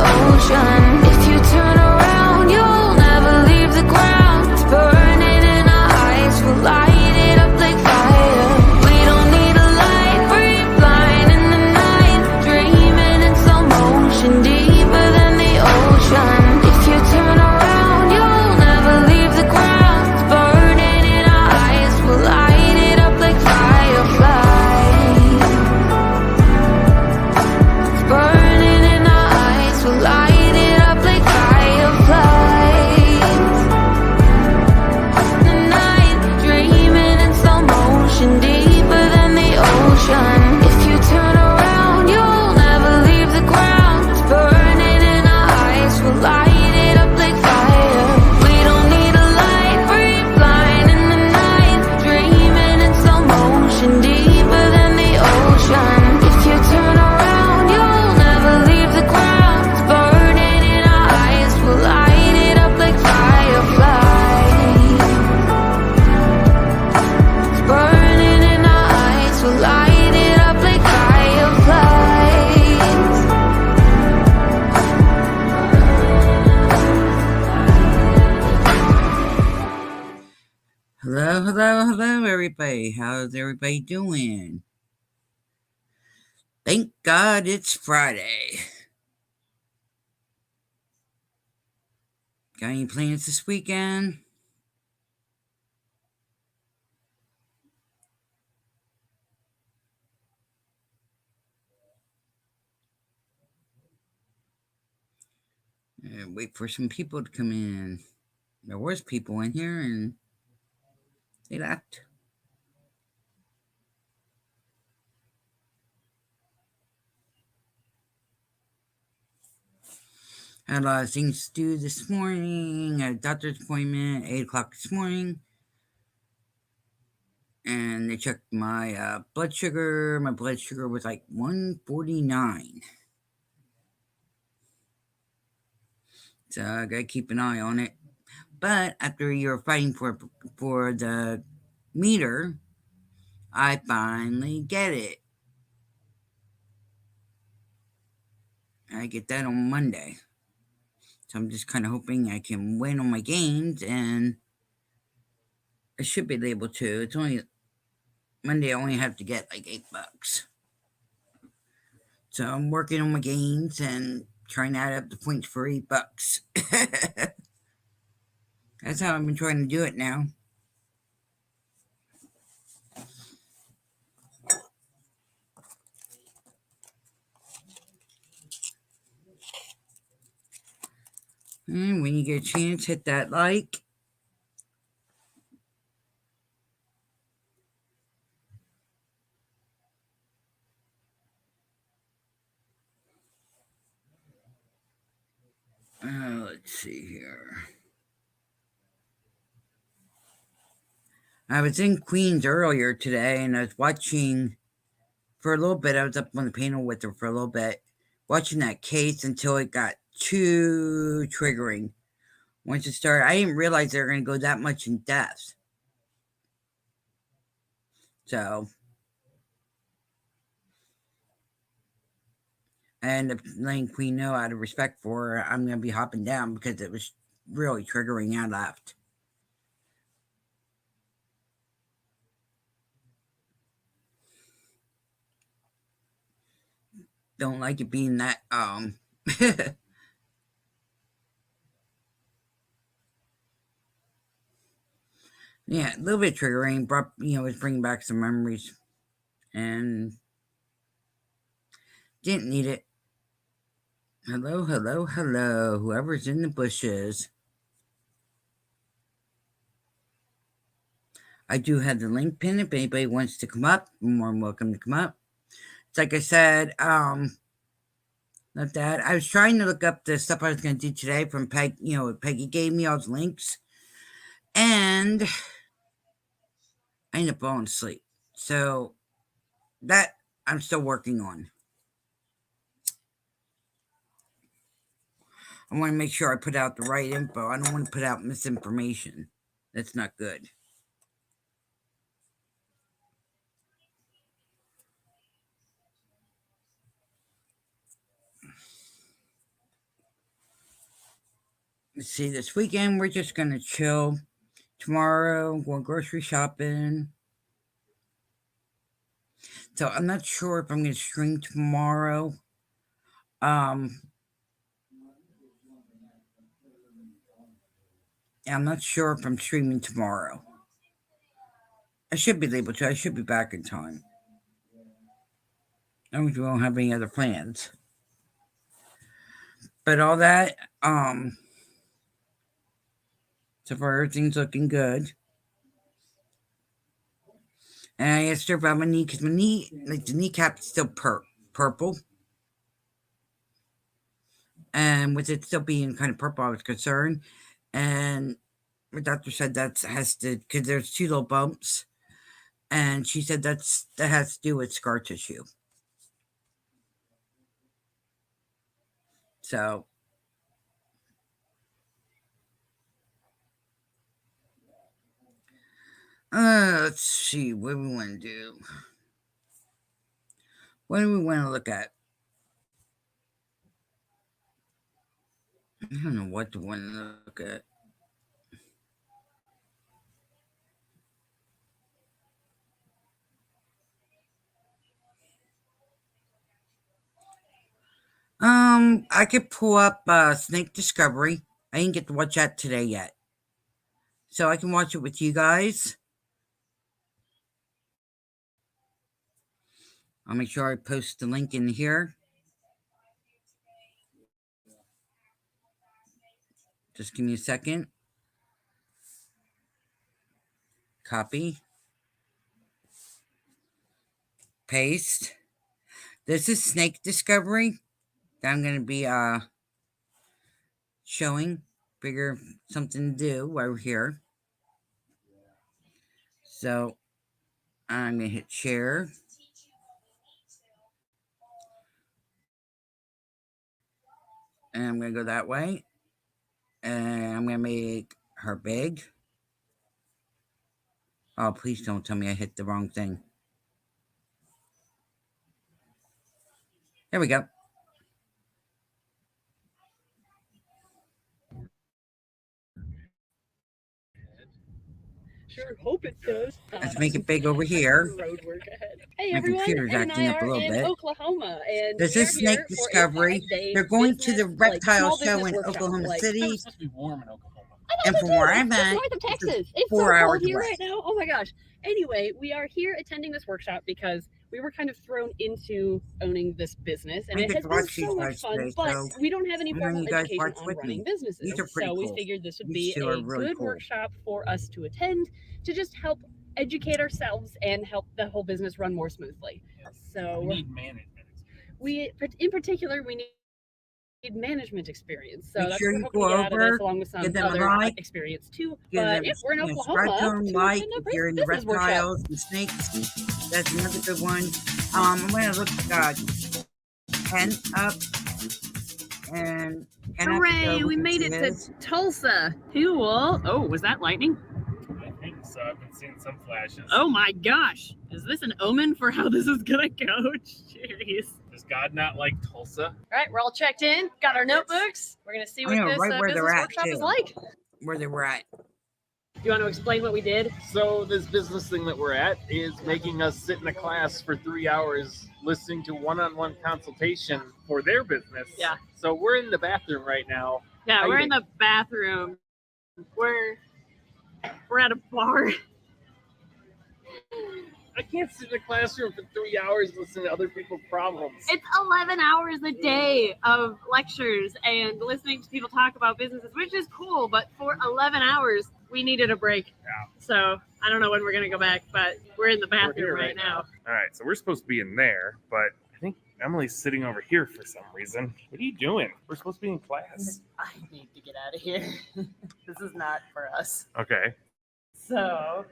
ocean. If you turn around, you'll never leave the ground. It's burning in our eyes, we'll light it up like fire. We don't need a light, breathe blind in the night, dreaming in slow motion, deeper than the ocean. If you turn around, you'll never leave the ground. It's burning in our eyes, we'll light it up like fireflies. It's burning in our eyes, we'll light it up like fireflies. The night, dreaming in slow motion, deeper than the ocean. If you turn around, you'll never leave the ground. It's burning in our eyes, we'll light it up like fire. We don't need a light, breathe blind in the night, dreaming in slow motion, deeper than the ocean. If you turn around, you'll never leave the ground. It's burning in our eyes, we'll light it up like fireflies. It's burning in our eyes, we'll light it up like fireflies. Hello, everybody. How's everybody doing? Thank God it's Friday. Got any plans this weekend? Wait for some people to come in. There was people in here and they left. Had a lot of things to do this morning. Had a doctor's appointment, 8 o'clock this morning. And they checked my blood sugar. My blood sugar was like 149. So I gotta keep an eye on it. But after you're fighting for the meter, I finally get it. I get that on Monday. So I'm just kind of hoping I can win on my games, and I should be able to. It's only Monday. I only have to get like $8. So I'm working on my games and trying to add up the points for $8. That's how I've been trying to do it now. And when you get a chance, hit that like. Let's see here. I was in Queens earlier today, and I was watching for a little bit. I was up on the panel with her for a little bit, watching that case until it got too triggering. Once it started, I didn't realize they were going to go that much in depth. So I ended up letting Queen know out of respect for her, I'm going to be hopping down because it was really triggering. I left. Don't like it being that yeah, a little bit triggering. Brought, was bringing back some memories, and didn't need it. Hello, whoever's in the bushes. I do have the link pin if anybody wants to come up. You're more than welcome to come up. It's like I said, not that. I was trying to look up the stuff I was going to do today from Peg. Peggy gave me all the links, and I ended up falling asleep. So that I'm still working on. I want to make sure I put out the right info. I don't want to put out misinformation. That's not good. let's see, this weekend we're just gonna chill. Tomorrow, going grocery shopping. So I'm not sure if I'm gonna stream tomorrow. Um, I'm not sure if I'm streaming tomorrow. I should be able to. I should be back in time. I don't have any other plans. But all that, so far everything's looking good. And I asked her about my knee because my knee, like the kneecap's still purple. And with it still being kind of purple, I was concerned. And the doctor said that has to, because there's 2 little bumps. And she said that has to do with scar tissue. So, let's see what we want to do. What do we want to look at? I don't know what to want to look at. I could pull up Snake Discovery. I didn't get to watch that today yet. So I can watch it with you guys. I'll make sure I post the link in here. Just give me a second. Copy. Paste. This is Snake Discovery that I'm going to be showing. Figure something to do while we're here. So I'm going to hit share. And I'm going to go that way. And I'm going to make her big. Oh, please don't tell me I hit the wrong thing. There we go. Sure hope it does. Let's make it big over here. Road work ahead. Hey My everyone, computer's Ed and acting I up a are little in bit. Oklahoma, and This we is are Snake here for a Discovery. 5-day They're going to the business, reptile small show business in workshop. Oklahoma It's City. supposed to be warm in Oklahoma. And from where I'm at, north of Texas. It's 4 so hours cold here away. right now. Oh my gosh. Anyway, we are here attending this workshop because we were kind of thrown into owning this business, and I it get has to been watch so these much guys fun, today, but so we don't have any why don't formal you guys education watch on with running me? businesses. These are pretty So we cool. figured this would These be two are a really good cool. workshop for us to attend to just help educate ourselves and help the whole business run more smoothly. So we need management. in particular, we need management experience. So Make that's sure what we're you hoping go to get out of this, over, along with some give them a other like, experience too. give But them yeah, we're in subscribe to Oklahoma them, to like attend if a you're into business workshop. reptiles and snakes. That's another good one. I'm going to look Ken up and Hooray! We made it to Tulsa. Cool. Oh, was that lightning? I think so. I've been seeing some flashes. Oh my gosh! Is this an omen for how this is gonna go? Jeez. Does God not like Tulsa? All right, we're all checked in. Got our notebooks. We're gonna see what I know, this right where they're business at, workshop is too. like. Where they were at. Do you want to explain what we did? So this business thing that we're at is making us sit in a class for 3 hours listening to one-on-one consultation for their business. Yeah. So we're in the bathroom right now. Yeah, How we're you in the bathroom. We're at a bar. I can't sit in a classroom for 3 hours listening to other people's problems. It's 11 hours a day of lectures and listening to people talk about businesses, which is cool, but for 11 hours, we needed a break. Yeah. So I don't know when we're going to go back, but we're in the bathroom here right right now. All right, so we're supposed to be in there, but I think Emily's sitting over here for some reason. What are you doing? We're supposed to be in class. I need to get out of here. This is not for us. Okay. So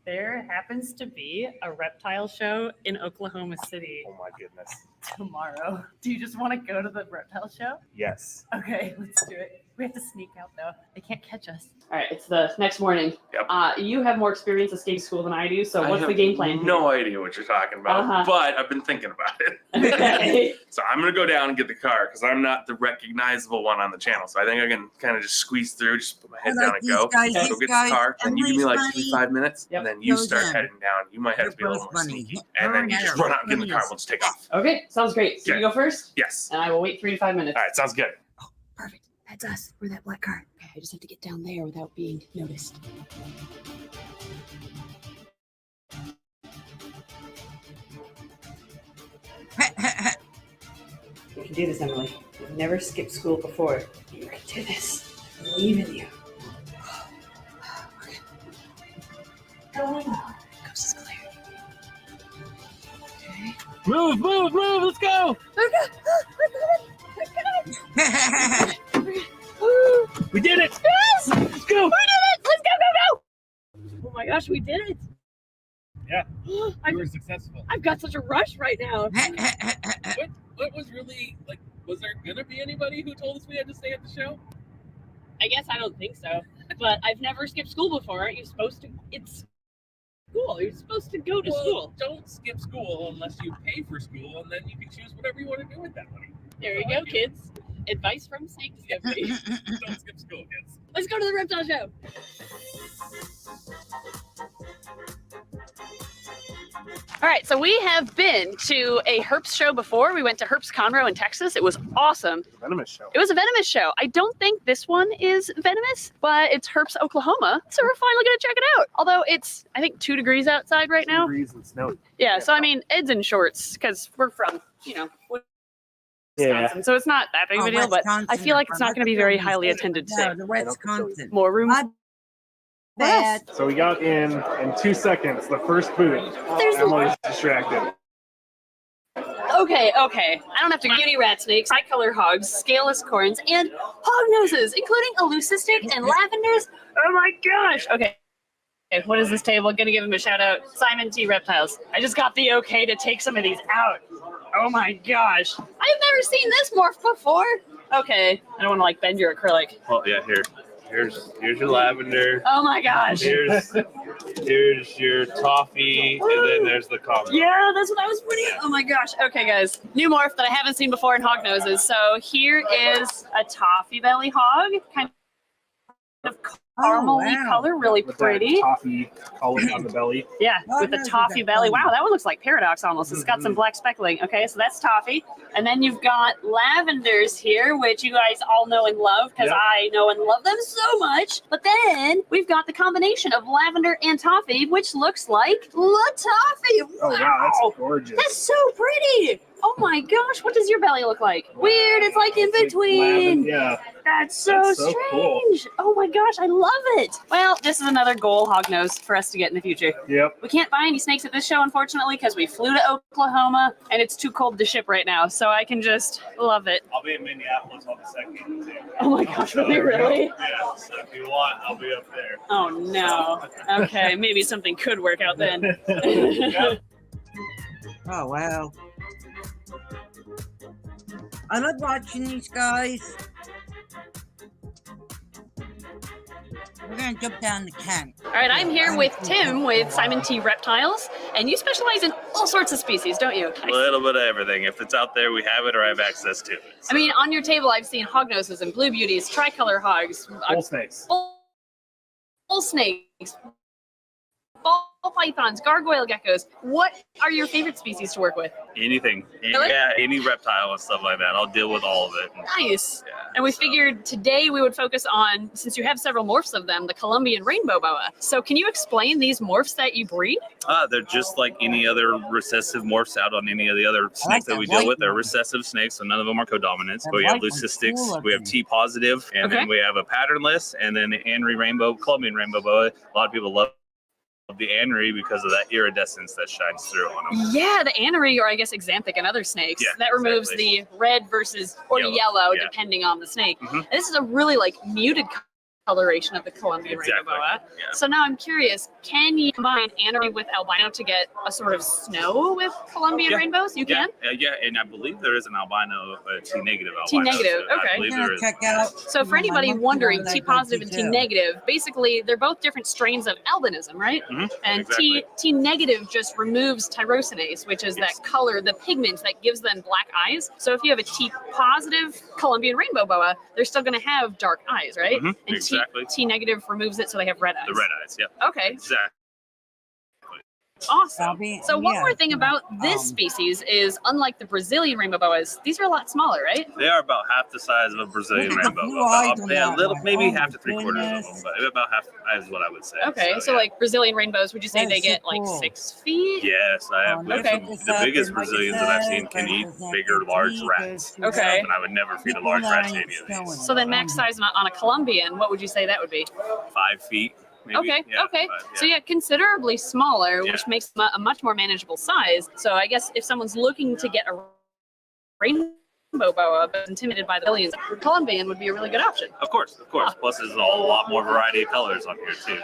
there happens to be a reptile show in Oklahoma City. Oh my goodness. tomorrow. Do you just want to go to the reptile show? Yes. Okay, let's do it. We have to sneak out though. They can't catch us. All right, it's the next morning. Yep. You have more experience escape school than I do, so what's the game plan? No idea what you're talking about, but I've been thinking about it. Okay. So I'm gonna go down and get the car because I'm not the recognizable one on the channel. So I think I can kind of just squeeze through, just put my head down and go. Guys, Go get the car, and you give me like 5 minutes, Yep. and then you Go start down. heading down. You might have to be a little more sneaky, and then you just run out and get in the car. We'll just take off. Okay, sounds great. So Okay. you go first, Yes. and I will wait 3 to 5 minutes. All right. Sounds good. Perfect. That's us. We're that black car. Okay, I just have to get down there without being noticed. You can do this, Emily. You've never skipped school before. You can do this. I believe in you. Coast is clear. Okay. Move, let's go. We did it. Yes! Let's go. We did it! Let's go! Oh my gosh, we did it! Yeah, I've, you were successful. I've got such a rush right now. What was really, like, was there gonna be anybody who told us we had to stay at the show? I guess I don't think so. But I've never skipped school before. Aren't you supposed to? It's school. You're supposed to go to school. Don't skip school unless you pay for school, and then you can choose whatever you want to do with that money. There you go, kids. Advice from Snake Discovery. Don't skip school, kids. Let's go to the reptile show. All right, so we have been to a herps show before. We went to Herps Conroe in Texas. It was awesome. Venomous show. It was a venomous show. I don't think this one is venomous, but it's Herps, Oklahoma. So we're finally going to check it out. Although it's, I think, 2 degrees outside right now. 2 degrees and snowy. Yeah, so I mean, Ed's in shorts because we're from, Wisconsin. Yeah. So it's not that big of a deal, but I feel like it's not going to be very highly attended No, today. the Wisconsin. More room. Bad. So we got in 2 seconds. The first booth. There's Emily's distracted. Okay. I don't have to beauty rat snakes, tricolor hogs, scaleless corns, and hog noses, including a leucistic and lavenders. Oh my gosh. Okay, what is this table? Gonna give him a shout out. Simon T. Reptiles. I just got the okay to take some of these out. Oh my gosh. I've never seen this morph before. Okay. I don't want to like bend your acrylic. Well, yeah, here's your lavender. Oh my gosh. Here's your toffee, and then there's the common. Yeah, that's what I was putting. Oh my gosh. Okay, guys. New morph that I haven't seen before in hog noses. So here is a toffee belly hog. Kind of caramel-y color, really With pretty. that toffee color on the belly. Yeah, Oh, with the no, toffee that's belly. fun. Wow, that one looks like Paradox almost. It's got some black speckling. Okay, so that's toffee. And then you've got lavenders here, which you guys all know and love because Yep. I know and love them so much. But then we've got the combination of lavender and toffee, which looks like La Toffee. Oh wow, that's gorgeous. That's so pretty. Oh my gosh, what does your belly look like? Weird, it's like in It's like between. yeah. That's so That's so cool. strange. Oh my gosh, I love it. Well, this is another goal hognose for us to get in the future. Yep. We can't buy any snakes at this show, unfortunately, because we flew to Oklahoma and it's too cold to ship right now. So I can just love it. I'll be in Minneapolis on the 2nd too. Oh my gosh, really? Yeah, so if you want, I'll be up there. Oh no. Okay, maybe something could work out then. Oh, wow. I love watching these guys. We're going to jump down the can. All right, I'm here with Tim with Simon T. Reptiles, and you specialize in all sorts of species, don't you? A little bit of everything. If it's out there, we have it or I have access to it. I mean, on your table, I've seen hognoses and blue beauties, tricolor hogs, Bull snakes. bull snakes, ball pythons, gargoyle geckos. What are your favorite species to work with? Anything. Really? Yeah, any reptile and stuff like that. I'll deal with all of it. Nice. Yeah, And we so- figured today we would focus on, since you have several morphs of them, the Colombian rainbow boa. So can you explain these morphs that you breed? They're just like any other recessive morphs out on any of the other snakes that we that deal with. white They're one. recessive snakes, so none of them are codominants. That But we have white one's leucistics, cool we have looking. T positive, and Okay. then we have a patternless, and then the Engery rainbow, Colombian rainbow boa. A lot of people love the Engery because of that iridescence that shines through on them. Yeah, the anery, or I guess exanthic and other snakes. Yeah, that removes exactly. the red versus or the Yellow, yellow, yeah. depending on the snake. Mhm. And this is a really like muted coloration of the Colombian rainbow boa. Yeah. So now I'm curious, can you combine engery with albino to get a sort of snow with Colombian rainbows? You can? Yeah, and I believe there is an albino, T negative albino. T negative, so okay. I believe I'm there gonna is. check out. So for anybody wondering, T positive and T negative, basically they're both different strains of albinism, right? And exactly. T negative just removes tyrosinase, which is that color, the pigment that gives them black eyes. So if you have a T positive Colombian rainbow boa, they're still going to have dark eyes, right? And Exactly. T negative removes it, so they have red eyes. The red eyes, yeah. Okay. Exactly. Awesome. So one more thing about this species is, unlike the Brazilian rainbow boas, these are a lot smaller, right? They are about half the size of a Brazilian Look at the rainbow. blue eyes on Yeah, that little, one. maybe Oh half my to 3/4 of them, goodness. but about half is what I would say. Okay, so yeah. like Brazilian rainbows, would you say That they is so get like cool. 6 feet? Yes, I have. Okay. The biggest Brazilians that I've seen can eat bigger, large rats. Okay. And I would never feed a large rat to any of these. So then max size on a Colombian, what would you say that would be? 5 feet. Maybe. Okay, Yeah, okay. 5, So yeah, considerably smaller, Yeah. which makes them a much more manageable size. So I guess if someone's looking to get a rainbow boa but intimidated by the billions, Colombian would be a really good option. Of course. Plus, there's a lot more variety of colors on here too.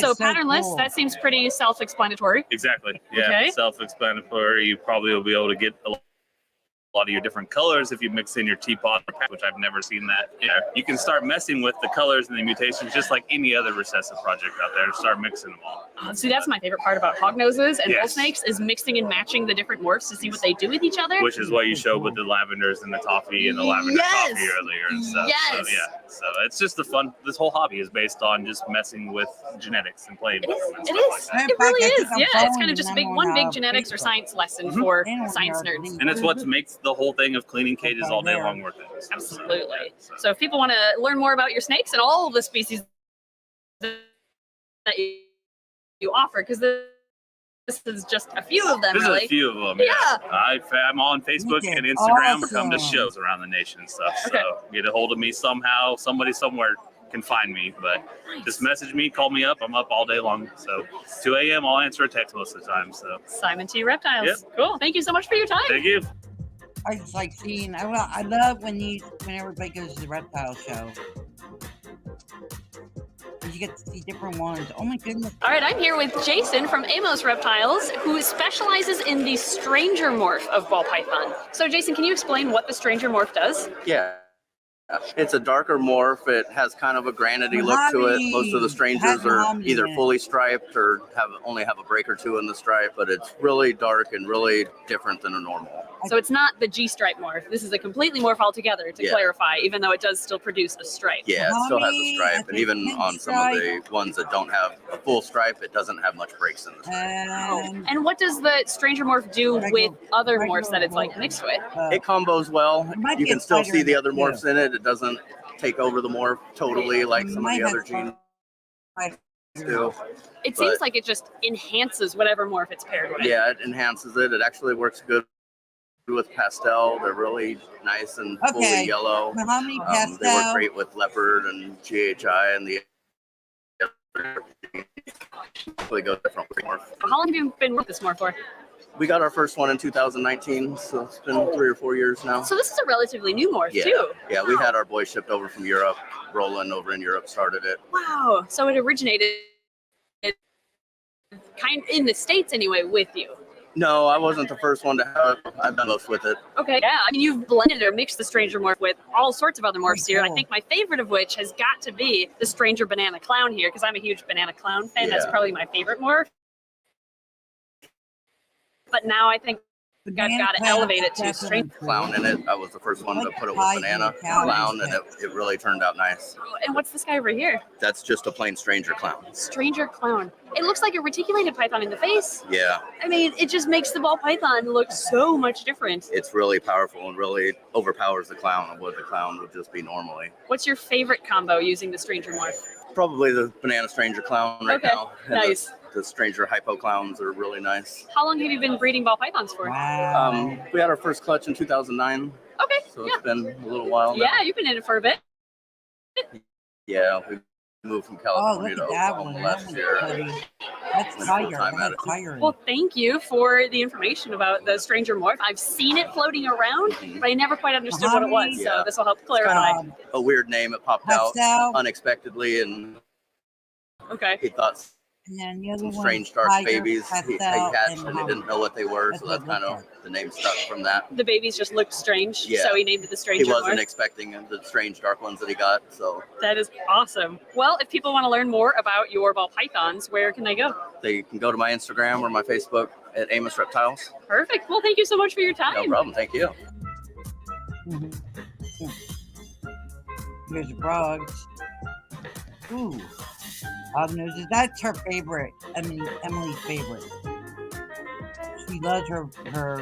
So patternless, that seems pretty self-explanatory. Exactly. Yeah. Okay. Self-explanatory. You probably will be able to get a lot of your different colors if you mix in your teapot, which I've never seen that. Yeah, you can start messing with the colors and the mutations just like any other recessive project out there. Start mixing them all. See, that's my favorite part about hognoses and bull Yes. snakes is mixing and matching the different morphs to see what they do with each other. Which is what you showed with the lavenders and the toffee and the lavender Yes. coffee earlier and stuff. Yes. So, yeah. So it's just the fun. This whole hobby is based on just messing with genetics and playing It with is. them and It stuff is. like that. It really I is. think I'm Yeah, it's following kind of just them big on, one big genetics or Facebook. science lesson for They don't science know nerds. And it's what makes the whole thing of cleaning cages all day long worth it. Absolutely. So if people want to learn more about your snakes and all the species that you offer, because this is just a few of them, There's really. a few of them. Yeah. I'm on Facebook Okay, and Instagram. Come to awesome. shows around the nation and stuff. Okay. So get a hold of me somehow. Somebody somewhere can find me, but just message me, call me up. I'm up all day long. So 2 a.m. I'll answer a text most of the time. So Simon T. Reptiles. Yep. Cool. Thank you so much for your time. thank you. I just like seeing. I love when everybody goes to the reptile show. You get to see different ones. Oh my goodness! All right, I'm here with Jason from Amos Reptiles, who specializes in the stranger morph of ball python. So, Jason, can you explain what the stranger morph does? Yeah. It's a darker morph. It has kind of a granity look to it. Most of the strangers are either fully striped or only have a break or two in the stripe, but it's really dark and really different than a normal. So it's not the G-stripe morph. This is a completely morph altogether, to clarify, even though it does still produce a stripe. Yeah, it still has a stripe, and even on some of the ones that don't have a full stripe, it doesn't have much breaks in the stripe. And what does the stranger morph do with other morphs that it's like mixed with? It combos well. might You be a can still spider see the in other it, morphs too. in it. It doesn't take over the morph totally like some of might the other have genes spider. do. It seems But- like it just enhances whatever morph it's paired with. Yeah, it enhances it. It actually works good with pastel. They're really nice and fully Okay. yellow. Mahogany They work pastel. great with leopard and GHI and the really go different morph. How long have you been with this morph for? We got our first one in 2019, so it's been 3 or 4 years now. So this is a relatively new morph, Yeah, too. yeah. We had our boys shipped over from Europe. Roland over in Europe started it. Wow. So it originated in the States anyway with you. No, I wasn't the first one to have it. I've done most with it. Okay, yeah. I mean, you've blended or mixed the stranger morph with all sorts of other morphs here. And I think my favorite of which has got to be the stranger banana clown here, because I'm a huge banana clown fan. That's Yeah. probably my favorite morph. But now I think I've got to elevate it to stranger. Clown in it. I was the first one to put it with Like banana pie clown, and biscuits. it really turned out nice. And what's this guy over here? That's just a plain stranger clown. Stranger clown. It looks like a reticulated python in the face. Yeah, I mean, it just makes the ball python look so much different. it's really powerful and really overpowers the clown of what the clown would just be normally. What's your favorite combo using the stranger morph? Probably the banana stranger clown right Okay, now. And nice. The stranger hypo clowns are really nice. How long have you been breeding ball pythons for? Wow. We had our first clutch in 2009, Okay, so yeah. it's been a little while now. Yeah, you've been in it for a bit. Yeah, we moved from Oh, California look to at that Oklahoma one. last That one's year. pretty. That's Spent tiger. time at it. That's tiger. Well, thank you for the information about the stranger morph. I've seen it floating around, but I never quite understood what it was. So Yeah. this will help clarify. A weird name. It popped out Pastel. unexpectedly, and Okay. he thought And then the other some one's strange dark tiger, babies he pastel, hatched, and and he didn't know what they were, That's so what that's it kind of looked the name stuck from that. The babies just looked strange, Yeah. so he named it the He stranger wasn't morph. expecting the strange dark ones that he got, so That is awesome. Well, if people want to learn more about your ball pythons, where can they go? they can go to my Instagram or my Facebook at Amos Reptiles. Perfect. Well, thank you so much for your time. No problem. Thank you. Here's the frogs. Ooh. Hognoses. That's her favorite. I mean, Emily's favorite. She loves her, All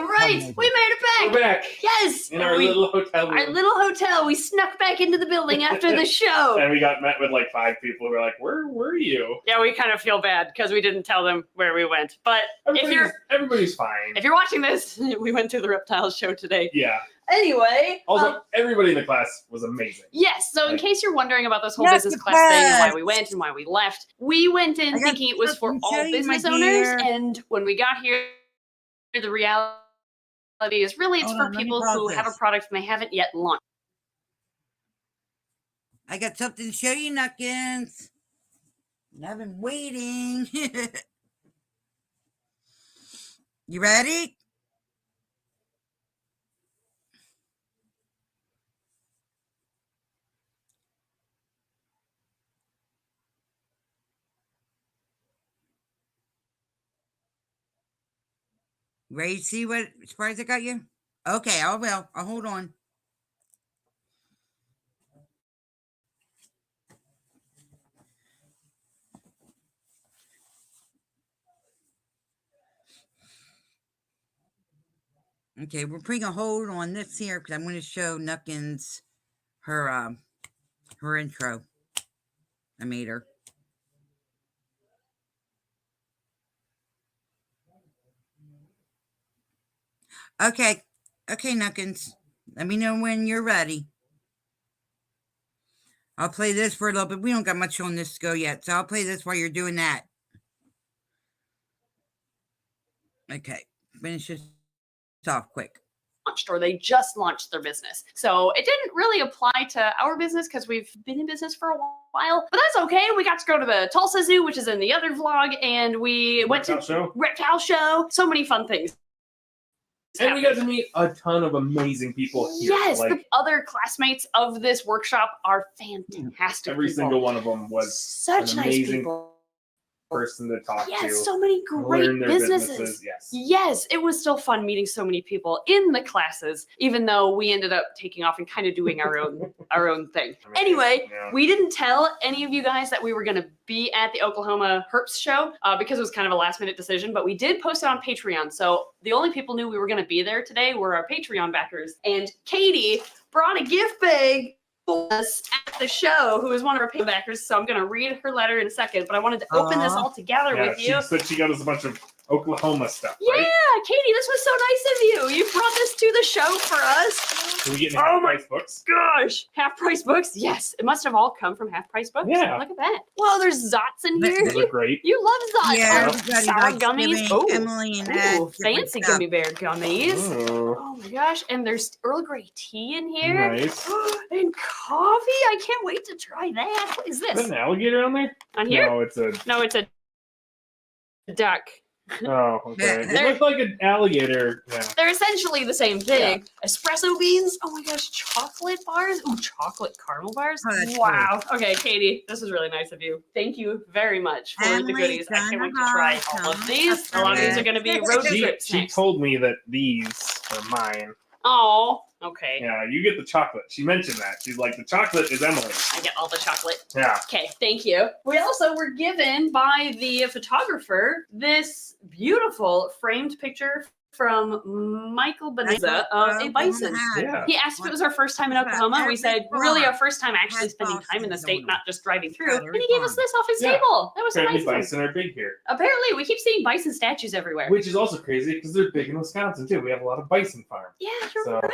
right, Hognoses. we made it We're back. back Yes, in our we- little hotel room. our little hotel. We snuck back into the building after the show. And we got met with like 5 people who were like, "Where were you?" Yeah, we kind of feel bad because we didn't tell them where we went. But Everybody's fine. if you're watching this, we went to the reptile show today. Yeah. Anyway, Also, everybody in the class was amazing. yes. So in Like- case you're wondering about this whole Yes, business the class thing and why best. we went and why we left, we went in I got thinking it was for something to all show you, business my owners, dear. and when we got here, the reality is really it's Hold for on, let me people pause who have a this. product and they haven't yet launched. I got something to show you, Nuckins. I've been waiting. You ready? Ready to see what surprise I got you? Okay, I will. I'll hold on. Okay, we're putting a hold on this here because I'm going to show Nuckins her her intro. I made her. Okay, Nuckins. Let me know when you're ready. I'll play this for a little bit. We don't got much on this to go yet, so I'll play this while you're doing that. Okay, finish this off quick. Or they just launched their business. So it didn't really apply to our business because we've been in business for a while. But that's okay. We got to go to the Tulsa Zoo, which is in the other vlog, and we went to Reptile Show. So many fun things. And we got to meet a ton of amazing people here. Yes, Like, the other classmates of this workshop are fantastic. every people. single one of them was Such an nice amazing people. person to talk to. Yes, so many great learn their businesses. Yes. Yes, it was still fun meeting so many people in the classes, even though we ended up taking off and kind of doing our own thing. I mean, Anyway, yeah. we didn't tell any of you guys that we were going to be at the Oklahoma Herps show because it was kind of a last minute decision, but we did post it on Patreon. So the only people knew we were going to be there today were our Patreon backers. And Katie brought a gift bag for us at the show, who is one of our Patreon backers. So I'm going to read her letter in a second, but I wanted to open this all together Yeah, with you. she said she got us a bunch of Oklahoma stuff, Yeah, right? Katie, this was so nice of you. You brought this to the show for us. Are we getting Oh my half-price books? Gosh, half price books. Yes, it must have all come from half price books. Yeah. Look at that. Well, there's Zots in here. They look great. You love Zots. Yeah, Oh, everybody sour likes gummies. giving Oh, Emily and Ed ooh, different fancy stuff. gummy bear gummies. Oh, Oh my gosh, and there's Earl Grey tea in here. nice. And coffee. I can't wait to try that. What is Is that this? an alligator on there? On here? No, it's a. No, it's a duck. Oh, okay. They're- It looked like an alligator. Yeah. They're essentially the same thing. Espresso beans. Oh my gosh, chocolate bars. Ooh, chocolate caramel bars. Oh, that's Wow. Okay, Katie, this is really nice of you. Thank you very much for the Emily, goodies. I can't wait to Donna, try all of these. A lot of these are going to be road She, trip she snacks. told me that these are mine. Oh, okay. Yeah, you get the chocolate. She mentioned that. She's like, the chocolate is Emily's. I get all the chocolate. Yeah. Okay, thank you. We also were given by the photographer this beautiful framed picture from Michael Bonanza of a bison. Yeah. He asked if it was our first time in Oklahoma. We said, really, our first time actually spending time in the state, not just driving through. And he gave us this off his Yeah. table. That was so Apparently nice. bison are big here. Apparently, we keep seeing bison statues everywhere. Which is also crazy because they're big in Wisconsin too. We have a lot of bison farms. Yeah, you're So right.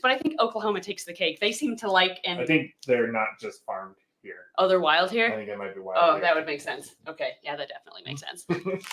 But I think Oklahoma takes the cake. They seem to like I and think they're not just farmed here. Oh, they're wild I here? think it might be wild. Oh, here. that would make sense. Okay, yeah, that definitely makes sense.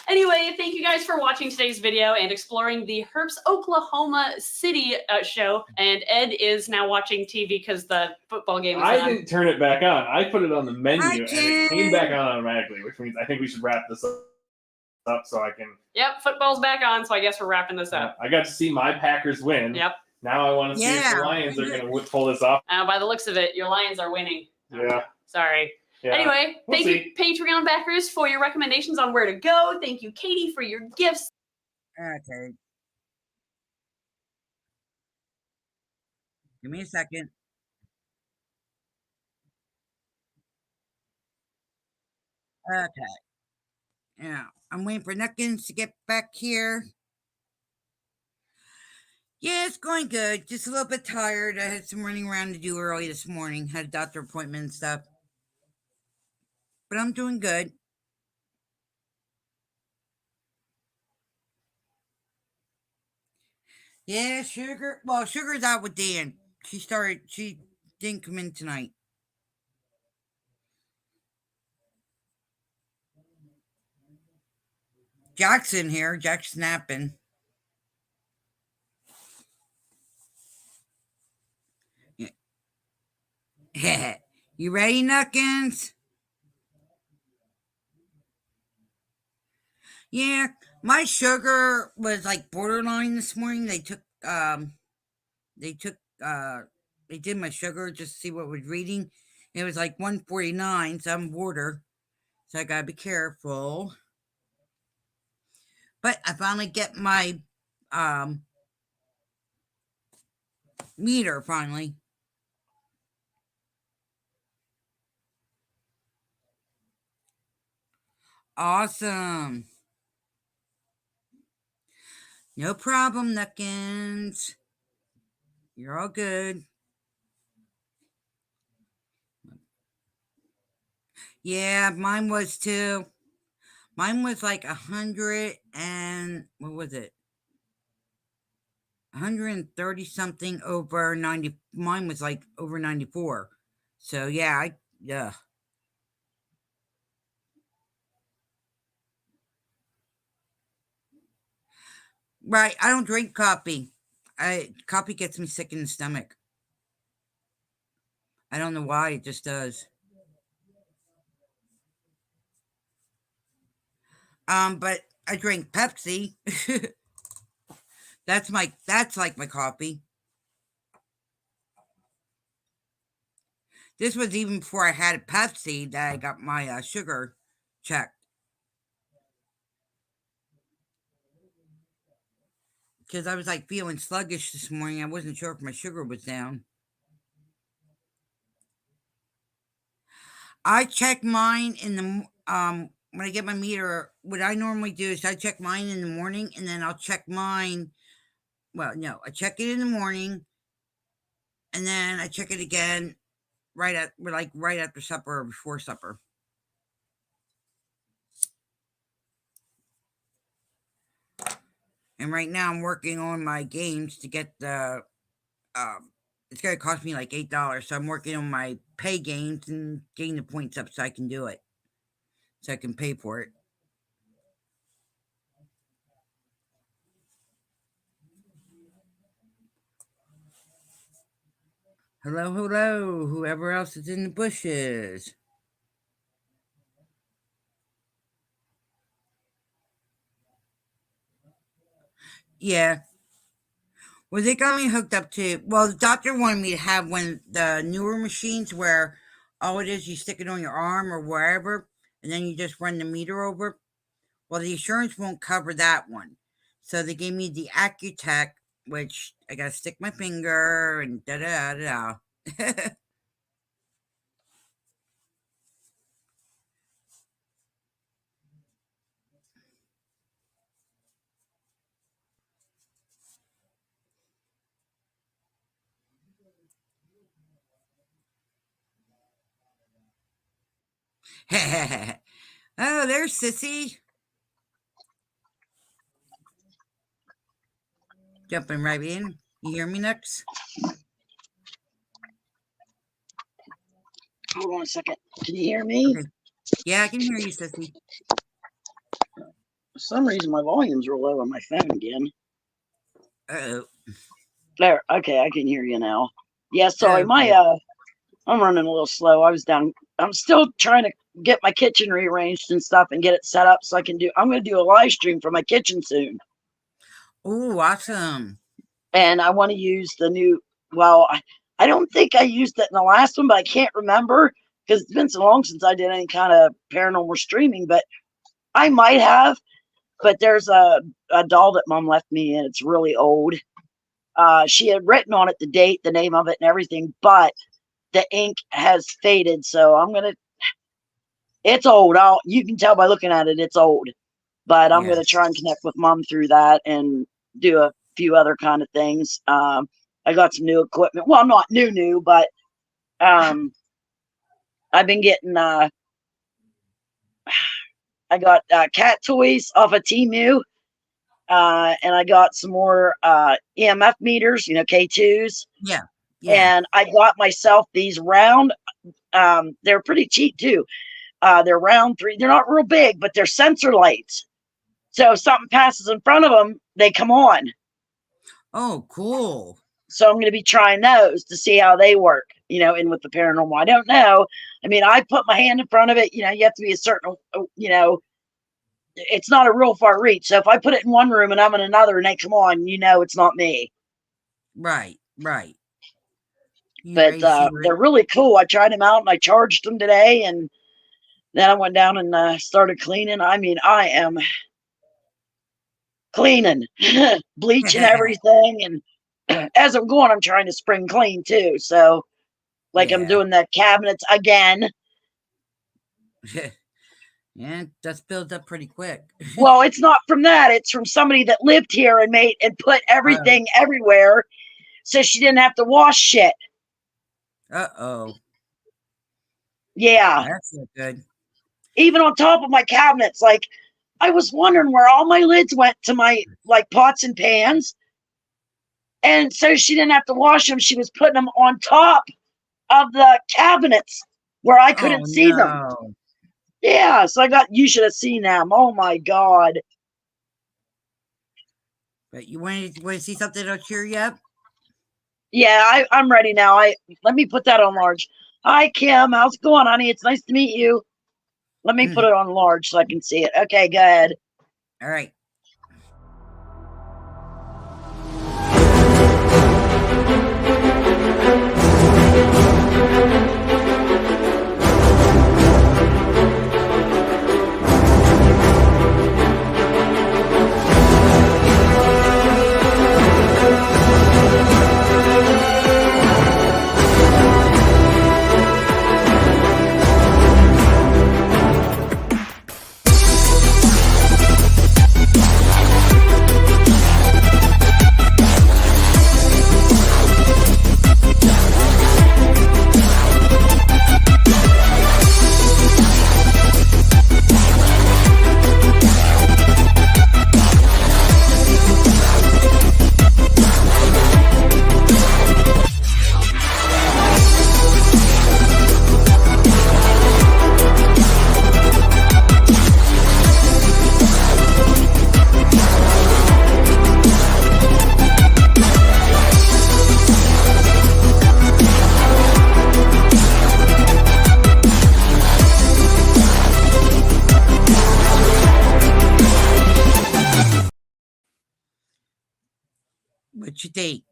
Anyway, thank you guys for watching today's video and exploring the Herps Oklahoma City show. And Ed is now watching TV because the football game is on. I didn't turn it back on. I put it on the menu Hi, and it came Ken. back on automatically, which means I think we should wrap this up so I can. Yep, football's back on, so I guess we're wrapping this up. I got to see my Packers win. Yep. Now I want to see if Yeah. the Lions are going to pull this off. By the looks of it, your Lions are winning. Yeah. Sorry. Yeah. Anyway, We'll thank you, Patreon backers, for your recommendations on where to go. Thank you, Katie, for your gifts. Okay. Give me a second. Okay. Yeah, I'm waiting for Nuckins to get back here. Yeah, it's going good. Just a little bit tired. I had some running around to do early this morning. Had a doctor appointment and stuff. But I'm doing good. Yeah, Sugar. Well, Sugar's out with Dan. She didn't come in tonight. Jack's in here. Jack's snapping. Yeah. You ready, Nuckins? Yeah, my sugar was like borderline this morning. They did my sugar just to see what it was reading. It was like 149, so I'm border. So I gotta be careful. But I finally get my meter finally. Awesome. No problem, Nuckins. You're all good. Yeah, mine was too. Mine was like 100 and what was it? 130 something over 90. Mine was like over 94. So yeah, yeah. Right, I don't drink coffee. Coffee gets me sick in the stomach. I don't know why, it just does. But I drink Pepsi. that's like my coffee. This was even before I had a Pepsi that I got my sugar checked. Because I was like feeling sluggish this morning. I wasn't sure if my sugar was down. I check mine in the when I get my meter. What I normally do is I check mine in the morning, and then I'll check mine. Well, no, I check it in the morning, and then I check it again right after supper or before supper. And right now I'm working on my games to get the it's gonna cost me like $8. So I'm working on my pay games and getting the points up so I can do it. So I can pay for it. Hello, hello, whoever else is in the bushes. Yeah. Well, they got me hooked up to. Well, the doctor wanted me to have one of the newer machines where all it is you stick it on your arm or wherever, and then you just run the meter over. Well, the insurance won't cover that one, so they gave me the Accutech, which I gotta stick my finger and da da da da. Oh, there's Sissy. Jumping right in. You hear me, Nux? Hold on a second. Can you hear me? Okay. Yeah, I can hear you, Sissy. For some reason, my volume's real low on my phone again. Uh-oh. There. Okay, I can hear you now. Yeah, sorry. Okay. I'm running a little slow. I was down. I'm still trying to get my kitchen rearranged and stuff and get it set up so I can do. I'm going to do a live stream for my kitchen soon. Oh, awesome. And I want to use the new. Well, I don't think I used it in the last one, but I can't remember because it's been so long since I did any kind of paranormal streaming. But I might have. But there's a doll that Mom left me, and it's really old. She had written on it the date, the name of it, and everything, but the ink has faded. So I'm gonna. It's old. You can tell by looking at it, it's old. But I'm gonna try and connect with Mom through that and do a few other kind of things. I got some new equipment. Well, not new, but I've been getting. I got cat toys off of Temu. And I got some more EMF meters, K2s. Yeah. And I got myself these round, they're pretty cheap too. They're round they're not real big, but they're sensor lights. So if something passes in front of them, they come on. Oh, cool. So I'm going to be trying those to see how they work, in with the paranormal. I don't know. I mean, I put my hand in front of it, you have to be a certain, it's not a real far reach. So if I put it in one room and I'm in another and they come on, it's not me. Right. But they're really cool. I tried them out and I charged them today, and then I went down and started cleaning. I mean, I am cleaning, bleaching everything, and as I'm going, I'm trying to spring clean too. So, I'm doing the cabinets again. Yeah, that's built up pretty quick. Well, it's not from that. It's from somebody that lived here and put everything everywhere, so she didn't have to wash shit. Uh-oh. Yeah. That's not good. Even on top of my cabinets, I was wondering where all my lids went to my pots and pans. And so she didn't have to wash them. She was putting them on top of the cabinets where I couldn't see them. Yeah, so you should have seen them. Oh my God. But you want to see something that'll cheer you up? Yeah, I'm ready now. Let me put that on large. Hi, Kim. How's it going, honey? It's nice to meet you. Let me put it on large so I can see it. Okay, go ahead. All right. What you think?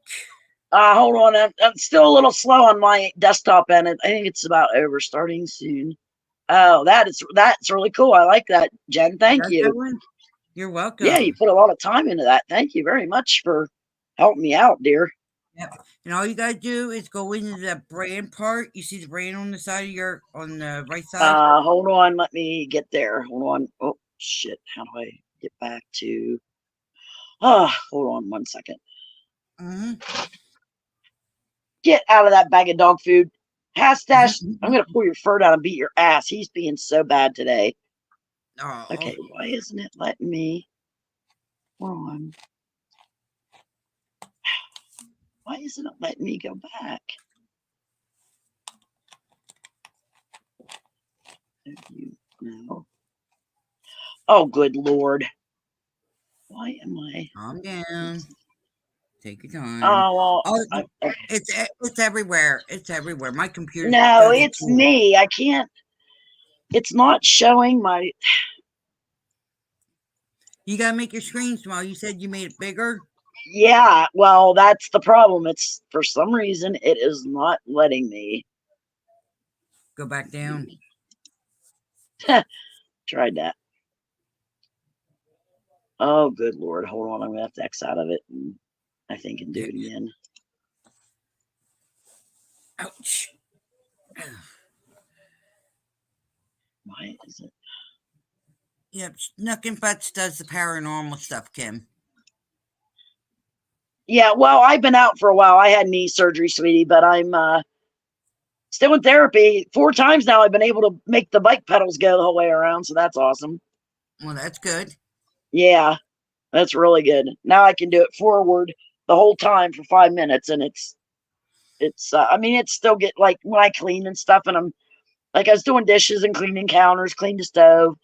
Hold on. I'm still a little slow on my desktop end. I think it's about over, starting soon. Oh, that's really cool. I like that, Jen. Thank you. You're welcome. Yeah, you put a lot of time into that. Thank you very much for helping me out, dear. Yep. And all you gotta do is go into the brand part. You see the brand on the side of on the right side? Hold on. Let me get there. Hold on. Oh, shit. How do I get back to... hold on 1 second. Get out of that bag of dog food. Hastash, I'm going to pull your fur down and beat your ass. He's being so bad today. Oh. Okay, why isn't it letting me... Hold on. Why isn't it letting me go back? No. Oh, good Lord. Why am I? Calm down. Take your time. Oh, Oh, well, it's everywhere. It's everywhere. My computer no, does it it's too. me. I can't. It's not showing my. You gotta make your screen small. You said you made it bigger. Yeah, well, that's the problem. It's for some reason it is not letting me. Go back down. Tried that. Oh, good Lord. Hold on. I'm going to have to X out of it. And I think and do it again. Ouch. Why is it? Yep, Nook and Butts does the paranormal stuff, Kim. Yeah, well, I've been out for a while. I had knee surgery, sweetie, but I'm still in therapy. 4 times now I've been able to make the bike pedals go the whole way around, so that's awesome. Well, that's good. Yeah, that's really good. Now I can do it forward the whole time for 5 minutes, and it's I mean, it's still get like when I clean and stuff, and I'm like I was doing dishes and cleaning counters, cleaned the stove,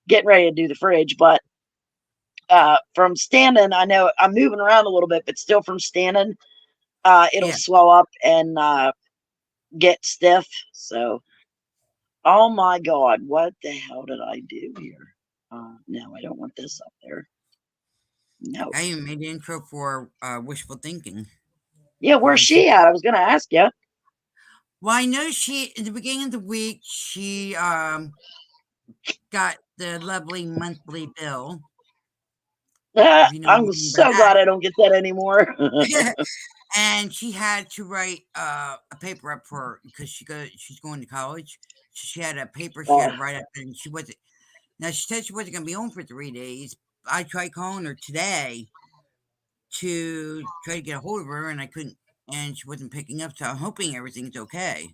getting ready to do the fridge, but from standing, I know I'm moving around a little bit, but still from standing, it'll swell up and get stiff. So, oh my God, what the hell did I do here? No, I don't want this up there. No. I even made the intro for wishful thinking. Yeah, where's she at? I was gonna ask you. Well, I know she in the beginning of the week she got the lovely monthly bill. You know I'm so glad I don't get that anymore. And she had to write a paper up for her because she's going to college. She had a paper she had to write up, and she wasn't. Now she said she wasn't going to be home for 3 days. I tried calling her today to try to get a hold of her, and I couldn't. And she wasn't picking up, so I'm hoping everything's okay.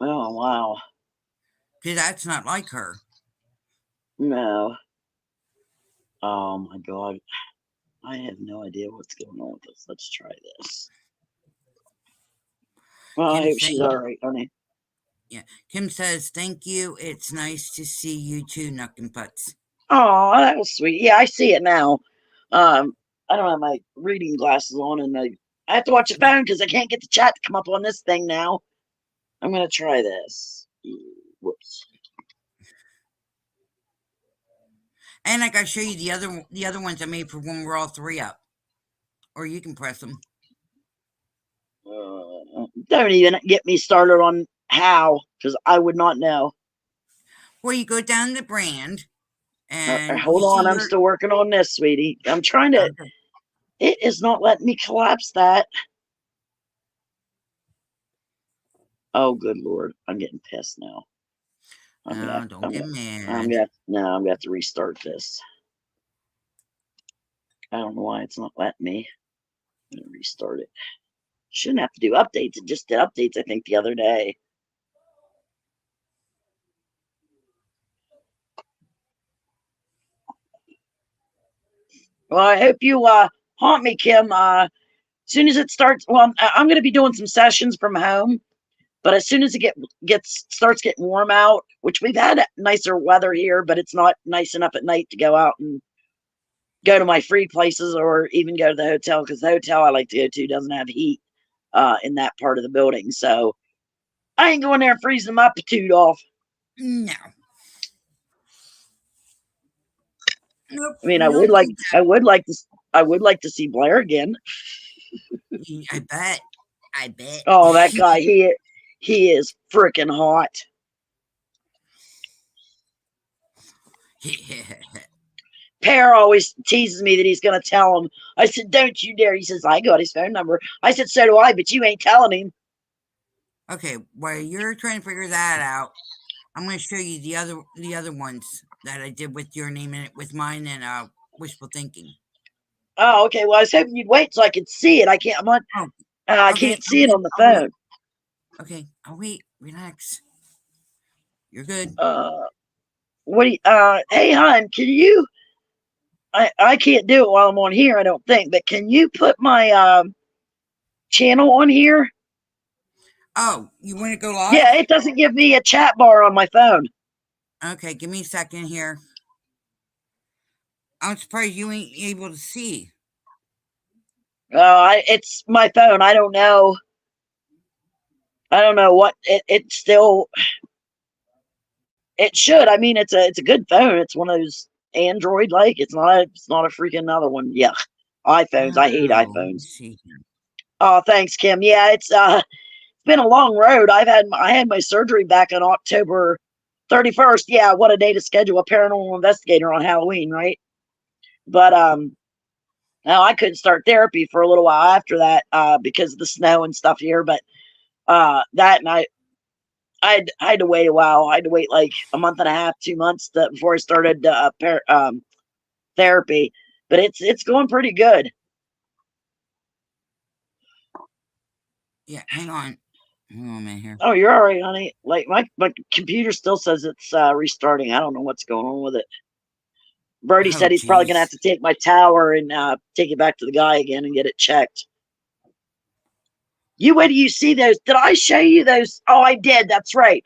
Oh wow. Because that's not like her. No. Oh my God. I have no idea what's going on with this. Let's try this. Well, I hope she's all right, honey. Yeah. Kim says, thank you. It's nice to see you too, Nuck and Putts. Oh, that was sweet. Yeah, I see it now. I don't have my reading glasses on, and I have to watch the phone because I can't get the chat to come up on this thing now. I'm going to try this. Whoops. And I gotta show you the other ones I made for when we're all 3 up. Or you can press them. Don't even get me started on how, because I would not know. Well, you go down the brand, and hold on, I'm still working on this, sweetie. I'm trying to. Okay. It is not letting me collapse that. Oh, good Lord! I'm getting pissed now. Don't get mad. I'm gonna have to restart this. I don't know why it's not letting me. I'm gonna restart it. Shouldn't have to do updates. It just did updates, I think, the other day. Well, I hope you haunt me, Kim. As soon as it starts, well, I'm going to be doing some sessions from home. But as soon as it starts getting warm out, which we've had nicer weather here, but it's not nice enough at night to go out and go to my free places or even go to the hotel, because the hotel I like to go to doesn't have heat in that part of the building. So I ain't going there and freezing my patoot off. No. Nope, I mean, I would like to see Blair again. I bet. Oh, that guy, he is freaking hot. Pear always teases me that he's going to tell him. I said, don't you dare. He says, I got his phone number. I said, so do I, but you ain't telling him. Okay, while you're trying to figure that out, I'm going to show you the other ones that I did with your name in it, with mine and wishful thinking. Oh, okay. Well, I was hoping you'd wait so I could see it. I can't. I can't see it on the phone. Okay, I'll wait. Relax. You're good. What do you, hey, hon, can you? I can't do it while I'm on here, I don't think. But can you put my channel on here? Oh, you want to go live? Yeah, it doesn't give me a chat bar on my phone. Okay, give me a second here. I'm surprised you ain't able to see. It's my phone. I don't know. I don't know what it still. It should. I mean, it's a good phone. It's one of those Android like. It's not a freaking other one. Yeah, iPhones. I hate Oh, let me iPhones. see here. Oh, thanks, Kim. Yeah, it's been a long road. I had my surgery back on October 31st. Yeah, what a day to schedule a paranormal investigator on Halloween, right? But now I couldn't start therapy for a little while after that because of the snow and stuff here. But that and I had to wait a while. I had to wait like a month and a half, 2 months before I started therapy. But it's going pretty good. Yeah, hang on. Hang on a minute here. Oh, you're all right, honey. Like my computer still says it's restarting. I don't know what's going on with it. Brody Oh, said he's probably gonna have jeez. to take my tower and take it back to the guy again and get it checked. You wait till you see those. Did I show you those? Oh, I did. That's right.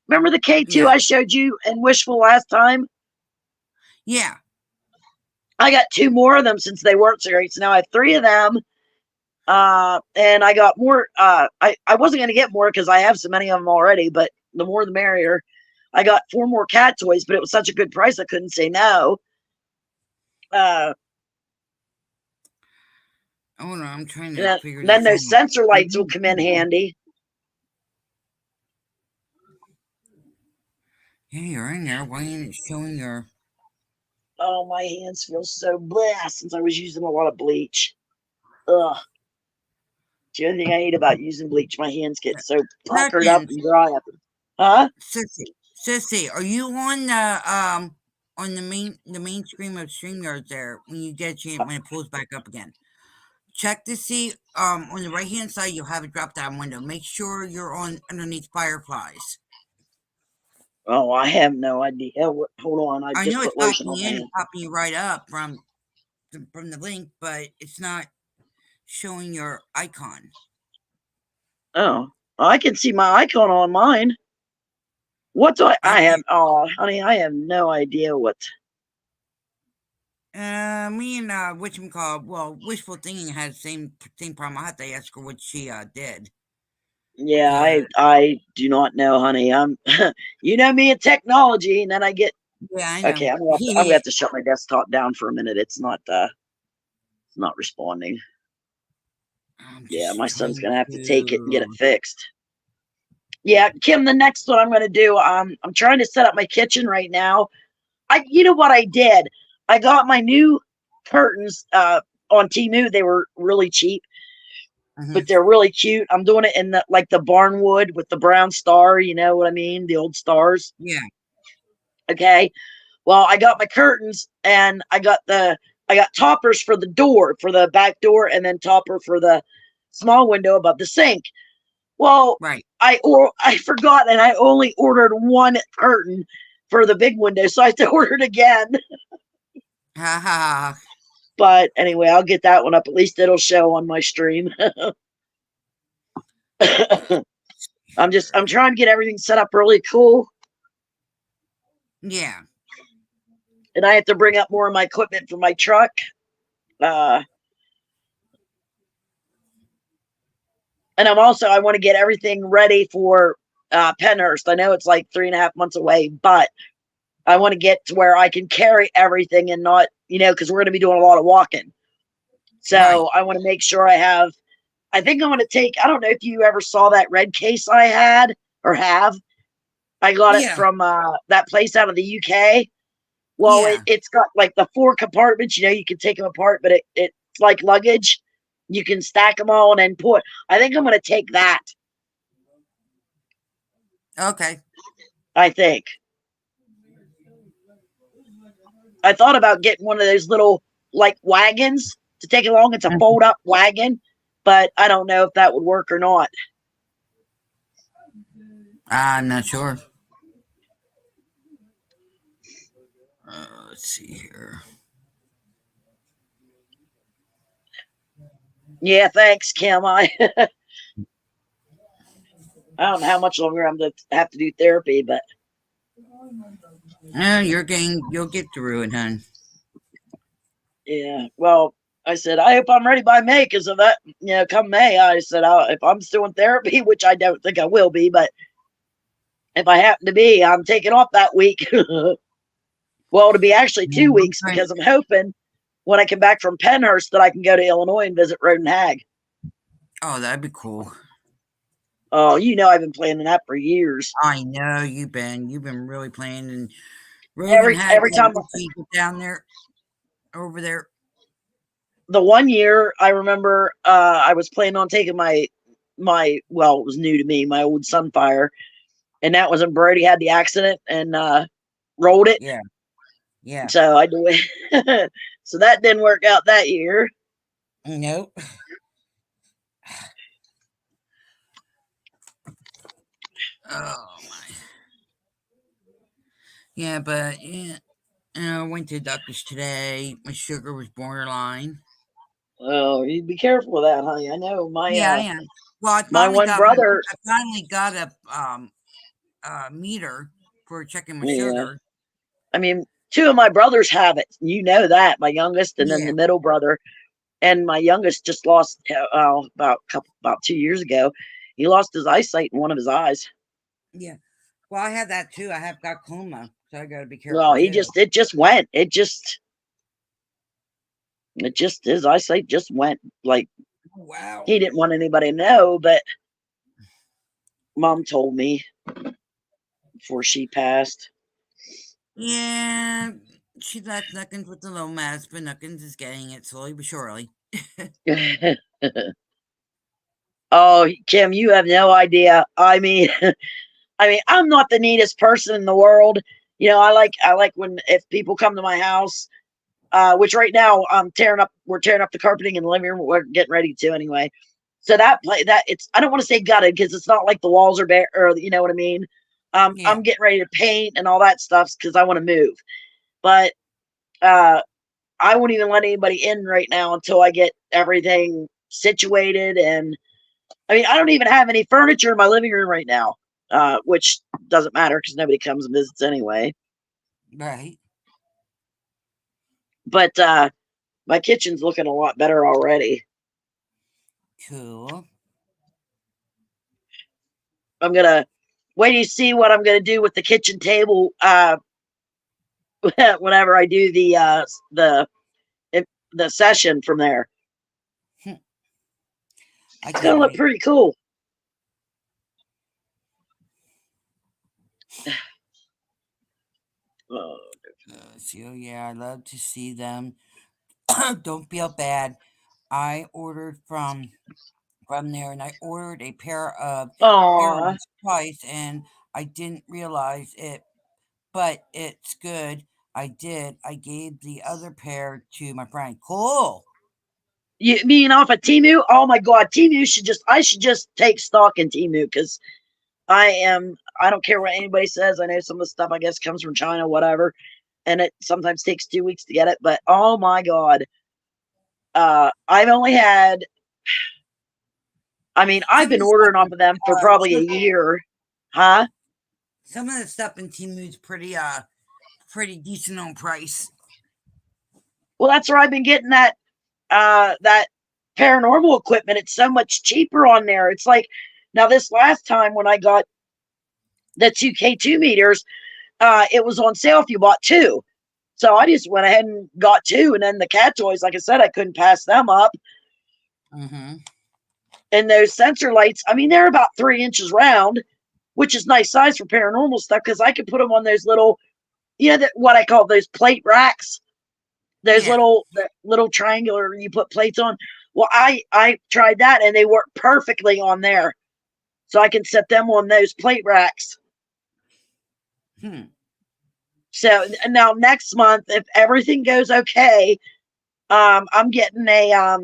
Remember the K2 Yeah. I showed you and Wishful last time? Yeah. I got 2 more of them since they weren't so great. So now I have 3 of them. And I got more. I wasn't going to get more because I have so many of them already, but the more the merrier. I got 4 more cat toys, but it was such a good price I couldn't say no. Hold on, I'm trying to Then, figure then this those out. sensor lights will come in handy. Yeah, you're in there. Why ain't it showing your... Oh, my hands feel so blessed since I was using a lot of bleach. Ugh. The only thing I hate about using bleach, my hands get so puckered up Seconds. and dry up. Huh? Sissy, are you on the main screen of StreamYard there when you get a chance when it pulls back up again? Check to see on the right hand side you'll have a drop down window. Make sure you're on underneath Fireflies. Oh, I have no idea. Hold on, I I just know it's put lotion popping on you my in hand. and popping you right up from the link, but it's not showing your icon. Oh, I can see my icon on mine. What do I have? can't. Oh, honey, I have no idea what. Me and whatchamacallit, well, Wishful Thinking had the same problem. I had to ask her what she did. Yeah, Cause I do not know, honey. I'm, you know me and technology, and then I get. yeah, I Okay, know. I'm gonna have to shut my desktop down for a minute. It's not responding. I'm Yeah, just my son's trying gonna have to take it and get it to. fixed. Yeah, Kim, the next one I'm gonna do. I'm trying to set up my kitchen right now. You know what I did? I got my new curtains on Temu. They were really cheap, but they're really cute. I'm doing it in the barnwood with the brown star. You know what I mean? The old stars. Yeah. Okay. Well, I got my curtains and I got toppers for the door, for the back door, and then topper for the small window above the sink. Well, Right. I forgot and I only ordered one curtain for the big window, so I have to order it again. Ha ha. But anyway, I'll get that one up. At least it'll show on my stream. I'm trying to get everything set up really cool. Yeah. And I have to bring up more of my equipment for my truck. And I want to get everything ready for Penhurst. I know it's like 3.5 months away, but I want to get to where I can carry everything and not, because we're going to be doing a lot of walking. So Right. I want to make sure I think I'm going to take, I don't know if you ever saw that red case I had or have. I got it Yeah. from that place out of the UK. Well, Yeah. it's got like the 4 compartments, you can take them apart, but it's like luggage. You can stack them all and then I think I'm going to take that. Okay. I think. I thought about getting one of those little like wagons to take along. It's a fold up wagon, but I don't know if that would work or not. I'm not sure. Let's see here. Yeah, thanks, Kim. I don't know how much longer I'm going to have to do therapy, but You'll get through it, hon. Yeah. Well, I said, I hope I'm ready by May, because of that, come May, I said, if I'm still in therapy, which I don't think I will be, but if I happen to be, I'm taking off that week. Well, it'll be actually 2 weeks, because I'm hoping when I come back from Pennhurst that I can go to Illinois and visit Roden Hag. Oh, that'd be cool. Oh, I've been planning that for years. I know you've been really playing, and Every time you get down there, over there. The one year I remember, I was planning on taking my well, it was new to me, my old Sunfire, and that was when Brody had the accident and rolled it. Yeah. Yeah. So I do it. So that didn't work out that year. Nope. Oh my. Yeah, but yeah, I went to the doctor's today. My sugar was borderline. Oh, you be careful with that, honey. I know my Yeah, I am. Well, I my one brother. I finally got a meter for checking my Yeah. sugar. I mean, two of my brothers have it. You know that, my youngest and then the middle brother. And my youngest just lost about 2 years ago. He lost his eyesight in one of his eyes. Yeah. Well, I have that too. I have glaucoma, so I got to be careful. Well, it just went. His eyesight just went. Like, wow. He didn't want anybody to know, but Mom told me before she passed. Yeah, she left Nuckins with the low mass, but Nuckins is getting it slowly but surely. Oh, Kim, you have no idea. I mean, I'm not the neatest person in the world. I like when if people come to my house, which right now we're tearing up the carpeting in the living room. We're getting ready to anyway. So I don't want to say gutted, because it's not like the walls are bare, or you know what I mean. I'm getting ready to paint and all that stuff because I want to move. But I won't even let anybody in right now until I get everything situated. And I mean, I don't even have any furniture in my living room right now, which doesn't matter because nobody comes and visits anyway. Right. But my kitchen's looking a lot better already. Cool. I'm gonna wait to see what I'm gonna do with the kitchen table whenever I do the session from there. It's gonna look pretty cool. So yeah, I love to see them. Don't feel bad. I ordered from there, and I ordered a pair of earrings twice, and I didn't realize it, but it's good. I did. I gave the other pair to my friend. Cool. You mean off of Temu? Oh my God, Temu I should just take stock in Temu, because I don't care what anybody says. I know some of the stuff I guess comes from China, whatever, and it sometimes takes 2 weeks to get it. But oh my God, I've only had. I mean, I've been ordering off of them for probably a year, huh? Some of the stuff in Temu's pretty decent on price. Well, that's where I've been getting that paranormal equipment. It's so much cheaper on there. It's like, now this last time when I got the 2K2 meters, it was on sale if you bought two. So I just went ahead and got two. And then the cat toys, like I said, I couldn't pass them up. Mm-hmm. And those sensor lights, I mean, they're about 3 inches round, which is nice size for paranormal stuff, because I could put them on those little, what I call those plate racks. Those little triangular you put plates on. Well, I tried that, and they work perfectly on there. So I can set them on those plate racks. So now next month, if everything goes okay, I'm getting a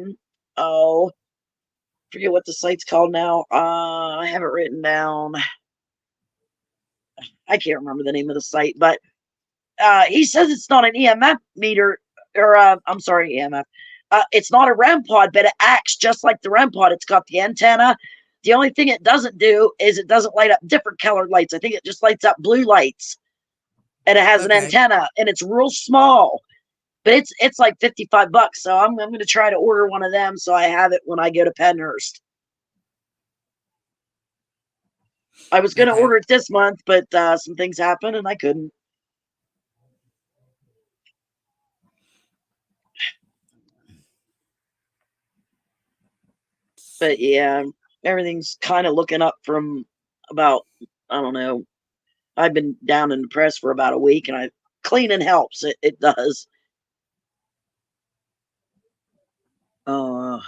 forget what the site's called now. I have it written down. I can't remember the name of the site, but he says it's not an EMF meter, or I'm sorry, EMF. It's not a REM pod, but it acts just like the REM pod. It's got the antenna. The only thing it doesn't do is it doesn't light up different colored lights. I think it just lights up blue lights. and it has an Okay. antenna, and it's real small, but it's like $55. So I'm going to try to order one of them so I have it when I go to Penhurst. I was going to Okay. order it this month, but some things happened and I couldn't. But yeah, everything's kind of looking up from about, I don't know. I've been down and depressed for about a week, and cleaning helps. It does. Uh,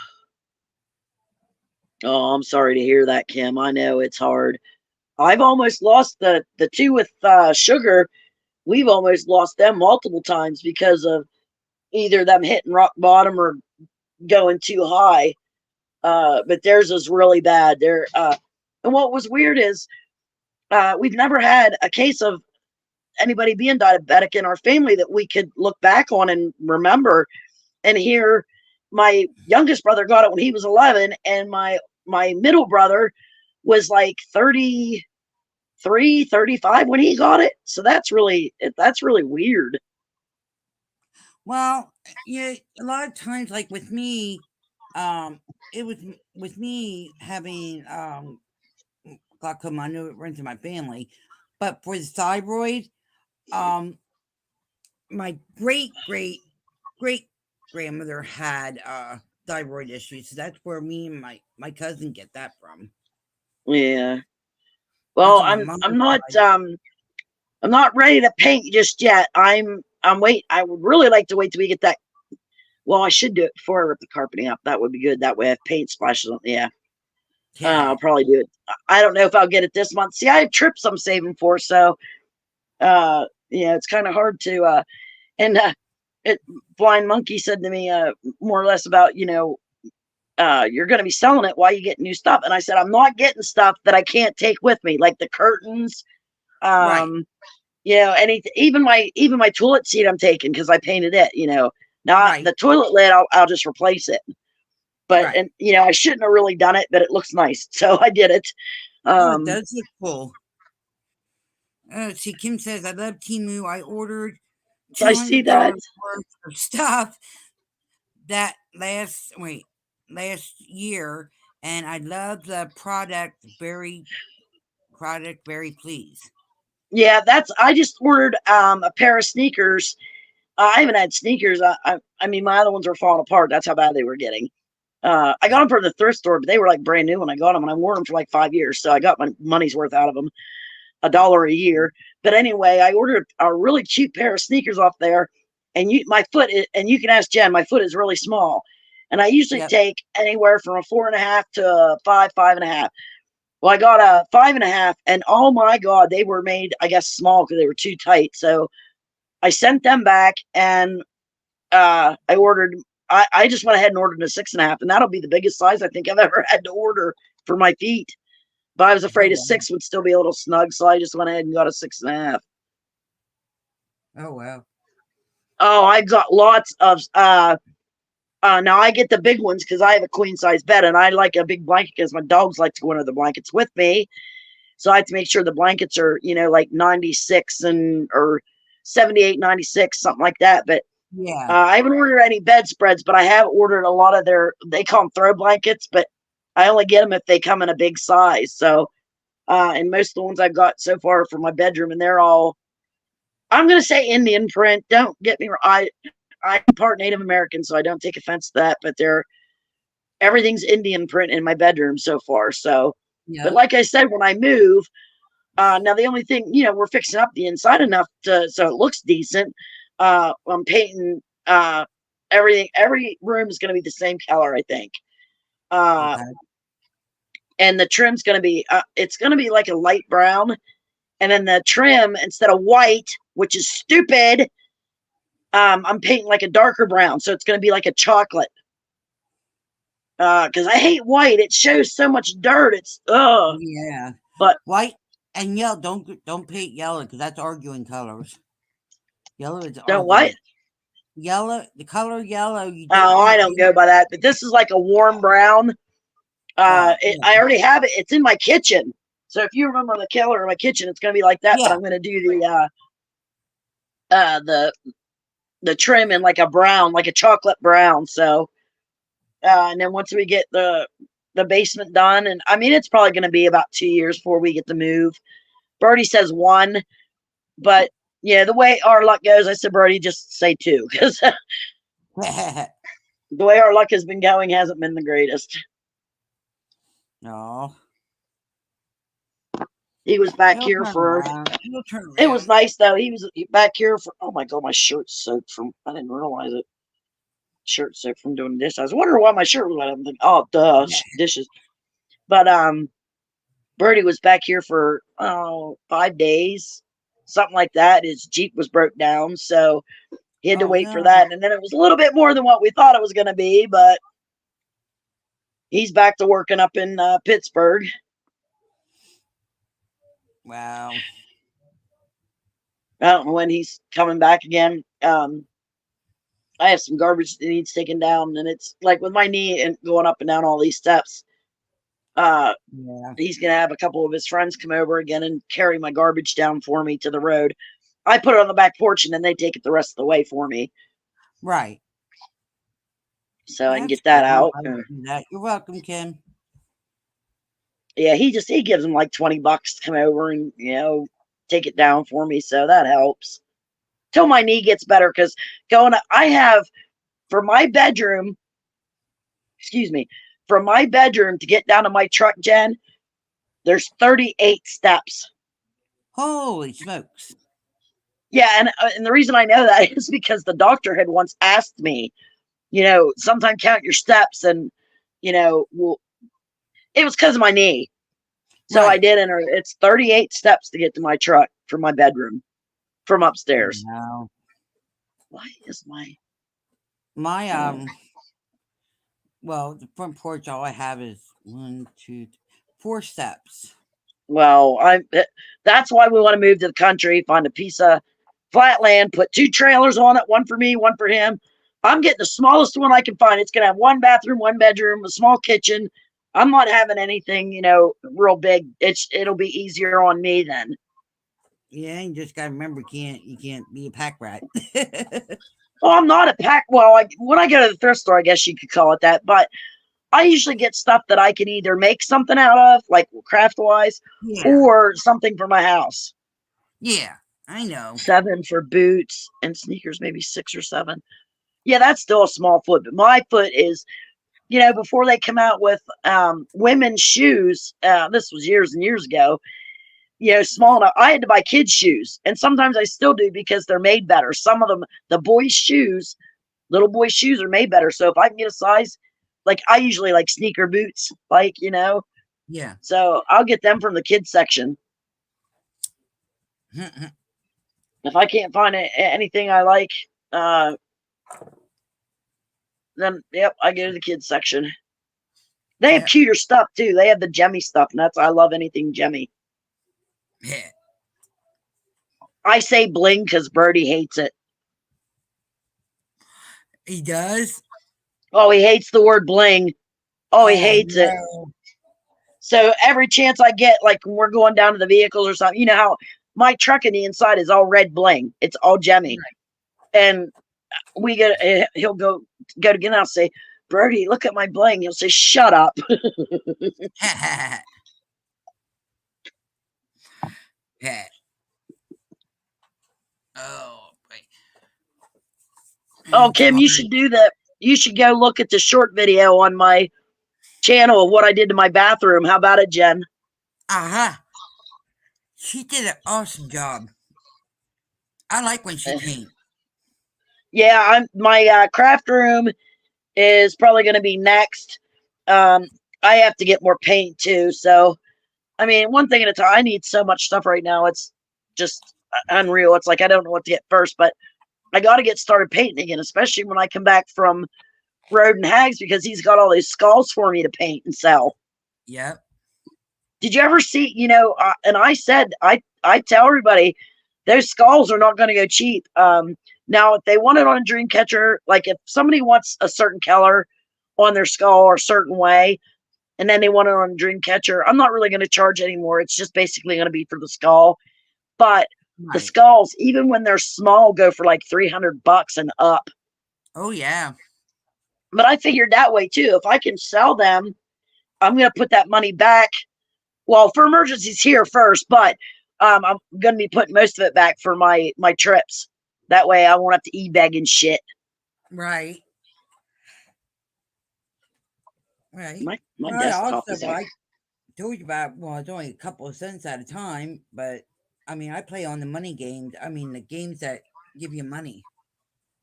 oh, I'm sorry to hear that, Kim. I know it's hard. I've almost lost the two with sugar. We've almost lost them multiple times because of either them hitting rock bottom or going too high. But theirs is really bad. And what was weird is we've never had a case of anybody being diabetic in our family that we could look back on and remember. And here, my youngest brother got it when he was 11, and my middle brother was like 33, 35 when he got it. So that's really weird. Well, yeah, a lot of times, like with me, it was with me having glaucoma. I knew it runs in my family, but for the thyroid, my great grandmother had thyroid issues, so that's where me and my cousin get that from. Yeah. That's Well, on my mom's I'm not ready to paint just yet. I'm wait. I would really like to wait till we get that. Well, I should do it before I rip the carpeting up. That would be good. That way, if paint splashes on. Yeah. Yeah. I'll probably do it. I don't know if I'll get it this month. See, I have trips I'm saving for, so yeah, it's kind of hard to. And Blind Monkey said to me, more or less about you're going to be selling it. Why you getting new stuff? And I said, I'm not getting stuff that I can't take with me, like the curtains. Right. Even my toilet seat I'm taking because I painted it. Now Right. the toilet lid I'll just replace it. But Right. and I shouldn't have really done it, but it looks nice, so I did it. Oh, it does look cool. See, Kim says, I love Timu. I ordered I see that. $200 worth of stuff that last year, and I love the product. Very pleased. Yeah, I just ordered a pair of sneakers. I haven't had sneakers. I mean, my other ones were falling apart. That's how bad they were getting. I got them from the thrift store, but they were like brand new when I got them, and I wore them for like 5 years. So I got my money's worth out of them, $1 a year. But anyway, I ordered a really cheap pair of sneakers off there, and and you can ask Jen, my foot is really small, and I usually take anywhere from a 4.5 to a 5.5. Well, I got a 5.5, and oh my God, they were made, I guess, small because they were too tight. So I sent them back, and I just went ahead and ordered a 6.5, and that'll be the biggest size I think I've ever had to order for my feet. But I was afraid a 6 would still be a little snug, so I just went ahead and got a 6.5. Oh wow. Oh, I got lots of now I get the big ones because I have a queen size bed, and I like a big blanket because my dogs like to go under the blankets with me. So I have to make sure the blankets are, like 96 or 78, 96, something like that. But yeah, I haven't ordered any bedspreads, but I have ordered a lot of they call them throw blankets, but I only get them if they come in a big size. So, and most of the ones I've got so far for my bedroom, and they're all, I'm going to say Indian print. Don't get me wrong. I'm part Native American, so I don't take offense to that, but everything's Indian print in my bedroom so far. So, but like I said, when I move, now the only thing, we're fixing up the inside enough so it looks decent. I'm painting everything. Every room is going to be the same color, I think. And the trim's going to be, it's going to be like a light brown. And then the trim, instead of white, which is stupid, I'm painting like a darker brown. So it's going to be like a chocolate. Because I hate white. It shows so much dirt. It's, yeah. But white and yellow, don't paint yellow because that's arguing colors. Yellow is don't what? Yellow, the color yellow. I don't go by that. But this is like a warm brown. I already have it. It's in my kitchen. So if you remember the color of my kitchen, it's going to be like that. Yeah. But I'm going to do the trim in like a brown, like a chocolate brown. So and then once we get the basement done, and I mean it's probably going to be about 2 years before we get to move. Birdie says 1, but yeah, the way our luck goes, I said Birdie just say 2 because the way our luck has been going hasn't been the greatest. No. He was back He'll here turn for. around. He'll turn around. It was nice though. He was back here for. Oh my god, my shirt's soaked from. I didn't realize it. Shirt soaked from doing dishes. I was wondering why my shirt was wet. I'm thinking, oh duh, dishes. But Birdie was back here for 5 days, something like that. His Jeep was broke down, so he had to wait for that. And then it was a little bit more than what we thought it was going to be, but he's back to working up in Pittsburgh. Wow. I don't know when he's coming back again. I have some garbage that needs taken down, and it's like with my knee and going up and down all these steps. He's gonna have a couple of his friends come over again and carry my garbage down for me to the road. I put it on the back porch, and then they take it the rest of the way for me. Right. So I can get that out. You're welcome, Kim. Yeah, he gives them like $20 to come over and take it down for me, so that helps. Till my knee gets better, because I have from my bedroom to get down to my truck, Jen, there's 38 steps. Holy smokes. Yeah, and the reason I know that is because the doctor had once asked me, sometime count your steps, and well, it was because of my knee. So right. I did, and it's 38 steps to get to my truck from my bedroom, from upstairs. Wow. Why is my well, the front porch, all I have is 1, 2, 4 steps. Well, that's why we want to move to the country, find a piece of flat land, put 2 trailers on it, one for me, one for him. I'm getting the smallest one I can find. It's going to have 1 bathroom, 1 bedroom, a small kitchen. I'm not having anything, real big. It'll be easier on me then. Yeah, you just got to remember, you can't be a pack rat. Well, I'm not a pack. Well, when I go to the thrift store, I guess you could call it that. But I usually get stuff that I can either make something out of, like craft-wise, or something for my house. Yeah, I know. 7 for boots and sneakers, maybe 6 or 7. Yeah, that's still a small foot. But my foot is, before they come out with women's shoes, this was years and years ago, small enough. I had to buy kids' shoes, and sometimes I still do because they're made better. Some of them, the boys' shoes, little boys' shoes are made better. So if I can get a size, like I usually like sneaker boots, Yeah. So I'll get them from the kids section. If I can't find anything I like, then I go to the kids section. They have cuter stuff too. They have the gemmy stuff, and I love anything gemmy. Yeah. I say bling because Birdie hates it. He does? Oh, he hates the word bling. Oh, he hates it. So every chance I get, like when we're going down to the vehicles or something, you know how my truck in the inside is all red bling. It's all gemmy. Right. And he'll go to get out and say, Birdie, look at my bling. He'll say, shut up. Yeah. Oh, oh, Kim, you should do that. You should go look at the short video on my channel of what I did to my bathroom. How about it, Jen? She did an awesome job. I like when she paints. Yeah, my craft room is probably going to be next. I have to get more paint too. So, I mean, one thing at a time. I need so much stuff right now. It's just unreal. It's like I don't know what to get first, but I got to get started painting again, especially when I come back from Road and Hags, because he's got all these skulls for me to paint and sell. Yeah. Did you ever see, and I said, I tell everybody, those skulls are not going to go cheap. Now, if they want it on a dream catcher, like if somebody wants a certain color on their skull or a certain way, and then they want it on a dream catcher, I'm not really going to charge anymore. It's just basically going to be for the skull. But The skulls, even when they're small, go for like $300 and up. Oh yeah. But I figured that way too. If I can sell them, I'm going to put that money back. Well, for emergencies here first, but I'm going to be putting most of it back for my trips. That way I won't have to e-bag and shit. Right. Right. My I desktop also, is out. I told you about, well, it's only a couple of cents at a time, but I mean, I play on the money games. I mean, the games that give you money.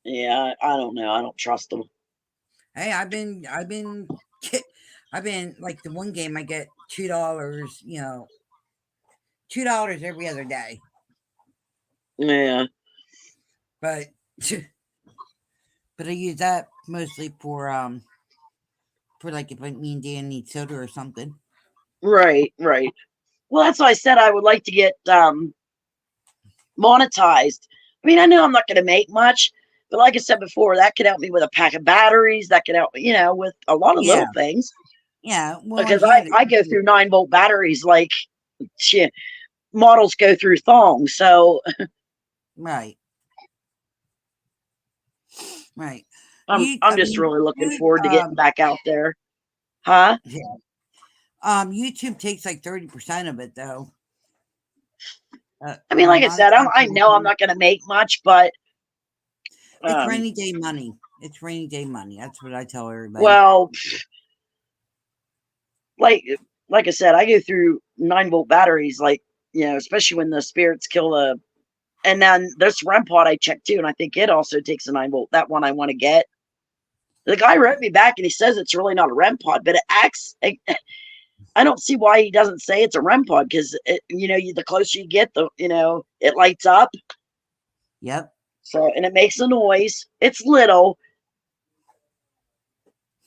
Yeah, I don't know. I don't trust them. Hey, I've been like the one game I get $2, $2 every other day. Yeah. But I use that mostly for like if me and Dan need soda or something. Right. Well, that's why I said I would like to get monetized. I mean, I know I'm not going to make much, but like I said before, that could help me with a pack of batteries. That could help me, with a lot of little things. Yeah, well, Because I go through 9-volt batteries like shit. Models go through thongs, so right. I'm just really looking forward to getting back out there. Huh? Yeah. YouTube takes like 30% of it though. I mean, like I said, I know I'm not going to make much, but it's rainy day money. It's rainy day money. That's what I tell everybody. Well, like I said, I go through 9-volt batteries, like, especially when the spirits kill the. And then this REM pod I checked too, and I think it also takes a 9-volt. That one I want to get. The guy wrote me back and he says it's really not a REM pod, but it acts. I don't see why he doesn't say it's a REM pod because the closer you get, it lights up. Yep. So and it makes a noise. It's little.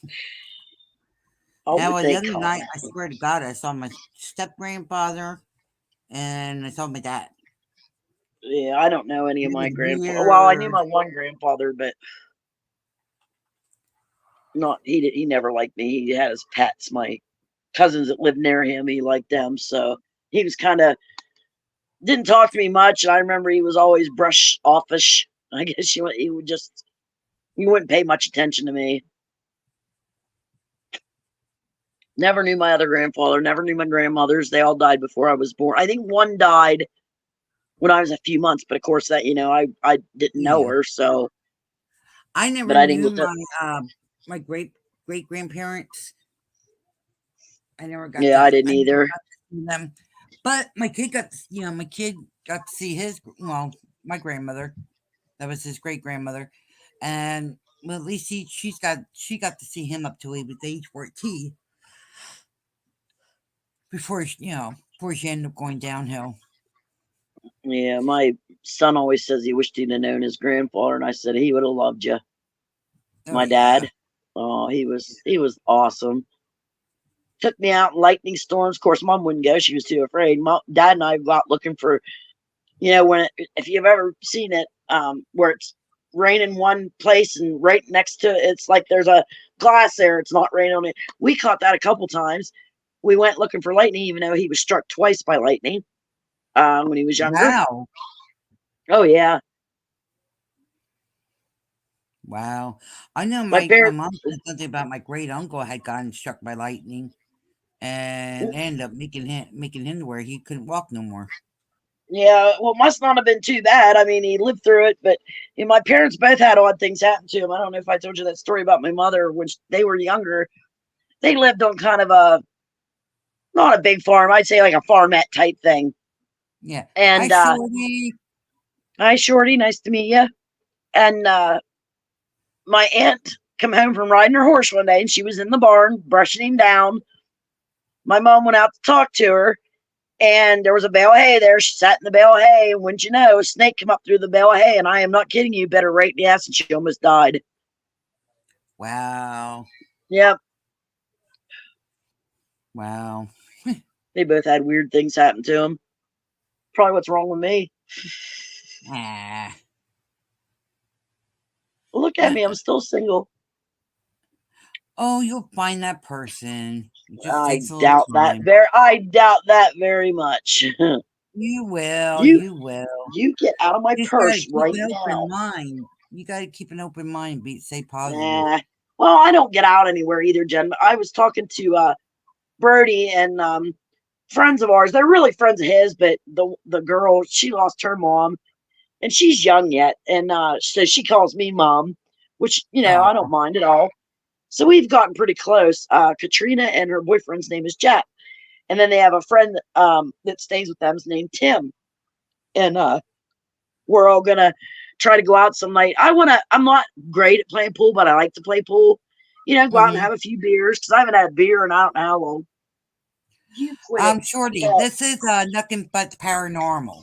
Yeah, well, the other night, I swear to God, I saw my step grandfather and I saw my dad. Yeah, I don't know any of my grandfathers. Well, I knew my one grandfather, but he never liked me. He had his pets. My cousins that lived near him, he liked them. So he was kind of didn't talk to me much. And I remember he was always brush offish. I guess he wouldn't pay much attention to me. Never knew my other grandfather, never knew my grandmothers. They all died before I was born. I think one died when I was a few months, but of course that, I didn't know her, so. I never knew my great grandparents. I never got I didn't either. Them. But my kid got to see my grandmother. That was his great grandmother. And well, at least she got to see him up till he was age 14. Before she ended up going downhill. Yeah, my son always says he wished he'd have known his grandfather, and I said he would have loved you. My dad. Oh, he was awesome. Took me out in lightning storms. Of course, Mom wouldn't go; she was too afraid. Dad and I go out looking for, if you've ever seen it, where it's raining one place and right next to it, it's like there's a glass there. It's not raining on it. We caught that a couple times. We went looking for lightning, even though he was struck twice by lightning when he was younger. Wow. Oh, yeah. Wow. I know my mom said something about my great uncle had gotten struck by lightning and ended up making him to where he couldn't walk no more. Yeah, well, it must not have been too bad. I mean, he lived through it, but my parents both had odd things happen to him. I don't know if I told you that story about my mother when they were younger. They lived on kind of not a big farm. I'd say like a farmette type thing. Yeah. And hi, Shorty. Hi, Shorty. Nice to meet you. And my aunt come home from riding her horse one day, and she was in the barn brushing him down. My mom went out to talk to her, and there was a bale of hay there. She sat in the bale of hay, and wouldn't you know, a snake came up through the bale of hay, and I am not kidding you, bit her right in the ass, and she almost died. Wow. Yep. Wow. They both had weird things happen to them. Probably what's wrong with me. Look at me. I'm still single. Oh, you'll find that person. I doubt that very much. You will. You You will. you get out of my You just gotta purse keep right an now. open mind. You gotta keep an open mind. Stay positive. Nah. Well, I don't get out anywhere either, Jen. I was talking to Brody and friends of ours. They're really friends of his, but the girl, she lost her mom, and she's young yet, and so she calls me mom, which I Oh, don't mind at all. So we've gotten pretty close. Katrina and her boyfriend's name is Jack, and then they have a friend that stays with them is named Tim, and we're all gonna try to go out some night. I'm not great at playing pool, but I like to play pool. Go out and have a few beers because I haven't had a beer in I don't know how long. You quit. Shorty, Yeah. this is nothing but paranormal.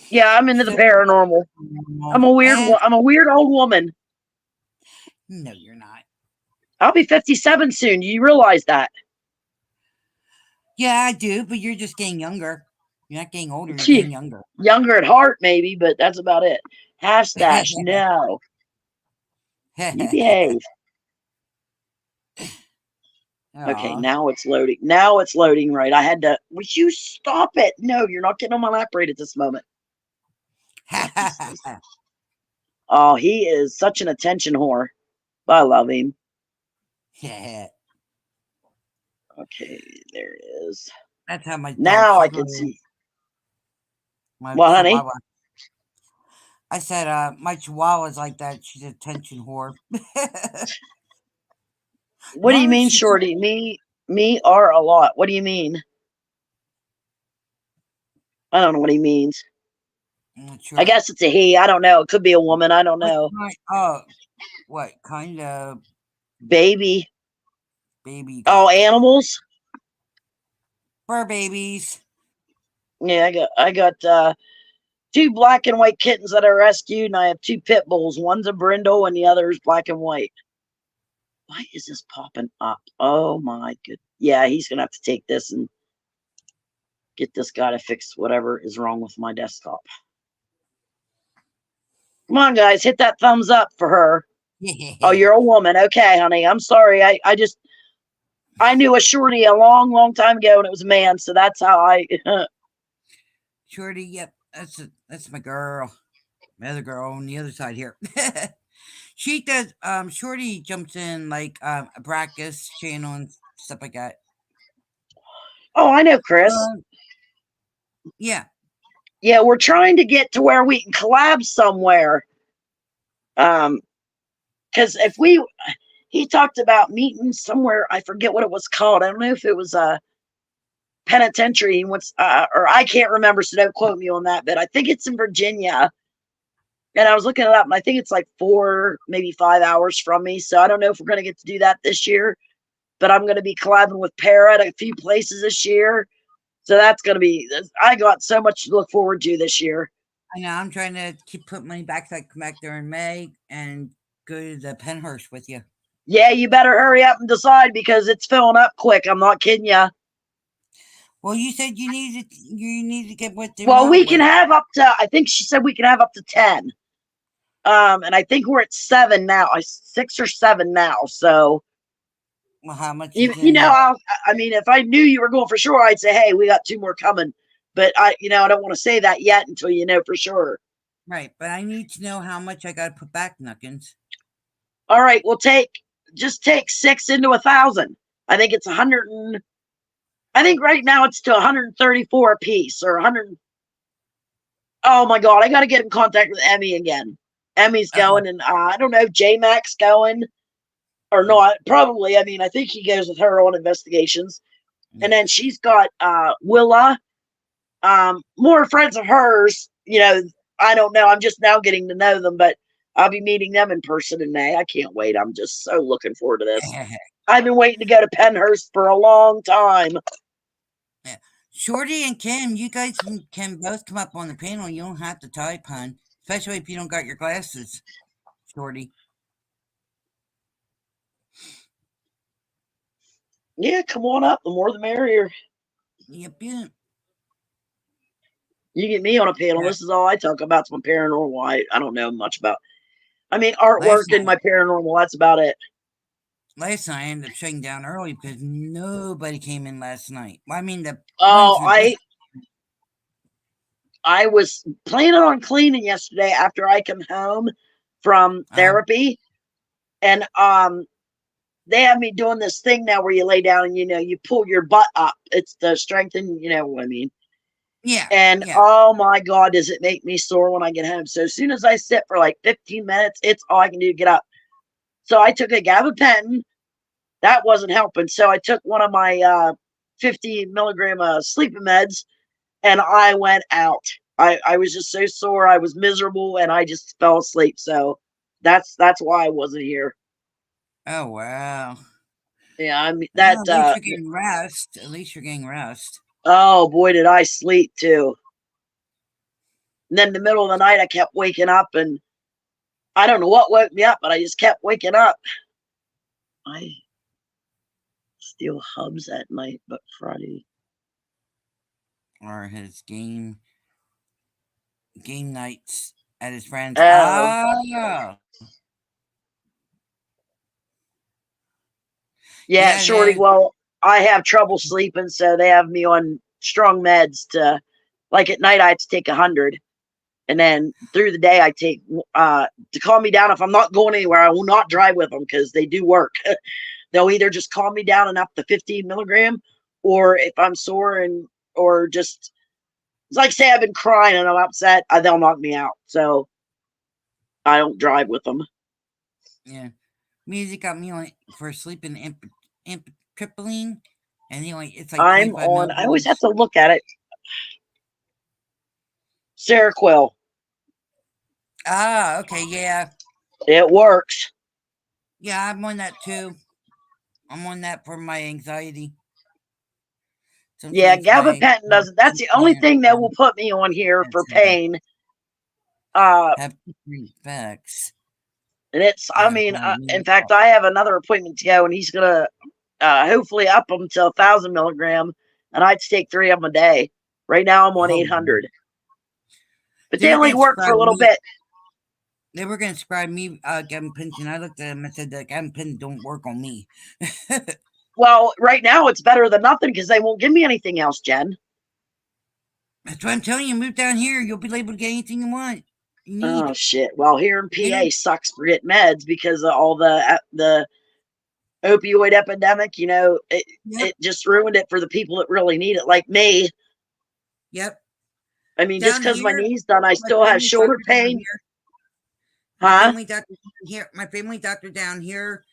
Yeah, I'm into the paranormal. I'm a weird And I'm a weird old woman. no, you're not. I'll be 57 soon. Do you realize that? Yeah, I do, but you're just getting younger. You're not getting older. You're Gee, getting younger. younger at heart, maybe, but that's about it. Half stash, no. You behave. Okay, Aw. now it's loading. Now it's loading right. I had to. Would you stop it? No, you're not getting on my lap right at this moment. Oh, he is such an attention whore. I love him. Yeah, Okay, there it is. that's how my dog Now I Sugar can is. see. My What, honey? Chihuahua. I said, my Chihuahua's like that. She's a attention whore. What do you No, mean, she's Shorty? Me are a lot. What do you mean? I don't know what he means. not I sure. guess it's a he. I don't know. It could be a woman. I don't What know. kind? What kind of Baby. baby you Oh, got? animals. Fur babies. Yeah, I got two black and white kittens that I rescued, and I have two pit bulls. One's a brindle, and the other is black and white. Why is this popping up? Oh my good. Yeah, he's gonna have to take this and get this guy to fix whatever is wrong with my desktop. Come on, guys, hit that thumbs up for her. Oh, you're a woman. Okay, honey. I'm sorry. I knew a Shorty a long, long time ago, and it was a man. So that's how I. Shorty, yep. That's my girl. My other girl on the other side here. She does Shorty jumps in like a practice channel and stuff like that. Oh, I know, Chris. Yeah. Yeah, we're trying to get to where we can collab somewhere. Because he talked about meeting somewhere. I forget what it was called. I don't know if it was a penitentiary. Or I can't remember. So don't quote me on that. But I think it's in Virginia. And I was looking it up, and I think it's like 4, maybe 5 hours from me. So I don't know if we're going to get to do that this year. But I'm going to be collabing with Para at a few places this year. So that's going to be. I got so much to look forward to this year. I know. I'm trying to keep putting money back so I can come back there in May and go to the Penhurst with you. Yeah, you better hurry up and decide because it's filling up quick. I'm not kidding you. Well, you said you needed to get with the Well, we can have up to. I think she said we can have up to 10. And I think we're at 7 now. 6 or 7 now. So, well, how much? I mean, if I knew you were going for sure, I'd say, hey, we got 2 more coming. But I don't want to say that yet until you know for sure. Right, but I need to know how much I got to put back, Nuckins. All right, we'll take 6 into 1,000. I think it's 100. I think right now it's to 134 a piece or 100. Oh my God, I got to get in contact with Emmy again. Emmy's going, and I don't know, J-Mac's going, or not, probably. I mean, I think he goes with her on investigations. And then she's got Willa, more friends of hers. I don't know. I'm just now getting to know them, but I'll be meeting them in person in May. I can't wait. I'm just so looking forward to this. I've been waiting to go to Penhurst for a long time. Shorty and Kim, you guys can both come up on the panel. You don't have to type, hon. Especially if you don't got your glasses, Shorty. Yeah, come on up. The more the merrier. Yep, yeah. You get me on a panel. Yeah. This is all I talk about. It's my paranormal. I don't know much about. I mean, artwork and my paranormal. That's about it. last night I ended up shutting down early because nobody came in last night. Well, I mean, the Oh, ones I was planning on cleaning yesterday after I come home from therapy, and they have me doing this thing now where you lay down and you pull your butt up. It's to strengthen, you know what I mean. yeah, And yeah. oh my God, does it make me sore when I get home. So as soon as I sit for like 15 minutes, it's all I can do to get up. So I took a gabapentin. That wasn't helping. So I took one of my 50 milligram sleeping meds, and I went out. I was just so sore. I was miserable, and I just fell asleep. So that's why I wasn't here. Oh wow. Yeah, I mean Well, at least you're getting rest. At least you're getting rest. Oh boy, did I sleep too. And then in the middle of the night, I kept waking up, and I don't know what woke me up, but I just kept waking up. I steal hubs at night, but Friday. Or his game nights at his friends. Oh. Yeah, Yeah, Shorty. Well, I have trouble sleeping, so they have me on strong meds to, like at night I have to take 100. And then through the day I take to calm me down. If I'm not going anywhere, I will not drive with them because they do work. They'll either just calm me down enough to 15 milligram, or if I'm sore or just, it's like say I've been crying and I'm upset, they'll knock me out. So I don't drive with them. Yeah. Music got me on for sleeping tripling, and it's like I'm 25 on. I always have milligrams. to look at it. Seroquel. Okay, yeah. It works. Yeah, I'm on that too. I'm on that for my anxiety. Yeah, Sometimes gabapentin doesn't. That's the only thing that will put me on here for pain. Have different effects. And it's, I mean, in fact, I have another appointment to go, and he's gonna hopefully up them to 1,000 milligram, and I'd take 3 of them a day. Right now, I'm on 800, but they only work for a little bit. They were going to prescribe me gabapentin, and I looked at them and said that gabapentin don't work on me. Well, right now it's better than nothing because they won't give me anything else, Jen. That's what I'm telling you. Move down here, you'll be able to get anything you want. You need. Oh shit! Well, here in PA sucks for getting meds because of all the opioid epidemic. You know, it just ruined it for the people that really need it, like me. Yep. I mean, just because my knee's done, I still have shoulder pain. My family doctor down here,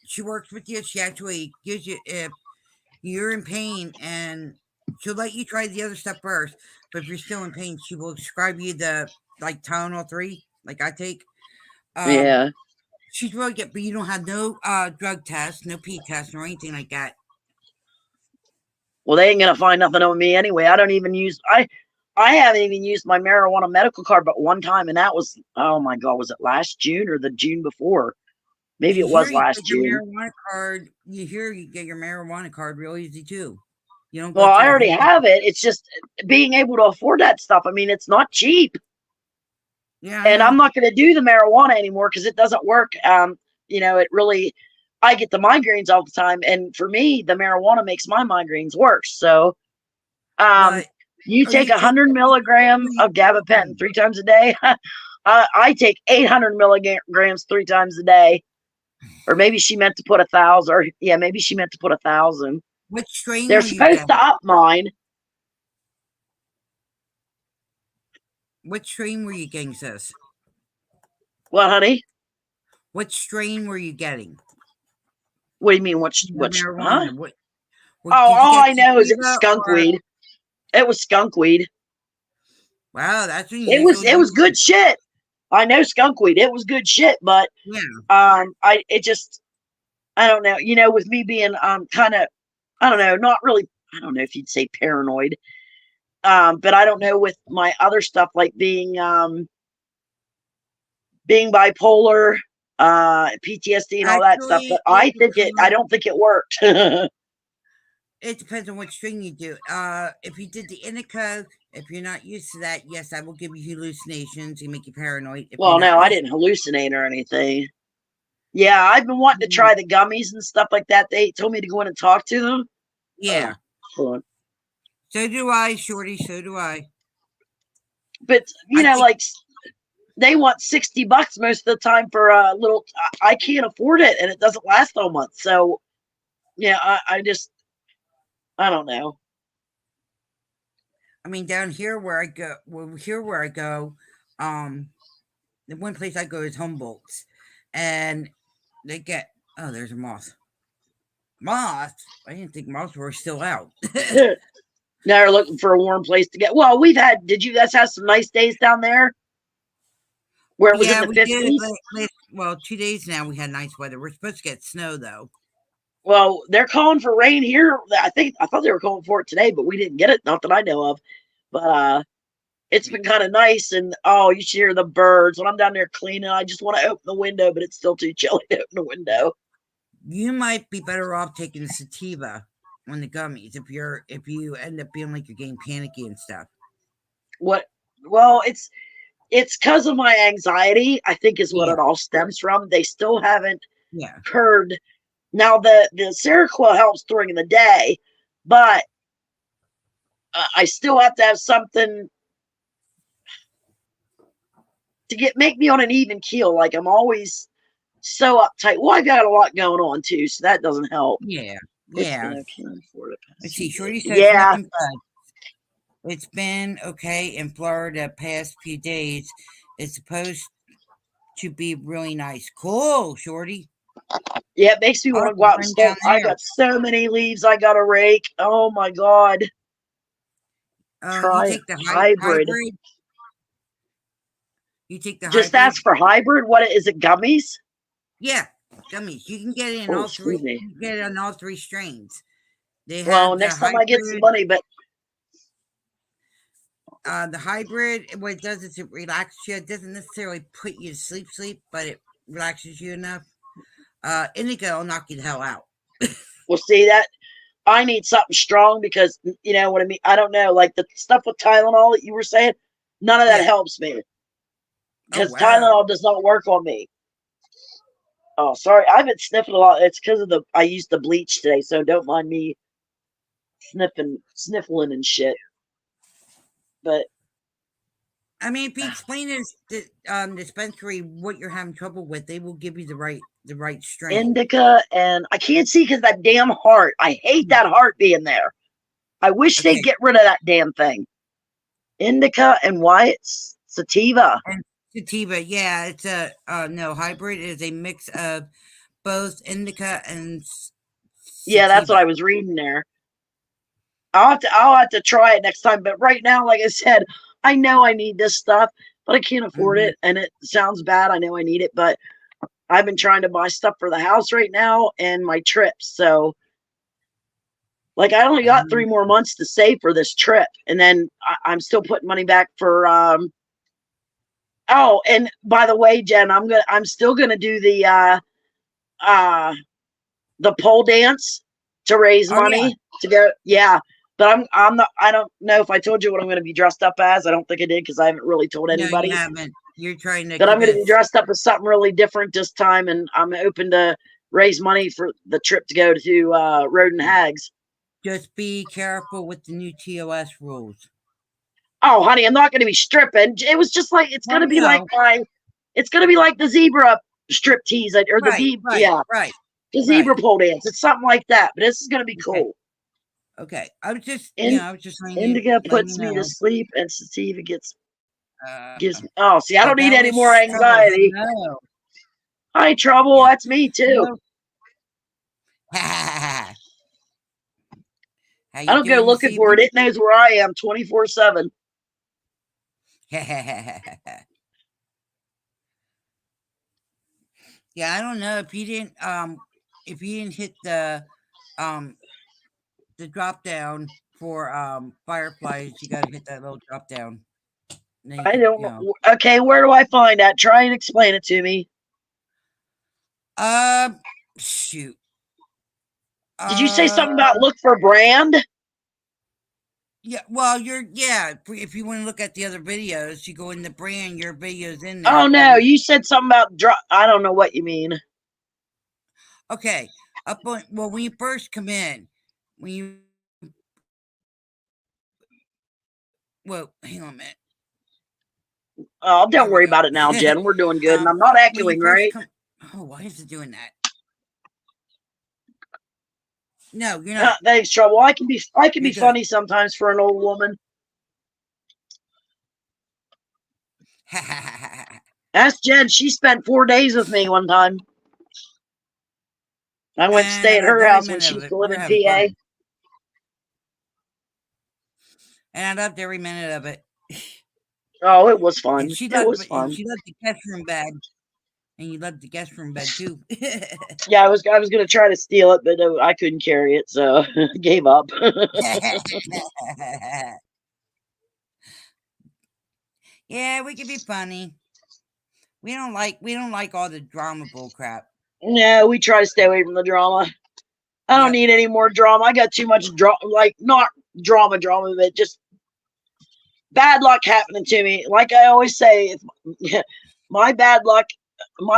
she works with you. She actually gives you, if you're in pain, and she'll let you try the other stuff first. But if you're still in pain, she will prescribe you the Tylenol 3, like I take. Yeah. She's really good, but you don't have no drug test, no pee test, or anything like that. Well, they ain't gonna find nothing on me anyway. I don't even use I haven't even used my marijuana medical card but one time, and that was, oh my God, was it last June or the June before? Maybe it was last June. Your marijuana card. You get your marijuana card real easy too. You don't. Well, I already have it. It's just being able to afford that stuff. I mean, it's not cheap. Yeah. And I'm not going to do the marijuana anymore because it doesn't work. You know, it really. I get the migraines all the time, and for me, the marijuana makes my migraines worse. So, you take 100 milligram of gabapentin 3 times a day. I take 800 milligrams 3 times a day. Or maybe she meant to put 1,000. Or yeah, maybe she meant to put 1,000. Which strain? They're supposed to up mine. What strain were you getting, sis? What, honey? What strain were you getting? What do you mean? Which marijuana? Huh? All I know is it was skunk weed. It was skunk weed. Wow, that's when it was good shit. I know skunk weed. It was good shit, but I don't know. You know, with me being kind of, I don't know, not really. I don't know if you'd say paranoid. But I don't know with my other stuff like being bipolar, PTSD and all that stuff. But I don't think it worked. It depends on what strain you do. If you did the indica, if you're not used to that, yes, I will give you hallucinations and make you paranoid. Well, no, I didn't hallucinate or anything. Yeah, I've been wanting to try the gummies and stuff like that. They told me to go in and talk to them. Yeah. Hold on. So do I, Shorty. So do I. But you I know, think- like they want $60 most of the time for a little. I can't afford it, and it doesn't last all month. So, yeah, I just, I don't know. I mean, down here where I go, the one place I go is Humboldt's, and they get. Oh, there's a moth. Moth? I didn't think moths were still out. Now they're looking for a warm place to get. Well, we've had. Did you guys have some nice days down there? Where it was in the we did. 50s? Well, 2 days now we had nice weather. We're supposed to get snow though. Well, they're calling for rain here. I thought they were calling for it today, but we didn't get it. Not that I know of. But it's been kind of nice, and you should hear the birds. When I'm down there cleaning, I just want to open the window, but it's still too chilly to open the window. You might be better off taking the sativa on the gummies if you end up feeling like you're getting panicky and stuff. What? Well, it's because of my anxiety, I think, is what it all stems from. They still haven't heard. Now, the Seroquel helps during the day, but I still have to have something to make me on an even keel. Like, I'm always so uptight. Well, I got a lot going on too, so that doesn't help. Yeah. Let's see, Shorty says nothing but it's been okay in Florida past few days. It's supposed to be really nice. Cool, Shorty. Yeah, it makes me want to go out and smoke. I got so many leaves I got to rake. Oh my God. Try you take the hybrid. You take the Just hybrid. ask for hybrid. What is it? Gummies? Yeah, gummies. You can get it in all three. You can get it on all three strains. They have next time I get some money, but the hybrid, what it does is it relaxes you. It doesn't necessarily put you to sleep, but it relaxes you enough. Indica will knock you the hell out. We'll see that. I need something strong because you know what I mean. I don't know, like the stuff with Tylenol that you were saying. None of that helps me because Tylenol does not work on me. Oh, sorry, I've been sniffing a lot. It's because of I used the bleach today, so don't mind me sniffling and shit. But I mean, if you explain this dispensary what you're having trouble with, they will give you the right strain. Indica, and I can't see because that damn heart. I hate that heart being there. I wish they'd get rid of that damn thing. Indica and Wyatt's sativa. And sativa, yeah, it's a no hybrid is a mix of both indica and yeah, that's what I was reading there. I'll have to try it next time. But right now, like I said, I know I need this stuff, but I can't afford it, and it sounds bad. I know I need it, but I've been trying to buy stuff for the house right now and my trips. So, like, I only got 3 more months to save for this trip, and then I'm still putting money back for. Oh, and by the way, Jen, I'm still gonna do the pole dance to raise money to go. Yeah, but I'm not. I don't know if I told you what I'm going to be dressed up as. I don't think I did because I haven't really told anybody. No, you haven't. You're trying to. But I'm going to be dressed up as something really different this time, and I'm open to raise money for the trip to go to Roden Hags. Just be careful with the new TOS rules. Oh, honey, I'm not going to be stripping. It was just like it's going to be like it's going to be like the zebra strip tease or the the zebra pole dance. It's something like that, but this is going to be cool. Okay, I was just saying. Indica puts me to sleep, and sativa gives me. Oh, see, I don't need any more anxiety. No. Hi, Trouble. Yeah. That's me too. I don't go looking for it. It knows where I am 24/7. Yeah, I don't know if you didn't hit the drop down for fireflies. You got to hit that little drop down. I don't know. Okay, where do I find that? Try and explain it to me. Shoot. Did you say something about look for brand? Yeah, well, if you want to look at the other videos, you go in the brand, your video's in there. Oh, no, you said something about drop. I don't know what you mean. Okay. When you first come in, when you hang on a minute. Oh, There don't we worry go. about it now, Jen. We're doing good, and I'm not When you echoing, first right? come, why is it doing that? No, you're not. Thanks, Trouble. I can be You're good. funny sometimes for an old woman. Ask Jen. She spent 4 days with me one time. I went to And stay I at loved her every house when minute she of used it. to We live were in having PA. fun. And I loved every minute of it. Oh, it was fun. And she It loved was fun. the guest room bed. And you loved the guest room bed too. Yeah, I was gonna try to steal it, but I couldn't carry it, so I gave up. Yeah, we can be funny. We don't like all the drama bull crap. No, we try to stay away from the drama. I don't need any more drama. I got too much drama, like not drama, but just bad luck happening to me. Like I always say, my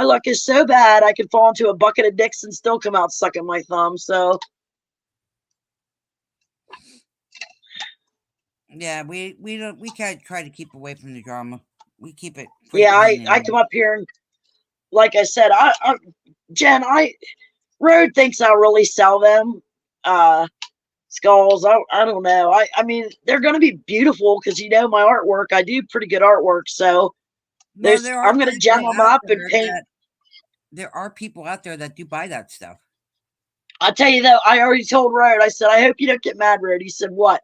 luck is so bad I could fall into a bucket of dicks and still come out sucking my thumb. So yeah, we kind of try to keep away from the drama. We keep it. Yeah, I come up here and like I said, Jen, Road thinks I'll really sell them skulls. I don't know. I mean, they're going to be beautiful because my artwork. I do pretty good artwork, so I'm going to gem them up and paint. There are people out there that do buy that stuff. I'll tell you though, I already told Road. I said, I hope you don't get mad, Road. He said, what?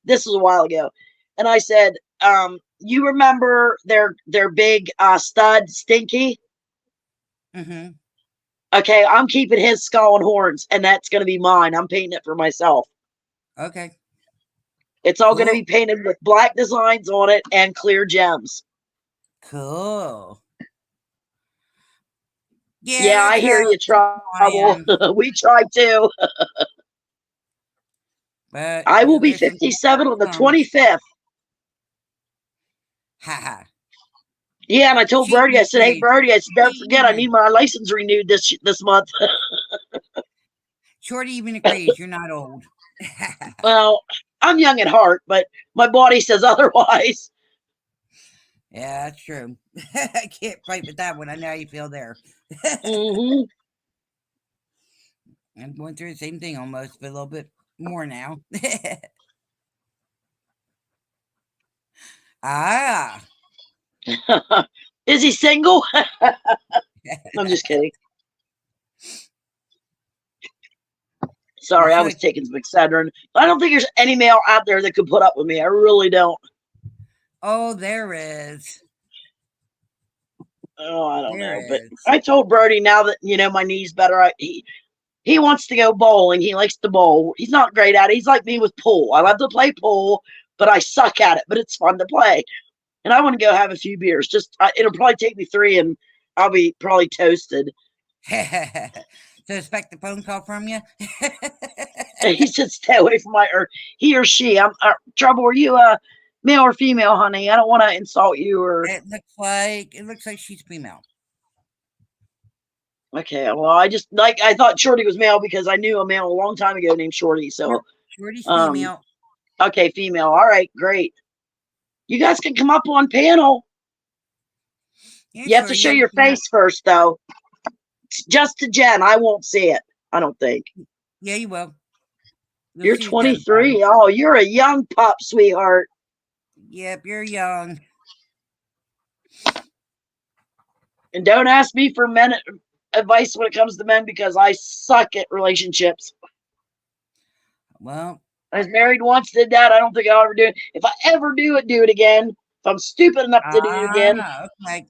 This was a while ago, and I said, you remember their big stud Stinky? Mm-hmm. Okay, I'm keeping his skull and horns, and that's going to be mine. I'm painting it for myself. Okay. It's all going to be painted with black designs on it and clear gems. Cool. Yeah, I hear you, Trouble. We try too. But I will be 57 on the 25th. Haha. Yeah, and I told Brody, I said, hey, Brody, I said, don't forget, I need my license renewed this month. Shorty even agrees you're not old. Well, I'm young at heart, but my body says otherwise. Yeah, that's true. I can't fight with that one. I know how you feel there. Mm-hmm. I'm going through the same thing almost, but a little bit more now. Ah. Is he single? I'm just kidding. Sorry, I was taking some Excedrin. I don't think there's any male out there that could put up with me. I really don't. Oh, there is. Oh, I don't know. But I told Brody now that, my knee's better. He wants to go bowling. He likes to bowl. He's not great at it. He's like me with pool. I love to play pool, but I suck at it. But it's fun to play. And I want to go have a few beers. It'll probably take me 3 and I'll be probably toasted. So expect a phone call from you? He said stay away from he or she. Trouble, are you a male or female, honey? I don't want to insult you or. It looks like she's female. Okay, well, I thought Shorty was male because I knew a male a long time ago named Shorty. So Shorty's female. Okay, female. All right, great. You guys can come up on panel. Yeah, you have to show your face first, though. Just to Jen. I won't see it. I don't think. Yeah, you will. You're 23. Oh, you're a young pup, sweetheart. Yep, you're young. And don't ask me for men advice when it comes to men because I suck at relationships. Well, I was married once, did that. I don't think I'll ever do it. If I ever do it again. If I'm stupid enough to do it again, okay,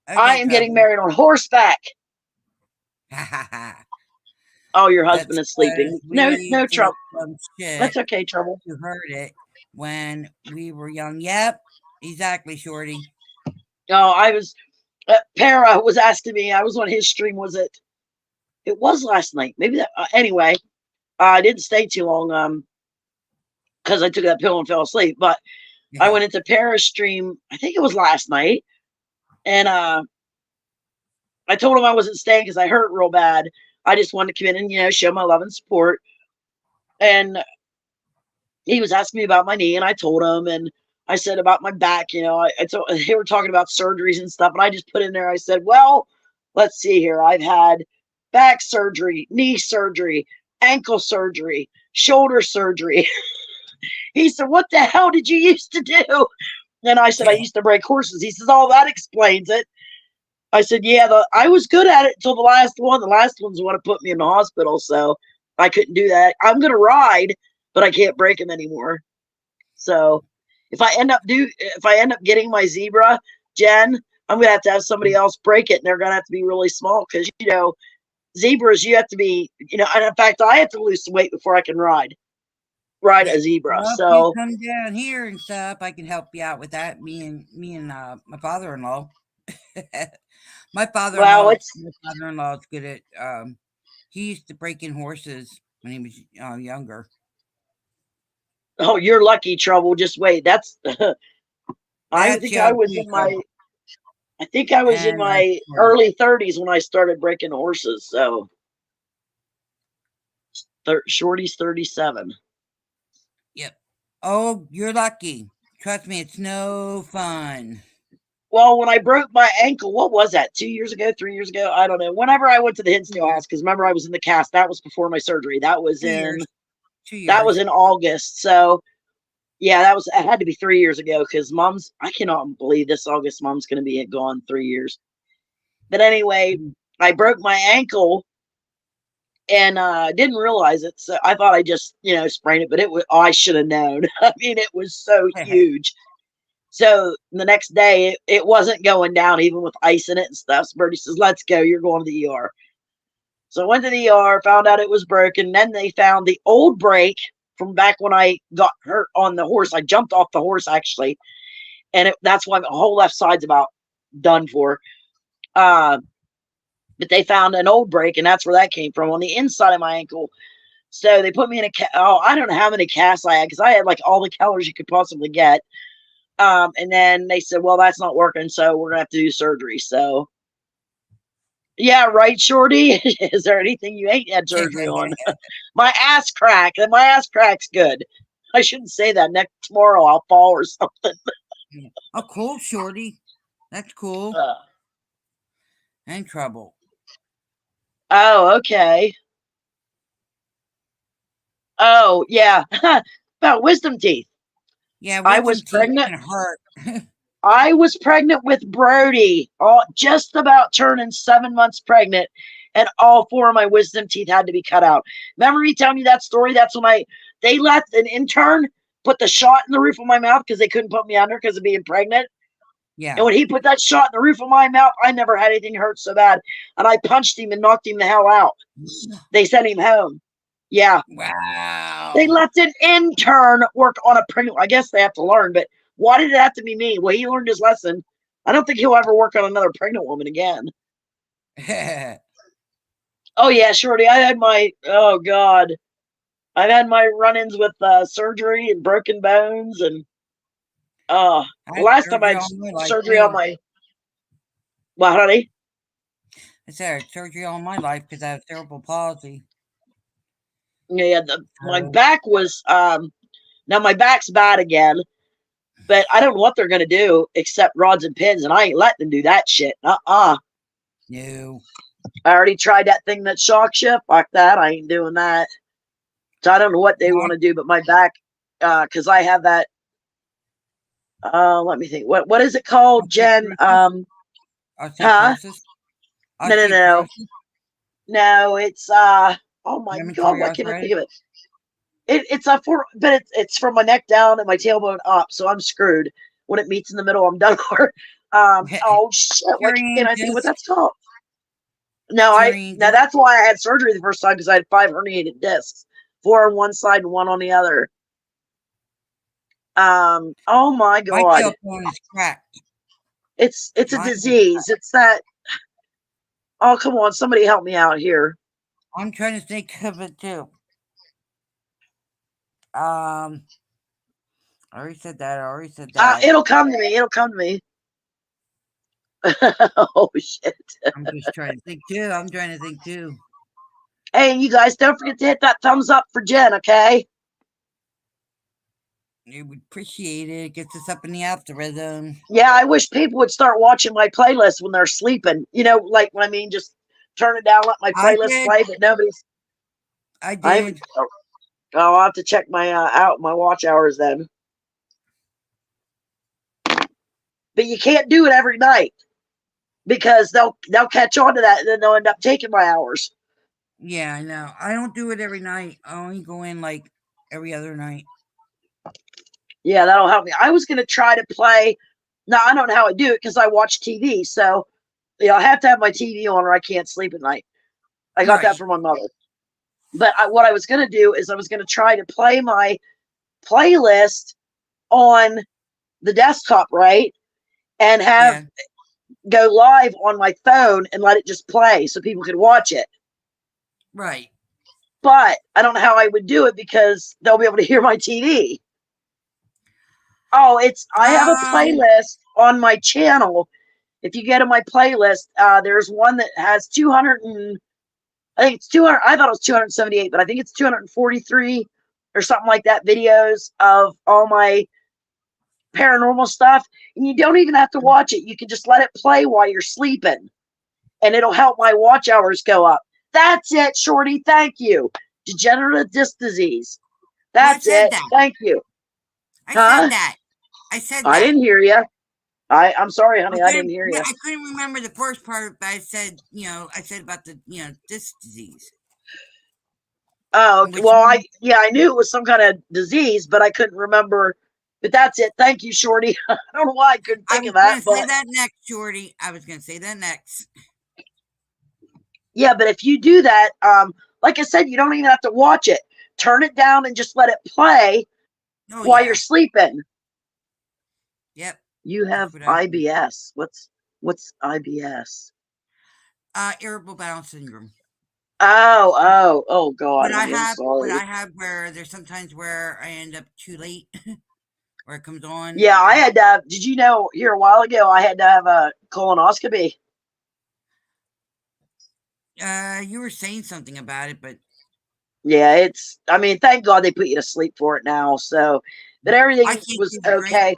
I am getting married on horseback. Oh, your husband is sleeping. No trouble. That's okay, Trouble. You heard it when we were young. Yep, exactly, Shorty. Oh, I was. Para was asking me. I was on his stream. Was it? It was last night. Maybe that. Anyway, I didn't stay too long. Because I took that pill and fell asleep. But I went into Para's stream. I think it was last night, and I told him I wasn't staying because I hurt real bad. I just wanted to come in and, show my love and support. And he was asking me about my knee, and I told him, and I said about my back, I told, they were talking about surgeries and stuff, and I just put in there, I said, well, let's see here. I've had back surgery, knee surgery, ankle surgery, shoulder surgery. He said, what the hell did you used to do? And I said, I used to break horses. He says, oh, that explains it. I said, yeah, I was good at it until the last one. The last one's the one that put me in the hospital, so I couldn't do that. I'm going to ride, but I can't break him anymore. So if I end up getting my zebra, Jen, I'm going to have somebody else break it, and they're going to have to be really small because, zebras, you have to be, and in fact, I have to lose some weight before I can ride a zebra. Well, So if you come down here and stuff, I can help you out with that. Me and my father-in-law. my well, father-in-law is good at. He used to break in horses when he was younger. oh, you're lucky, Trouble. Just wait. I think I was in my early 30s when I started breaking horses. So Shorty's 37. Yep. Oh, you're lucky. Trust me, it's no fun. Well, when I broke my ankle, what was that? 2 years ago, 3 years ago? I don't know. Whenever I went to the Hinsdale house, because remember I was in the cast. That was before my surgery. That was 2 years. 2 years. That was in August. So yeah, it had to be 3 years ago because I cannot believe this August Mom's going to be gone 3 years. But anyway, I broke my ankle and didn't realize it. So I thought I just, sprained it, but I should have known. I mean, it was so huge. So the next day it wasn't going down even with ice in it and stuff. So Bertie says, let's go. You're going to the ER. So I went to the ER, found out it was broken. Then they found the old break from back when I got hurt on the horse. I jumped off the horse actually. And that's why my whole left side's about done for. But they found an old break, and that's where that came from on the inside of my ankle. So they put me in I don't know how many casts I had because I had like all the colors you could possibly get. And then they said, well, that's not working, so we're gonna have to do surgery. So yeah, right, Shorty. Is there anything you ain't had surgery on? My ass crack, and my ass crack's good. I shouldn't say that. Tomorrow I'll fall or something. Oh, cool, Shorty. That's cool. And Trouble. Oh, okay. Oh, yeah. About wisdom teeth. Yeah, I was pregnant. Hurt. I was pregnant with Brody, just about turning 7 months pregnant, and all 4 of my wisdom teeth had to be cut out. Remember me telling you that story? That's when they let an intern put the shot in the roof of my mouth because they couldn't put me under because of being pregnant. Yeah. And when he put that shot in the roof of my mouth, I never had anything hurt so bad. And I punched him and knocked him the hell out. They sent him home. Yeah. Wow. They let an intern work on a pregnant. I guess they have to learn, but why did it have to be me? Well, he learned his lesson. I don't think he'll ever work on another pregnant woman again. Oh, yeah, Shorty. Oh, God. I've had my run-ins with surgery and broken bones. And the last time I had surgery on my... What, honey? I said I had surgery on my life because I have cerebral palsy. Yeah, my back was... now, my back's bad again. But I don't know what they're going to do except rods and pins, and I ain't letting them do that shit. No. I already tried that thing that shocks you. Fuck that. I ain't doing that. So I don't know what they want to do, but my back, because I have that. Let me think. What is it called, Jen? Huh? No. No, it's oh my God, why can't I think of it? It's it's from my neck down and my tailbone up, so I'm screwed. When it meets in the middle, I'm done for. Oh shit! Why can't I think what that's called? No, that's why I had surgery the first time because I had 5 herniated discs, 4 on one side and 1 on the other. Oh my God! My tailbone is cracked. It's a disease. It's that. Oh come on! Somebody help me out here. I'm trying to think of it too. I already said that. It'll come to me. Oh shit! I'm just trying to think too. Hey, you guys, don't forget to hit that thumbs up for Jen, okay? We would appreciate it. It gets us up in the algorithm. Yeah, I wish people would start watching my playlist when they're sleeping. You know, like when I mean, just turn it down, let my I playlist did. play, but nobody's. I I'm. did. Oh, I'll have to check my my watch hours then. But you can't do it every night because they'll catch on to that and then they'll end up taking my hours. Yeah, I know. I don't do it every night. I only go in like every other night. Yeah, that'll help me. I was gonna try to play. Now I don't know how I do it because I watch TV, so I have to have my TV on or I can't sleep at night. I got that Right. from my mother. But what I was gonna do is I was gonna try to play my playlist on the desktop, right? And have Yeah. go live on my phone and let it just play so people could watch it. Right. But I don't know how I would do it because they'll be able to hear my TV. Oh, I have a playlist on my channel. If you go to my playlist, there's one that has 200 and I think it's 200. I thought it was 278, but I think it's 243 or something like that videos of all my paranormal stuff. And you don't even have to watch it. You can just let it play while you're sleeping and it'll help my watch hours go up. That's it, Shorty. Thank you. Degenerative disc disease. That's said it. that. Thank you. I Huh? said that. I said that. I didn't hear you. I'm sorry, honey. I didn't hear you. I couldn't remember the first part, but I said, I said about the, disc disease. Oh, well, I knew it was some kind of disease, but I couldn't remember. But that's it. Thank you, Shorty. I don't know why I couldn't think of that. I was going to say that next, Shorty. I was going to say that next. Yeah, but if you do that, like I said, you don't even have to watch it. Turn it down and just let it play while you're sleeping. Yep. You have IBS. What's IBS? Irritable bowel syndrome. Oh, God. But I sorry. have where there's sometimes where I end up too late, where it comes on. Yeah, I had to. Did you know here a while ago I had to have a colonoscopy? You were saying something about it, but yeah, I mean, thank God they put you to sleep for it now. So, but everything was okay.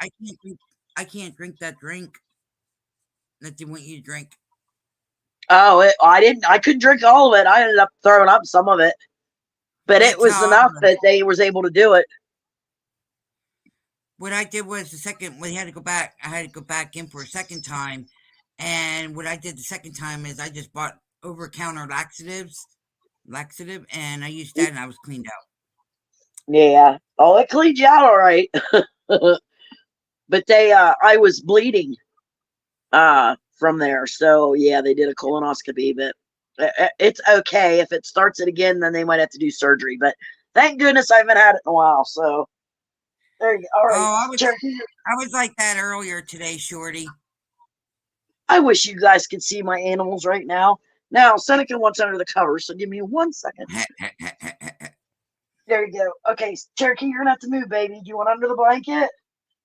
I can't drink that drink that they want you to drink. Oh, I couldn't drink all of it. I ended up throwing up some of it, but it was enough that they was able to do it. What I did was we had to go back. I had to go back in for a second time. And what I did the second time is I just bought over-counter laxative, and I used that and I was cleaned out. Yeah. Oh, it cleaned you out all right. But I was bleeding from there. So yeah, they did a colonoscopy, but it's okay. If it starts it again, then they might have to do surgery. But thank goodness I haven't had it in a while. So there you go. All right. I was like that earlier today, Shorty. I wish you guys could see my animals right now. Now, Seneca wants under the covers, so give me 1 second. There you go. Okay, Cherokee, you're gonna have to move, baby. Do you want under the blanket?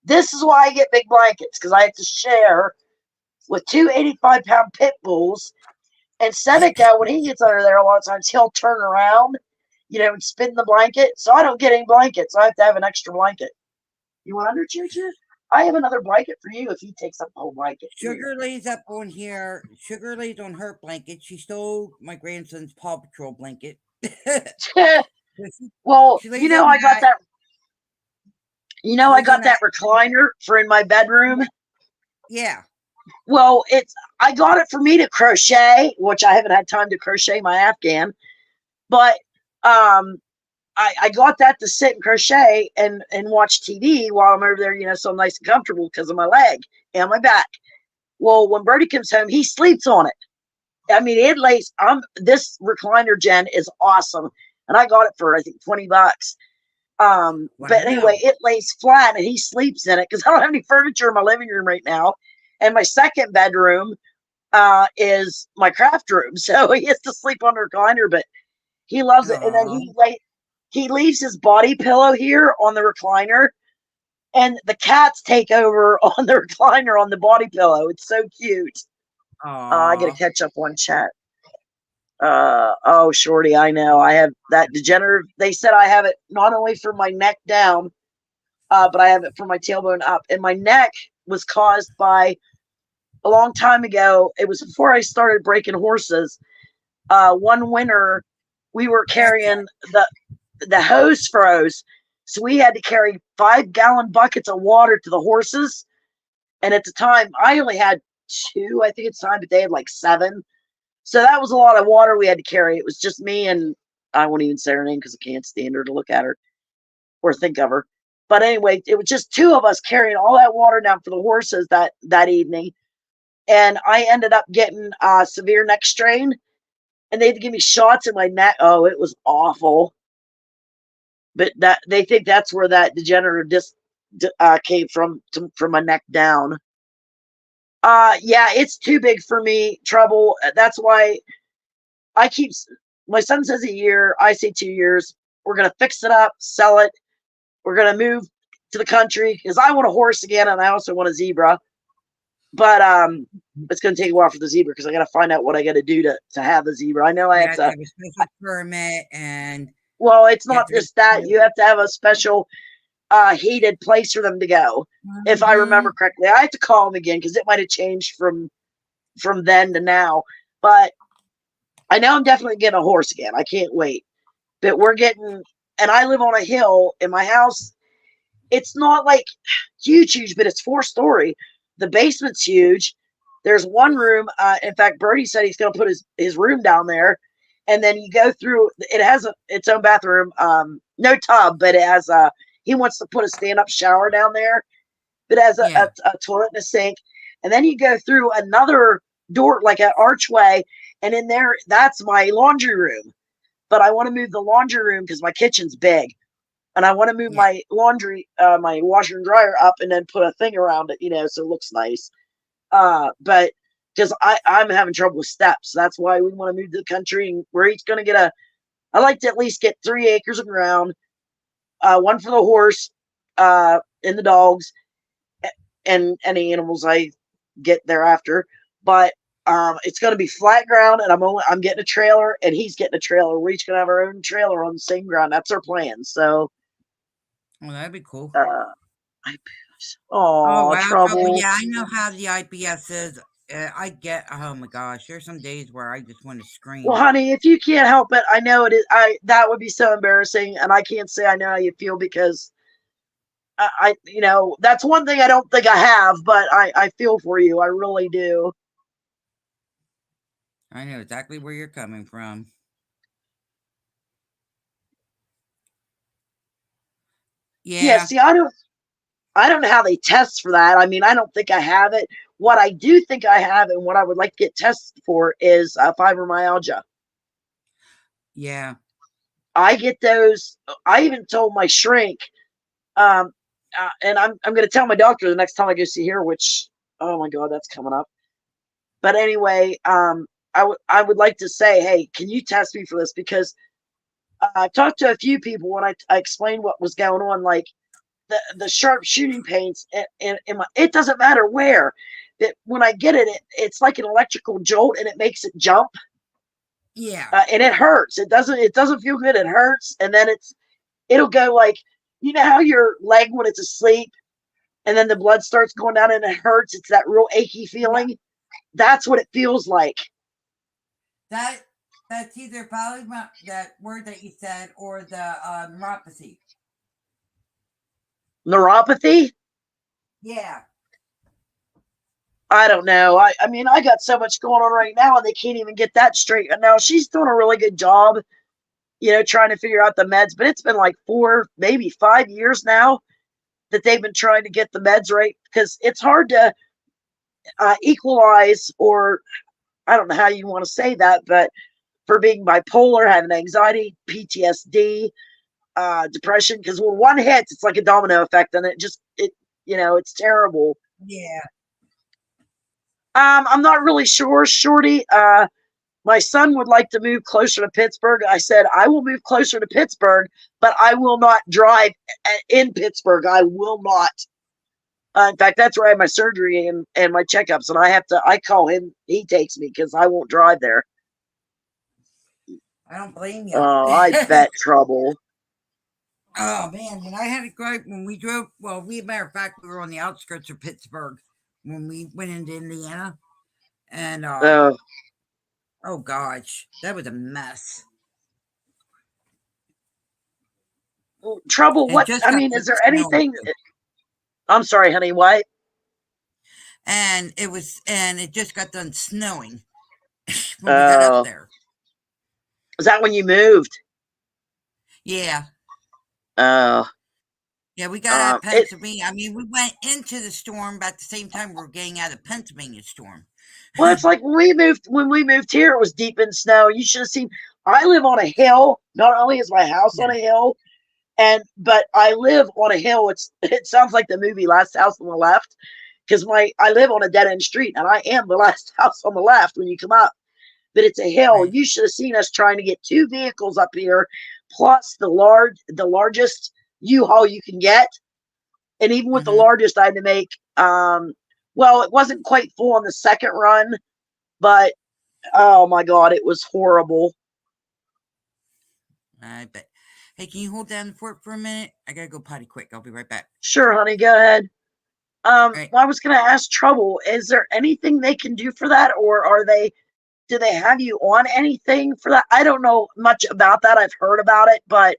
This is why I get big blankets, because I have to share with two 85-pound pit bulls. And Seneca, when he gets under there, a lot of times he'll turn around, and spin the blanket. So I don't get any blankets. I have to have an extra blanket. You want under, Choo-Choo? I have another blanket for you if he takes up the whole blanket. Sugar lays up on here. Sugar lays on her blanket. She stole my grandson's Paw Patrol blanket. Well, I got that. I got that recliner for in my bedroom. Yeah. Well, I got it for me to crochet, which I haven't had time to crochet my Afghan, but I got that to sit and crochet and watch TV while I'm over there, so I'm nice and comfortable because of my leg and my back. Well, when Birdie comes home, he sleeps on it. I mean, it lays. This recliner, Jen, is awesome, and I got it for I think $20. But anyway, it lays flat and he sleeps in it because I don't have any furniture in my living room right now, and my second bedroom is my craft room, so he has to sleep on the recliner. But he loves it, and then he leaves his body pillow here on the recliner, and the cats take over on the recliner on the body pillow. It's so cute. I gotta catch up on chat. Oh, Shorty, I know. I have that degenerative. They said I have it not only from my neck down, but I have it from my tailbone up. And my neck was caused by a long time ago. It was before I started breaking horses. One winter, we were carrying the hose froze, so we had to carry 5-gallon buckets of water to the horses. And at the time, I only had 2, I think at the time, but they had like 7. So that was a lot of water we had to carry. It was just me and I won't even say her name because I can't stand her to look at her or think of her. But anyway, it was just 2 of us carrying all that water down for the horses that evening. And I ended up getting severe neck strain, and they had to give me shots in my neck. Oh, it was awful. But that they think that's where that degenerative disc came from my neck down. Yeah, it's too big for me. Trouble. That's why I keep. My son says a year. I say 2 years. We're gonna fix it up, sell it. We're gonna move to the country because I want a horse again, and I also want a zebra. But it's gonna take a while for the zebra because I gotta find out what I gotta do to have the zebra. I know I have to have a special permit, and well, it's not just that. You have to have a special heated place for them to go. If I remember correctly, I have to call them again because it might have changed from then to now. But I know I'm definitely getting a horse again. I can't wait. But we're getting, and I live on a hill in my house. It's not like huge, but it's 4-story. The basement's huge. There's one room. In fact, Birdie said he's going to put his room down there. And then you go through, it has its own bathroom. No tub, but it has he wants to put a stand-up shower down there. It has a toilet and a sink. And then you go through another door, like an archway. And in there, that's my laundry room. But I want to move the laundry room because my kitchen's big. And I want to move my laundry, my washer and dryer up and then put a thing around it, so it looks nice. But because I'm having trouble with steps. That's why we want to move to the country. And we're each going to get I like to at least get 3 acres of ground, 1 for the horse and the dogs and any animals I get thereafter. But it's going to be flat ground, and I'm getting a trailer, and he's getting a trailer. We're each going to have our own trailer on the same ground. That's our plan. So, well, that'd be cool. Wow, trouble. Yeah, I know how the IBS is. Oh my gosh, there's some days where I just want to scream. Well, honey, if you can't help it, I know it is. That would be so embarrassing, and I can't say I know how you feel because that's one thing I don't think I have, but I feel for you. I really do. I know exactly where you're coming from. Yeah. See, I don't know how they test for that. I mean, I don't think I have it. What I do think I have and what I would like to get tested for is fibromyalgia. Yeah. I get those. I even told my shrink, and I'm going to tell my doctor the next time I go see her, which, oh my God, that's coming up. But anyway, I would like to say, hey, can you test me for this? Because I talked to a few people when I explained what was going on, like the sharp shooting pains, and it doesn't matter where. That when I get it, it's like an electrical jolt, and it makes it jump. Yeah. And it hurts. It doesn't feel good. It hurts, and then it'll go like, how your leg when it's asleep, and then the blood starts going down and it hurts. It's that real achy feeling. Yeah. That's what it feels like. That's either probably that word that you said or the neuropathy. Neuropathy? Yeah. I don't know. I mean, I got so much going on right now, and they can't even get that straight. And now she's doing a really good job, trying to figure out the meds. But it's been like 4, maybe 5 years now that they've been trying to get the meds right because it's hard to equalize, or I don't know how you want to say that, but for being bipolar, having anxiety, PTSD, depression, because when one hits, it's like a domino effect, and it's terrible. Yeah. I'm not really sure, Shorty. My son would like to move closer to Pittsburgh. I said, I will move closer to Pittsburgh, but I will not drive in Pittsburgh. I will not. In fact, that's where I have my surgery and my checkups, and I call him. He takes me because I won't drive there. I don't blame you. Oh, I bet trouble. Oh man, when I had to go, when we drove, well, matter of fact, we were on the outskirts of Pittsburgh when we went into Indiana, and Oh, oh gosh, that was a mess. trouble. And What? just I got mean, done is there snowing, anything? I'm sorry, honey. What? and it just got done snowing when we got up Oh, there. is that when you moved? Yeah, Oh, yeah, we got out of it. Pennsylvania. I mean, we went into the storm, but at the same time, we were getting out of Pennsylvania storm. Well, it's like when we moved. When we moved here, it was deep in snow. You should have seen. I live on a hill. Not only is my house Yeah. on a hill, but I live on a hill. It sounds like the movie Last House on the Left, because I live on a dead end street, and I am the last house on the left when you come up. But it's a hill. Right. You should have seen us trying to get 2 vehicles up here, plus the largest U-Haul you can get. And even with the Mm-hmm. largest, I had to make. Well, it wasn't quite full on the second run, but oh my god, it was horrible. I bet. Hey, can you hold down the fort for a minute? I gotta go potty quick. I'll be right back. Sure, honey, go ahead. Right. Well, I was gonna ask Trouble, is there anything they can do for that, or do they have you on anything for that? I don't know much about that. I've heard about it, but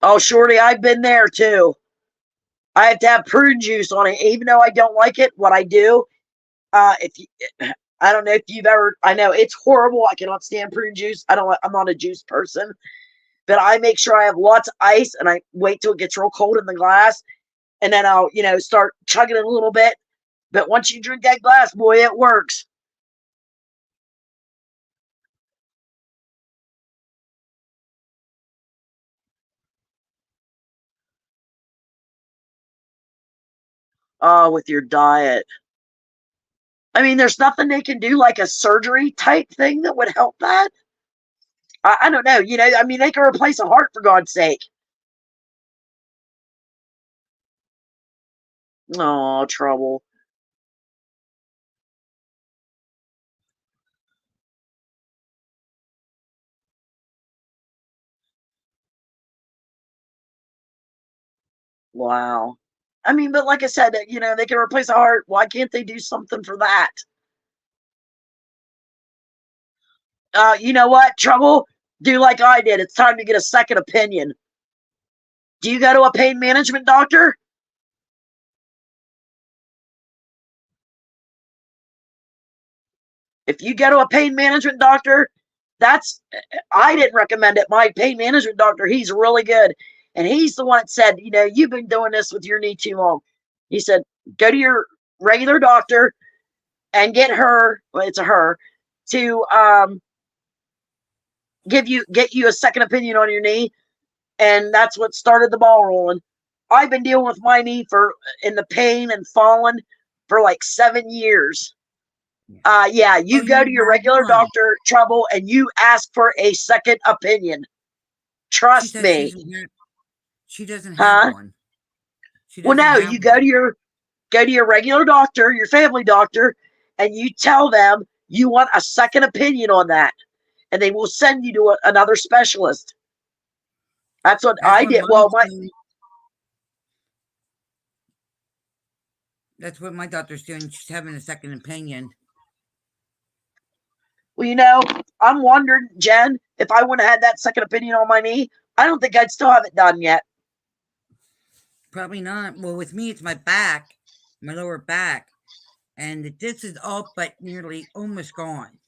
oh, Shorty, I've been there too. I have to have prune juice on it, even though I don't like it. What I do, if you, I don't know if you've ever, I know it's horrible. I cannot stand prune juice. I'm not a juice person, but I make sure I have lots of ice and I wait till it gets real cold in the glass, and then I'll, start chugging it a little bit. But once you drink that glass, boy, it works. With your diet. I mean, there's nothing they can do like a surgery type thing that would help that. I don't know. I mean, they can replace a heart for God's sake. Oh, trouble. Wow. I mean, but like I said, they can replace a heart. Why can't they do something for that? You know what, Trouble? Do like I did. It's time to get a second opinion. Do you go to a pain management doctor? If you go to a pain management doctor, I didn't recommend it. My pain management doctor, he's really good. And he's the one that said, you've been doing this with your knee too long. He said, go to your regular doctor and get her, well, it's a her, to get you a second opinion on your knee. And that's what started the ball rolling. I've been dealing with my knee in the pain and falling for like 7 years. Yeah, you go to your regular doctor, Trouble, and you ask for a second opinion. Trust me. She doesn't have one. Well, no, you go to your regular doctor, your family doctor, and you tell them you want a second opinion on that, and they will send you to another specialist. That's what I did. Well, that's what my doctor's doing. She's having a second opinion. Well, I'm wondering, Jen, if I wouldn't have had that second opinion on my knee, I don't think I'd still have it done yet. Probably not. Well, with me, it's my back, my lower back, and the disc is all but nearly almost gone.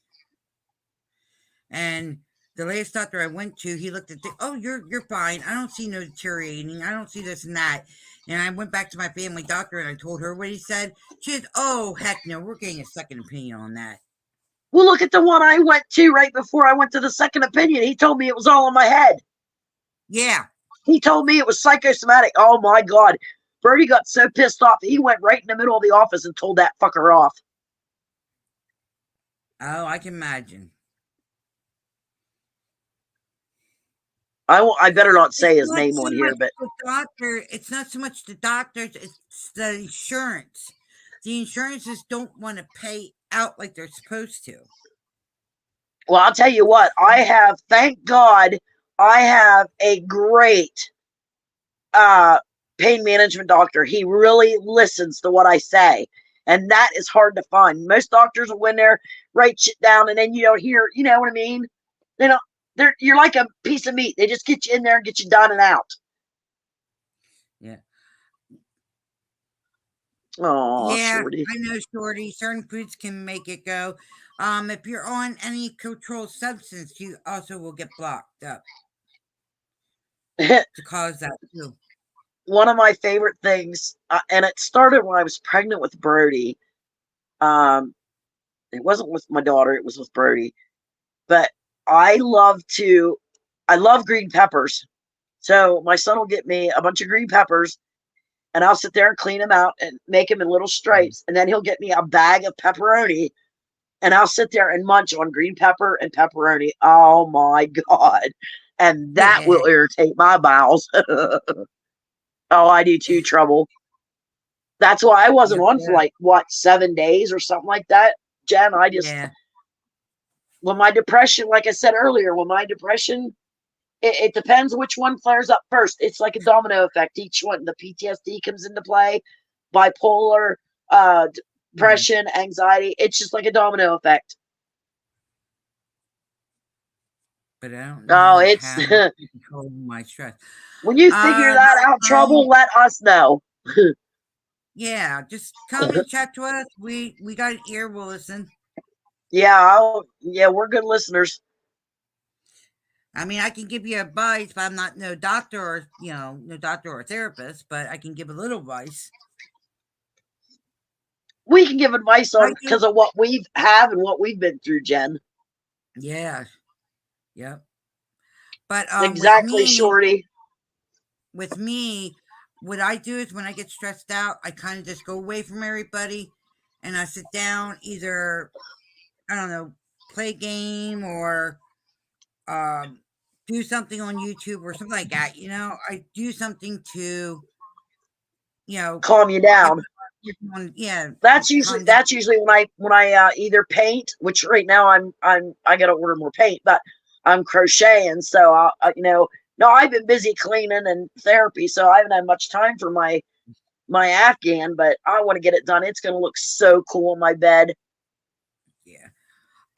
And the last doctor I went to, he looked at you're fine. I don't see no deteriorating. I don't see this and that. And I went back to my family doctor and I told her what he said. She said, oh, heck no, we're getting a second opinion on that. Well, look at the one I went to right before I went to the second opinion. He told me it was all in my head. Yeah. He told me it was psychosomatic. Oh, my God. Bertie got so pissed off, he went right in the middle of the office and told that fucker off. Oh, I can imagine. I better not say his name on here, but the doctor. It's not so much the doctors; it's the insurance. the insurances don't want to pay out like they're supposed to. Well, I'll tell you what, thank God, I have a great pain management doctor. He really listens to what I say. And that is hard to find. Most doctors will go in there, write shit down, and then you don't hear, you know what I mean? They don't, you're like a piece of meat. They just get you in there and get you done and out. Yeah. Oh, Yeah, Shorty. I know, Shorty. Certain foods can make it go. If you're on any controlled substance, you also will get blocked up to cause that too. One of my favorite things, and it started when I was pregnant with Brody. It wasn't with my daughter, it was with Brody. But I love green peppers. So my son will get me a bunch of green peppers, and I'll sit there and clean them out and make them in little stripes. And then he'll get me a bag of pepperoni, and I'll sit there and munch on green pepper and pepperoni. Oh my God. And that Yeah. will irritate my bowels. Oh, I do too, Trouble. That's why I wasn't on for like, what, 7 days or something like that, Jen. When my depression, like I said earlier, it depends which one flares up first. It's like a domino effect. Each one, the PTSD comes into play, bipolar, depression, anxiety. It's just like a domino effect. But I don't Oh, know it's how to control my stress. when you figure that out, Trouble, let us know. Yeah, just come and chat to us. We got an ear. We'll listen. Yeah, we're good listeners. I mean, I can give you advice, but I'm not no doctor or no doctor or therapist. But I can give a little advice. We can give advice on because of what we've have and what we've been through, Jen. Yeah. Yep. But exactly, Shorty. With me, what I do is when I get stressed out, I kind of just go away from everybody, and I sit down, either I don't know, play a game or do something on YouTube or something like that. I do something to calm you down. Yeah, that's usually when I either paint, which right now I gotta order more paint, but I'm crocheting, so no, I've been busy cleaning and therapy, so I haven't had much time for my Afghan, but I want to get it done. It's gonna look so cool on my bed. Yeah.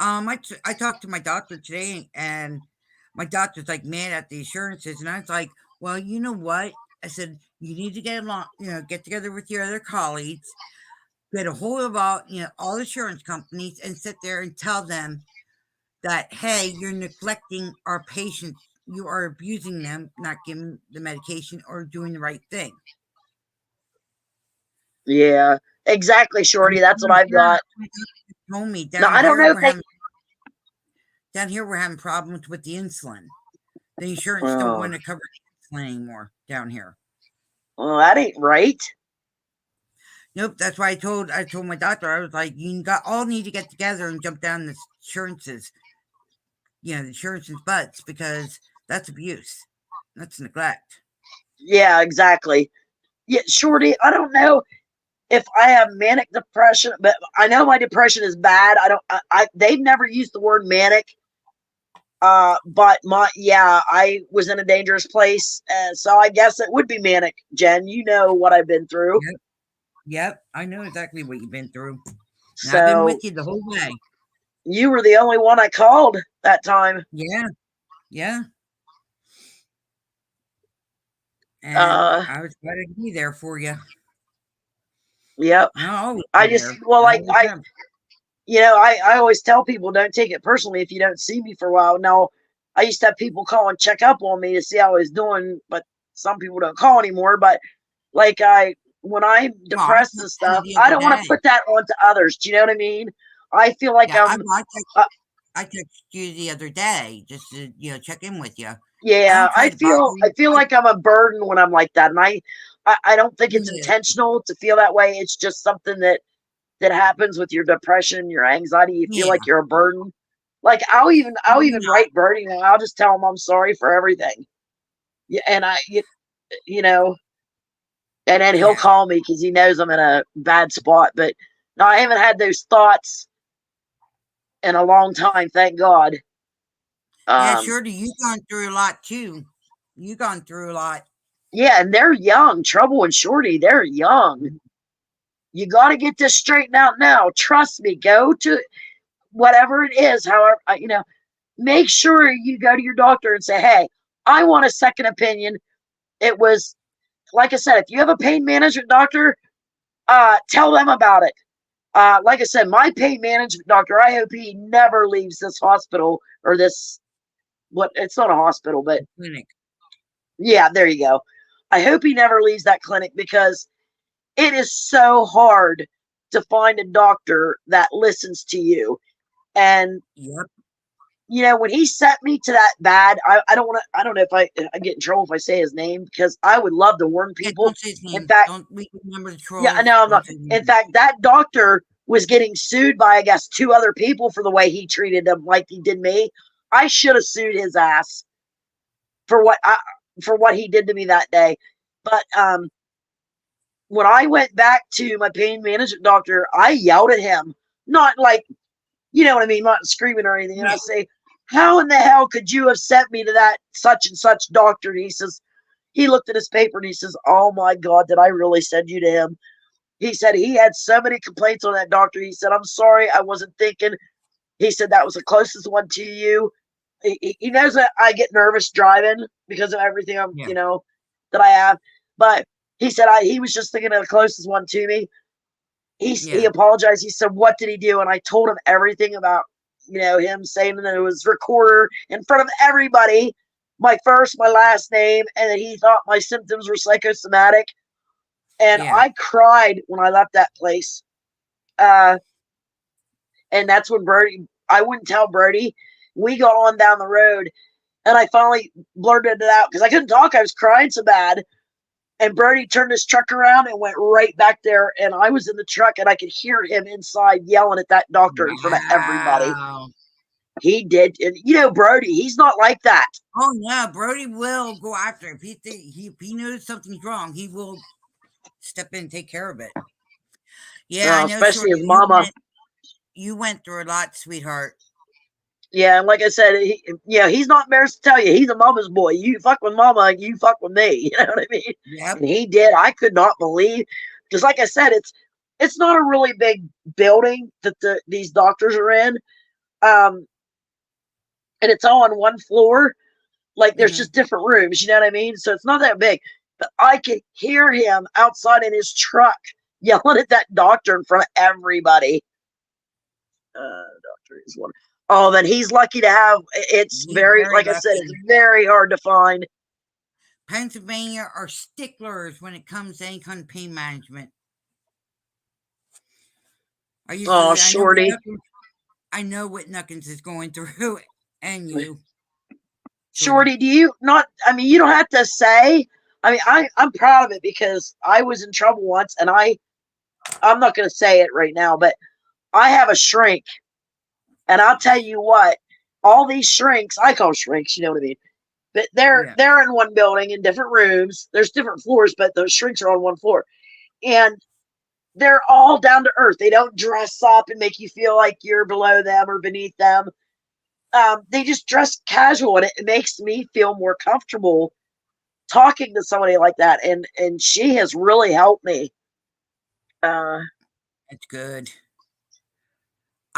I talked to my doctor today, and my doctor's like mad at the insurances, and I was like, well, you know what? I said, you need to get along, get together with your other colleagues, get a hold of all insurance companies, and sit there and tell them that, hey, you're neglecting our patients. You are abusing them, not giving the medication or doing the right thing. Yeah, exactly, Shorty. That's what I've got. Told me now, I don't know if down here we're having problems with the insulin. The insurance don't want to cover the insulin anymore down here. Well, that ain't right. Nope, that's why I told my doctor, I was like, you all need to get together and jump down the insurances, the insurance's butts, because that's abuse. That's neglect. Yeah, exactly. Yeah, Shorty, I don't know if I have manic depression, but I know my depression is bad. They've never used the word manic. But I was in a dangerous place, so I guess it would be manic. Jen, you know what I've been through. Yep, I know exactly what you've been through. So I've been with you the whole way. You were the only one I called that time. Yeah. And I was glad to be there for you. Yep. I always tell people, don't take it personally if you don't see me for a while. Now, I used to have people call and check up on me to see how I was doing, but some people don't call anymore. But when I'm depressed and stuff, I don't want to put that onto others. Do you know what I mean? I feel like I texted you the other day just to check in with you. Yeah, I feel like I'm a burden when I'm like that, and I don't think it's intentional to feel that way. It's just something that happens with your depression, your anxiety. You feel like you're a burden. Like I'll even write Bertie now. I'll just tell him I'm sorry for everything. Yeah, and And then he'll Yeah. call me because he knows I'm in a bad spot. But no, I haven't had those thoughts in a long time, thank God. Yeah, Shorty, you've gone through a lot too. You've gone through a lot. Yeah, and they're young. Trouble and Shorty, they're young. You got to get this straightened out now. Trust me. Go to whatever it is. However, make sure you go to your doctor and say, "Hey, I want a second opinion." It was like I said, if you have a pain management doctor, tell them about it. Like I said, my pain management doctor, I hope he never leaves this hospital or this. What? It's not a hospital, but Clinic. yeah, there you go. I hope he never leaves that clinic because it is so hard to find a doctor that listens to you. And Yep. when he sent me to that bad, I don't want to. I don't know if I get in trouble if I say his name because I would love to warn Yeah, people. don't say his In name. fact, Don't we remember the trolls? yeah, no, I'm not. Don't say his In name. fact, that doctor was getting sued by I guess 2 other people for the way he treated them, like he did me. I should have sued his ass for what he did to me that day. But when I went back to my pain management doctor, I yelled at him, not like, you know what I mean, not screaming or anything. And I say, "How in the hell could you have sent me to that such and such doctor?" And he looked at his paper and he says, "Oh my God, did I really send you to him?" He said he had so many complaints on that doctor. He said, "I'm sorry, I wasn't thinking." He said that was the closest one to you. He knows that I get nervous driving because of everything that I have. But he said he was just thinking of the closest one to me. He apologized. He said, "What did he do?" And I told him everything about him saying that it was recorder in front of everybody, my first, my last name, and that he thought my symptoms were psychosomatic. And I cried when I left that place. And that's when I wouldn't tell Brody. We got on down the road, and I finally blurted it out because I couldn't talk. I was crying so bad. And Brody turned his truck around and went right back there. And I was in the truck, and I could hear him inside yelling at that doctor in front of everybody. He did. And Brody, he's not like that. Oh, yeah. Brody will go after it. If he knows something's wrong, he will step in and take care of it. Yeah, I know. Especially his mama. You went through a lot, sweetheart. Yeah, and like I said, he's not embarrassed to tell you. He's a mama's boy. You fuck with mama, you fuck with me. You know what I mean? Yep. And he did. I could not believe, because like I said, it's not a really big building that these doctors are in, and it's all on one floor. Like there's just different rooms. You know what I mean? So it's not that big. But I could hear him outside in his truck yelling at that doctor in front of everybody. Doctor is one. Oh, then he's lucky to have. It's very like lucky. I said, it's very hard to find. Pennsylvania are sticklers when it comes to any kind of pain management. Shorty. I know what Nuckins is going through, and you. Shorty, do you not? I mean, you don't have to say. I mean, I'm proud of it because I was in trouble once, and I'm not going to say it right now, but I have a shrink. And I'll tell you what, all these shrinks, I call shrinks, you know what I mean? But they're in one building in different rooms. There's different floors, but those shrinks are on one floor. And they're all down to earth. They don't dress up and make you feel like you're below them or beneath them. They just dress casual, and it makes me feel more comfortable talking to somebody like that. And she has really helped me. That's good.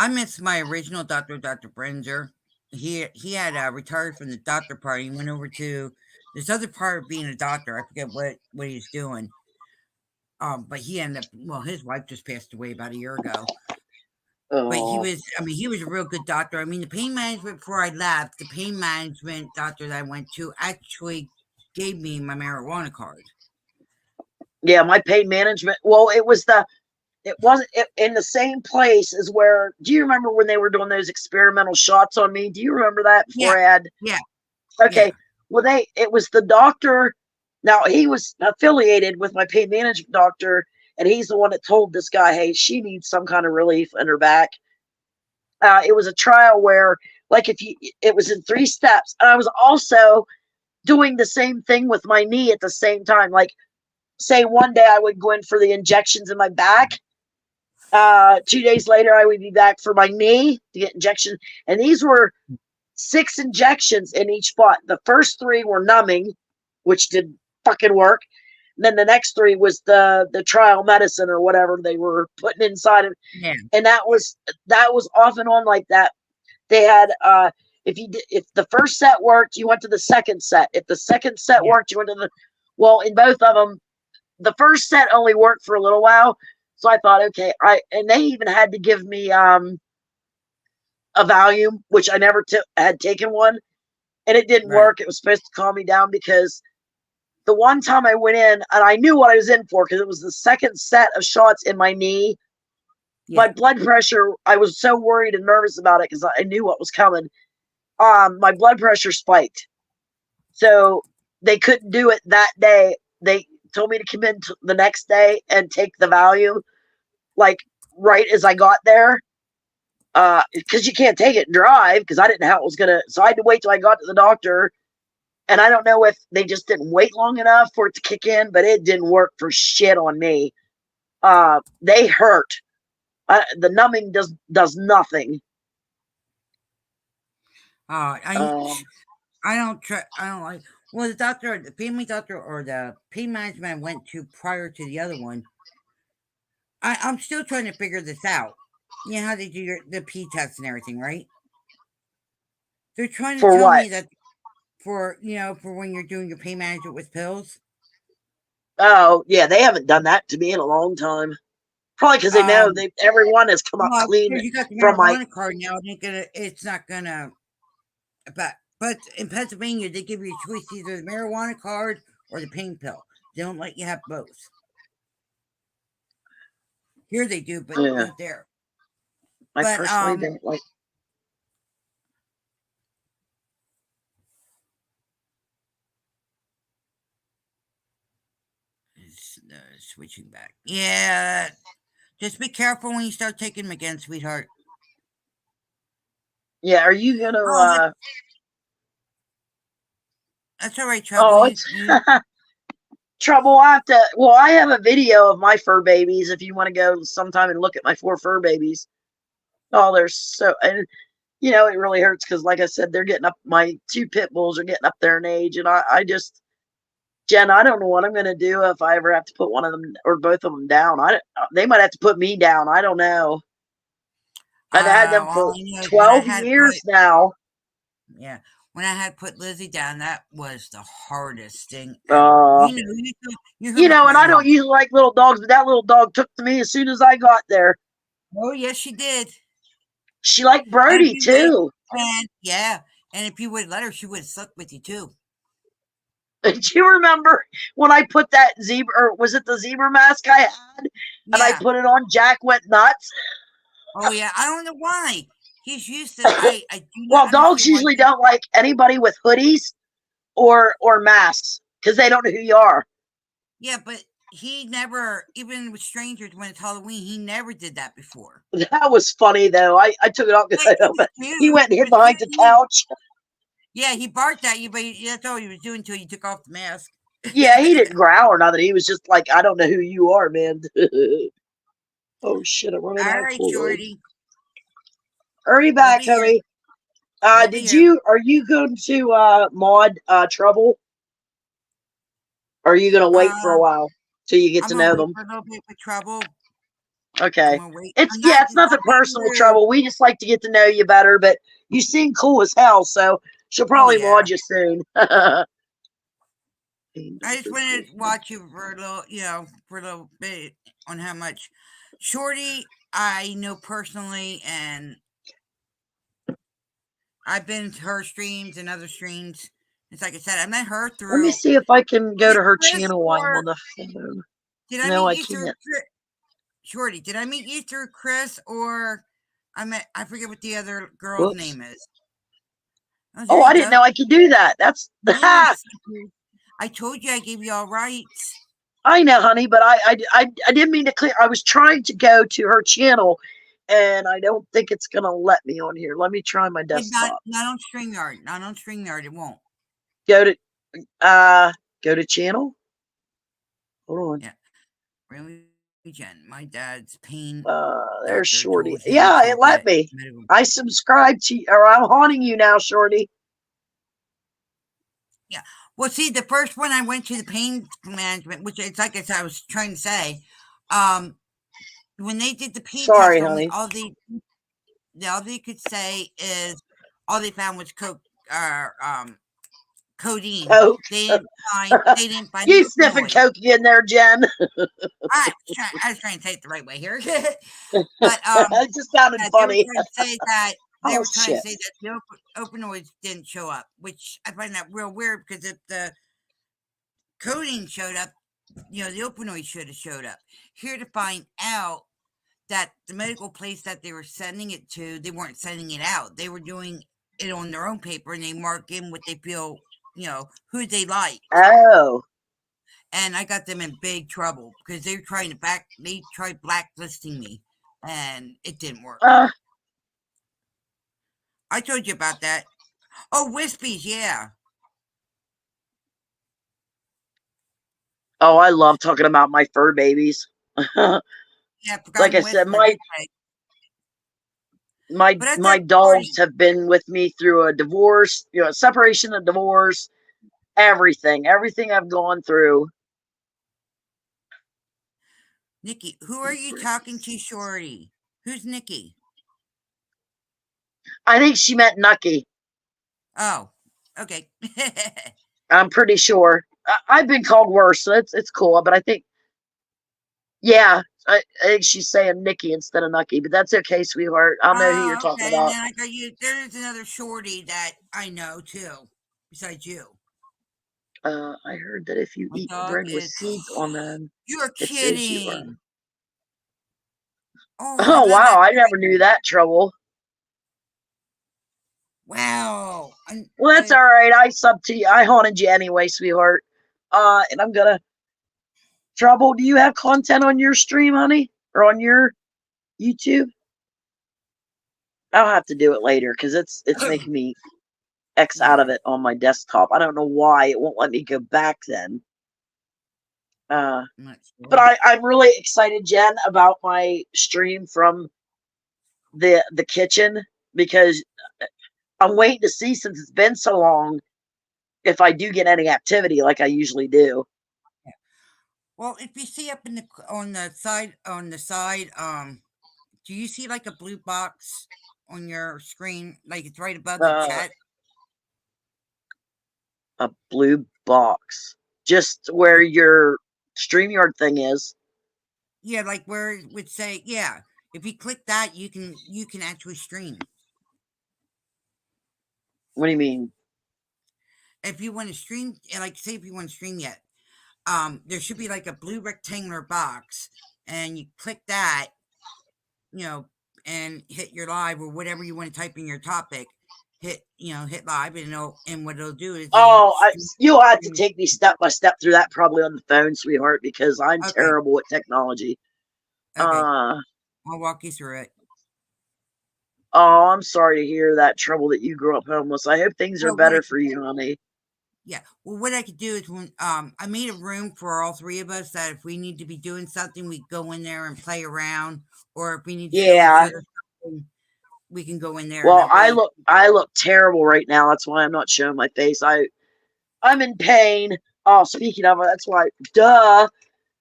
I miss my original doctor, Dr. Brenzer. He had retired from the doctor part. He went over to this other part of being a doctor. I forget what he was doing. But he ended up. Well, his wife just passed away about a year ago. But he was a real good doctor. I mean, the pain management before I left, the pain management doctor that I went to actually gave me my marijuana card. Yeah, my pain management. Well, it wasn't in the same place as where. Do you remember when they were doing those experimental shots on me? Do you remember that before I had? Yeah. Okay. Yeah. Well, it was the doctor. Now he was affiliated with my pain management doctor, and he's the one that told this guy, "Hey, she needs some kind of relief in her back." It was a trial where, like, it was in 3 steps, and I was also doing the same thing with my knee at the same time. Like, say one day I would go in for the injections in my back. 2 days later, I would be back for my knee to get injections. And these were 6 injections in each spot. The first 3 were numbing, which did fucking work. And then the next 3 was the trial medicine or whatever they were putting inside of. Yeah. And that was off and on like that. They had if the first set worked, you went to the second set. If the second set worked, you went to the in both of them, the first set only worked for a little while. So I thought, okay, and they even had to give me a Valium, which I never had taken one, and it didn't work. It was supposed to calm me down because the one time I went in, and I knew what I was in for because it was the second set of shots in my knee. Yeah. My blood pressure, I was so worried and nervous about it because I knew what was coming. My blood pressure spiked. So they couldn't do it that day. They told me to come in the next day and take the Valium, like right as I got there. Because you can't take it and drive because I didn't know how it was going to. So I had to wait till I got to the doctor. And I don't know if they just didn't wait long enough for it to kick in, but it didn't work for shit on me. They hurt. The numbing does nothing. I don't like. Well, the family doctor or the pain management I went to prior to the other one, I'm still trying to figure this out. You know how they do the P test and everything, right? They're trying to tell me that for when you're doing your pain management with pills. Oh yeah, they haven't done that to me in a long time. Probably because they know everyone has come up clean you got the from marijuana card now. It's not gonna. But in Pennsylvania, they give you a choice, either the marijuana card or the pain pill. They don't let you have both. Here they do, but not there. I personally don't like. Switching back. Yeah. Just be careful when you start taking them again, sweetheart. Yeah, are you gonna that's all right, Trouble. Trouble, I have a video of my fur babies if you want to go sometime and look at my 4 fur babies. Oh, they're so, and it really hurts because, like I said, they're getting up, my 2 pit bulls are getting up there in age, and I just, Jen, I don't know what I'm going to do if I ever have to put one of them or both of them down. They might have to put me down. I don't know. I've had them for 12 years now. Yeah. When I had put Lizzie down, that was the hardest thing. And I don't usually like little dogs, but that little dog took to me as soon as I got there. Oh, yes, she did. She liked Brody, too. And if you would let her, she would have slept with you, too. Do you remember when I put that zebra, or was it the zebra mask I had? And I put it on, Jack went nuts. Oh, yeah. I don't know why. He's used to I do well, dogs usually don't like anybody with hoodies or masks because they don't know who you are. Yeah, but he never, even with strangers when it's Halloween, he never did that before. That was funny, though. I took it off because he went and hid behind the couch. Yeah, he barked at you, but that's all he was doing until you took off the mask. Yeah, he didn't growl or nothing. He was just like, I don't know who you are, man. Oh, shit. I'm running out of fluid. Shorty. Hurry back, honey. Are you going to mod Trouble? Or are you going to wait for a while till you get to know them? A little bit with Trouble. Okay. It's nothing personal, Trouble. We just like to get to know you better, but you seem cool as hell, so she'll probably mod you soon. I just wanted to watch you for a little bit on how much. Shorty, I know personally, and I've been to her streams and other streams. It's like I said, I met her through. Let me see if I can go to her channel while I'm on the phone. I can't. Shorty, did I meet you through Chris, or I forget what the other girl's name is. Oh, I didn't know I could do that. That's yes. I told you I gave you all rights. I know, honey, but I didn't mean to clear. I was trying to go to her channel, and I don't think it's gonna let me on here. Let me try my desktop. Not on StreamYard. Not on StreamYard. It won't. Go to channel. Hold on. Yeah. Really, Jen, my dad's pain There's doctor Shorty. told him Yeah, to it let get me. medical. I subscribed to, or I'm haunting you now, Shorty. Yeah. Well, see, the first one I went to the pain management, which it's like I was trying to say, when they did the pain test Sorry, on me, honey. all they could say is all they found was codeine. Coke. They didn't find You the sniffing opioid. coke in there, Jen? I was trying to say it the right way here, but It just sounded yeah, funny. they Oh, were trying to shit. say that the opioids didn't show up, which I find that real weird because if the codeine showed up, the opioid should have showed up. Here to find out that the medical place that they were sending it to, they weren't sending it out. They were doing it on their own paper and they mark in what they feel, who they like. Oh. And I got them in big trouble because they tried blacklisting me and it didn't work. I told you about that. Oh, Wispies, yeah. Oh, I love talking about my fur babies. Yeah, Like I said, my dogs have been with me through a divorce, a separation, a divorce, everything I've gone through. Nikki, who are you talking to, Shorty? Who's Nikki? I think she meant Nucky. Oh, okay. I'm pretty sure. I've been called worse, so it's cool. But I think, yeah, I think she's saying Nikki instead of Nucky. But that's okay, sweetheart. I'll know who you're talking okay. about. And then I got you. There's another Shorty that I know too, besides you. I heard that if you My eat dog bread with is. seeds on them, You're it says you are. kidding. Oh, Oh wow! I never knew that trouble. Wow. Well, that's all right. I subbed to you. I haunted you anyway, sweetheart. And I'm gonna. Trouble, do you have content on your stream, honey, or on your YouTube? I'll have to do it later because it's making me X out of it on my desktop. I don't know why it won't let me go back then. But I'm really excited, Jen, about my stream from the kitchen because I'm waiting to see, since it's been so long, if I do get any activity like I usually do. Well, if you see up on the side, do you see like a blue box on your screen, like it's right above the chat? A blue box, just where your StreamYard thing is. Yeah, like where it would say, yeah. If you click that, you can actually stream. What do you mean? If you want to stream, like say if you want to stream yet, there should be like a blue rectangular box, and you click that, and hit your live or whatever you want to type in your topic. Hit live, and what it'll do is you'll have to take me step by step through that, probably on the phone, sweetheart, because I'm terrible at technology. Okay. I'll walk you through it. Oh, I'm sorry to hear that trouble that you grew up homeless. I hope things are better for you, honey. Yeah. Well, what I could do is when I made a room for all three of us, that if we need to be doing something, we go in there and play around, or if we need to show each other something, we can go in there. Well, I look terrible right now. That's why I'm not showing my face. I'm in pain. Oh, speaking of it, that's why. Duh.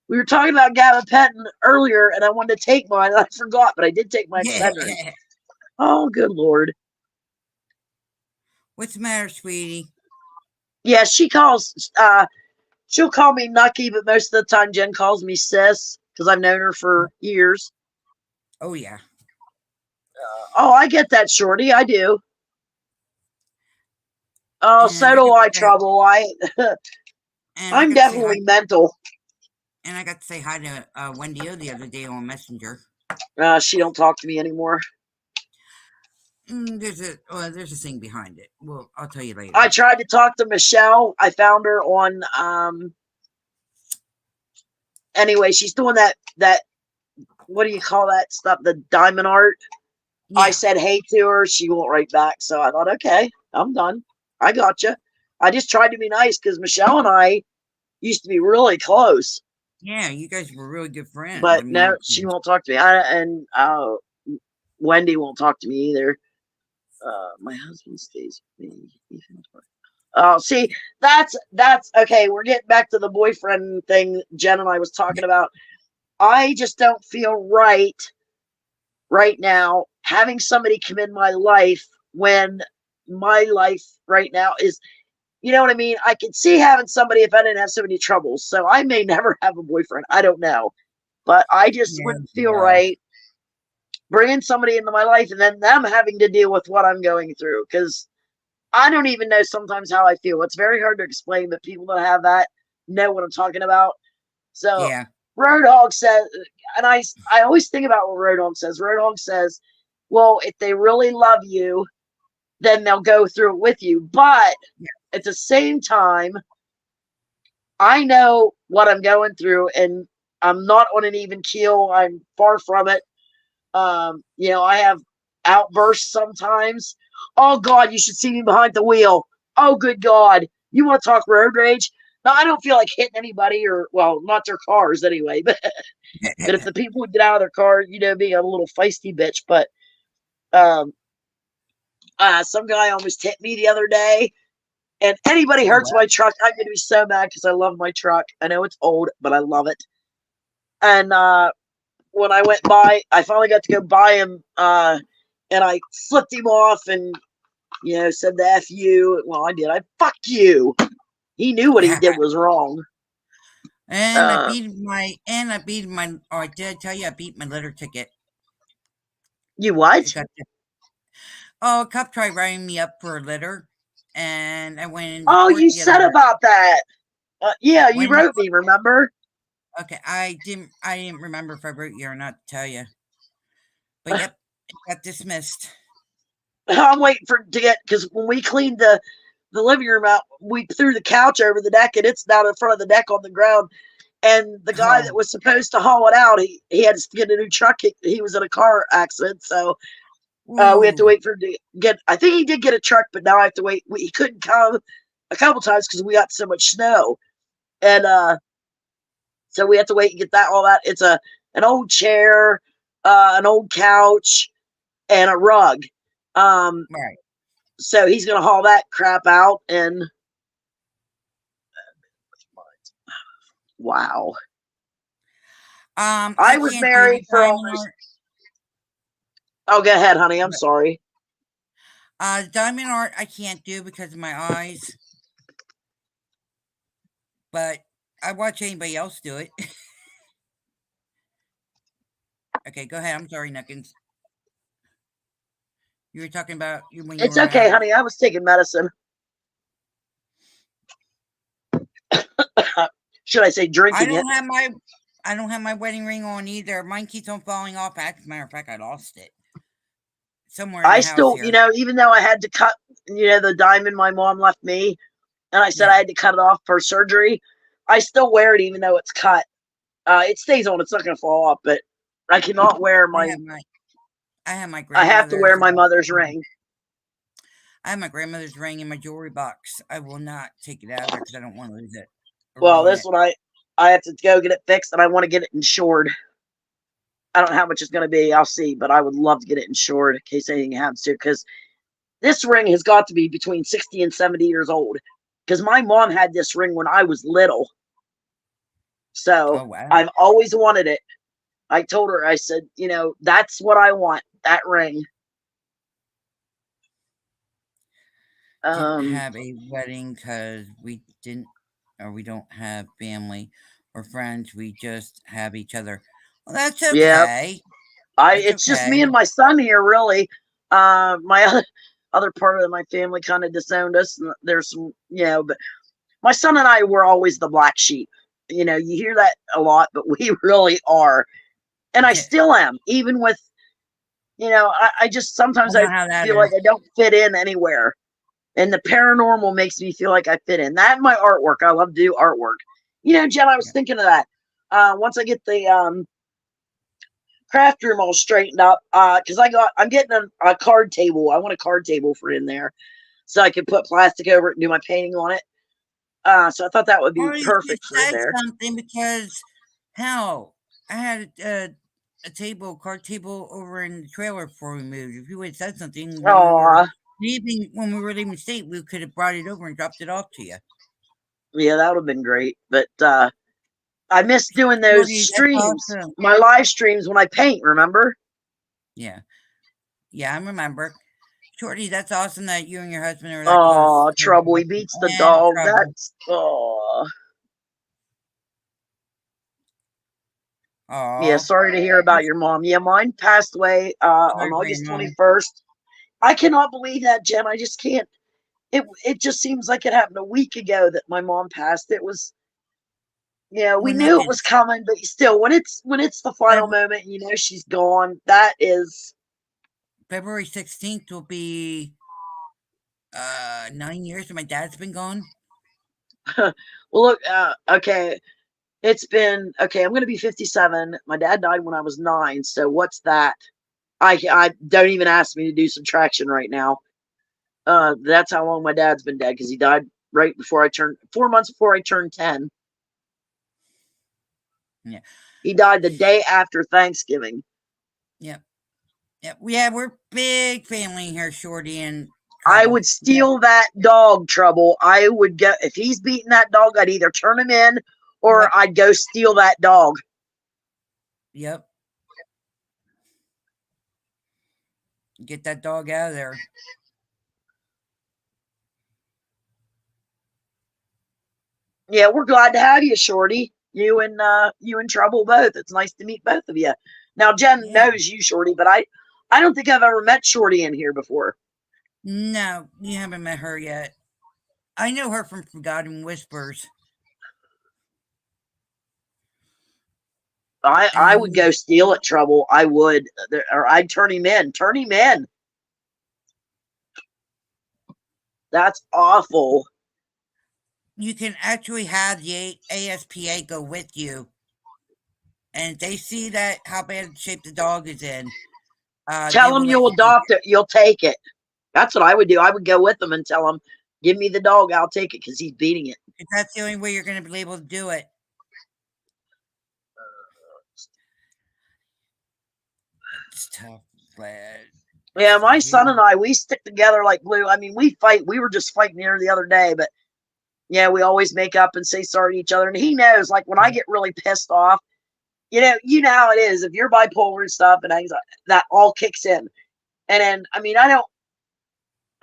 We were talking about gabapentin earlier, and I wanted to take mine, and I forgot, but I did take my Excedrin. Oh, good Lord. What's the matter, sweetie? Yeah, she'll call me Nucky, but most of the time Jen calls me Sis, because I've known her for years. Oh, yeah. Oh, I get that, Shorty. I do. Oh, so do I, Trouble. I'm definitely mental. And I got to say hi to Wendy O the other day on Messenger. She don't talk to me anymore. There's a thing behind it. Well, I'll tell you later. I tried to talk to Michelle. I found her on anyway, she's doing that what do you call that stuff? The diamond art. Yeah. I said hey to her. She won't write back. So I thought, okay, I'm done. I gotcha. I just tried to be nice because Michelle and I used to be really close. Yeah, you guys were really good friends. I But no, mean, she won't talk to me. And Wendy won't talk to me either. My husband stays with me. Oh, see, that's okay. We're getting back to the boyfriend thing Jen and I was talking about. I just don't feel right now having somebody come in my life when my life right now is, you know what I mean? I could see having somebody if I didn't have so many troubles. So I may never have a boyfriend. I don't know. But I just yeah, wouldn't feel well, right bringing somebody into my life and then them having to deal with what I'm going through. Because I don't even know sometimes how I feel. It's very hard to explain, but people that have that know what I'm talking about. So yeah, Roadhog says, and I always think about what Roadhog says. Roadhog says, well, if they really love you, then they'll go through it with you. But at the same time, I know what I'm going through, and I'm not on an even keel. I'm far from it. I have outbursts sometimes. Oh God, you should see me behind the wheel. Oh good God, you want to talk road rage? No, I don't feel like hitting anybody, or well, not their cars anyway. But if the people would get out of their car, being a little feisty bitch. But um, some guy almost hit me the other day, and anybody oh hurts well, my truck, I'm gonna be so mad because I love my truck. I know it's old, but I love it. And when I went by, I finally got to go by him, and I flipped him off and said the F you. Well, I did. I fuck you. He knew what he did was wrong. Uh, I beat my. Oh, did I tell you I beat my litter ticket? you I what? got a cop tried writing me up for a litter, and I went into Oh, court you the other said day. about that. Yeah, you Went into wrote me. Remember? Okay, I didn't remember if I wrote you or not to tell you. But yep, it got dismissed. I'm waiting to get because when we cleaned the living room out, we threw the couch over the deck, and it's down in front of the deck on the ground. And the guy that Oh, was supposed to haul it out, he had to get a new truck. He was in a car accident, so we have to ooh, wait for him to get. I think he did get a truck, but now I have to wait. He couldn't come a couple times because we got so much snow, and so we have to wait and get all that. It's an old chair, an old couch, and a rug. Um, right. so he's gonna haul that crap out, and wow. I I was can't do the married for diamond almost. art. Oh, go ahead, honey. I'm sorry. Diamond art I can't do because of my eyes, but I watch anybody else do it. Okay, go ahead. I'm sorry, Nuckins. You were talking about you when you It's were okay, married. honey. I was taking medicine. Should I say I drinking it? don't have my I don't have my wedding ring on either. Mine keeps on falling off. As a matter of fact, I lost it somewhere in I the house still, here. even though I had to cut, the diamond my mom left me, and I said I Yeah, had to cut it off for surgery, I still wear it even though it's cut. It stays on. It's not going to fall off, but I cannot wear I my. have my I have my I have to wear grandmother's. my mother's ring. I have my grandmother's ring in my jewelry box. I will not take it out of there because I don't want to lose it or Well, ruin this it. one I have to go get it fixed, and I want to get it insured. I don't know how much it's going to be. I'll see, but I would love to get it insured in case anything happens to it, because this ring has got to be between 60 and 70 years old. Because my mom had this ring when I was little. So Oh wow. I've always wanted it. I told her, I said, that's what I want, that ring. Didn't Um, have a wedding because we don't have family or friends. We just have each other. Well, that's yeah, okay. That's it's just me okay. and my son here, really. My other part of my family kind of disowned us. And there's some, but my son and I were always the black sheep. You hear that a lot, but we really are. And I still am, even with, I just I sometimes know I how that feel like is. I don't fit in anywhere. And the paranormal makes me feel like I fit in. That and my artwork. I love to do artwork. Jen, I was Yeah. thinking of that. Once I get the craft room all straightened up, because I'm getting a card table. I want a card table for in there, so I could put plastic over it and do my painting on it. So I thought that would be Well, you should perfect for in say there. something because Hell, I had a card table over in the trailer before we moved. If you would have said something Aw, when we were leaving the state, we could have brought it over and dropped it off to you. yeah, that would have been great. But I miss doing those Shorty, that's streams, awesome. my live streams when I paint. Remember? Yeah, yeah, I remember. Shorty, that's awesome that you and your husband are that Oh, close. Trouble. He beats the And dog. Trouble. That's oh. Aw. Yeah, sorry to hear about your mom. Yeah, mine passed away Sorry on about August your mom. 21st. I cannot believe that, Jen. I just can't. It just seems like it happened a week ago that my mom passed. It was, yeah, we When knew it was it's coming, but still, when it's the final Feb- moment, you know she's gone. That is, February 16th will be 9 years that my dad's been gone. well, look, okay, it's been okay. I'm gonna be 57. My dad died when I was 9. So what's that? I don't even ask me to do subtraction right now. That's how long my dad's been dead because he died right before I turned 4 months before I turned 10. Yeah. He died the day after Thanksgiving. Yep. Yep. Yeah, we're big family here, Shorty and I Trouble. would steal that dog, Trouble. I would go if he's beating that dog, I'd either turn him in or Yep. I'd go steal that dog. Yep. Get that dog out of there. Yeah, we're glad to have you, Shorty. You and Trouble both. It's nice to meet both of you. Now Jen Yeah. knows you, Shorty, but I don't think I've ever met Shorty in here before. No, you haven't met her yet. I know her from Forgotten Whispers. I would go steal it, Trouble. I would, or I'd turn him in. Turn him in. That's awful. You can actually have the ASPA go with you, and if they see that how bad shape the dog is in, Tell them you'll adopt it. You'll take it. That's what I would do. I would go with them and tell them, "Give me the dog. I'll take it because he's beating it." That's the only way you're going to be able to do it. It's tough, but yeah, my son and I, we stick together like glue. I mean, we fight. We were just fighting here the other day, but yeah, we always make up and say sorry to each other. And he knows, like, when I get really pissed off, you know how it is. If you're bipolar and stuff and anxiety, that all kicks in. And then, I mean, I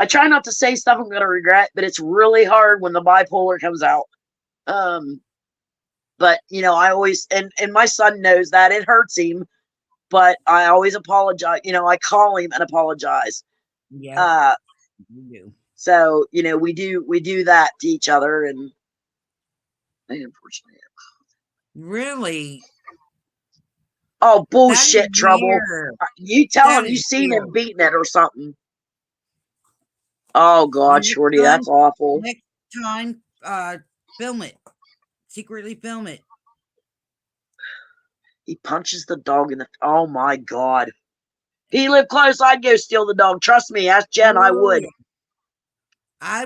try not to say stuff I'm going to regret, but it's really hard when the bipolar comes out. But I always, and my son knows that it hurts him, but I always apologize. I call him and apologize. Yeah. You do. So, we do that to each other, and unfortunately. Really? Oh, bullshit, Trouble. Weird. You tell him you seen him beating it or something. Oh, God, Shorty, that's awful. Next time, film it. Secretly film it. He punches the dog in the... Oh, my God. If he lived close, I'd go steal the dog. Trust me, ask Jen, I would.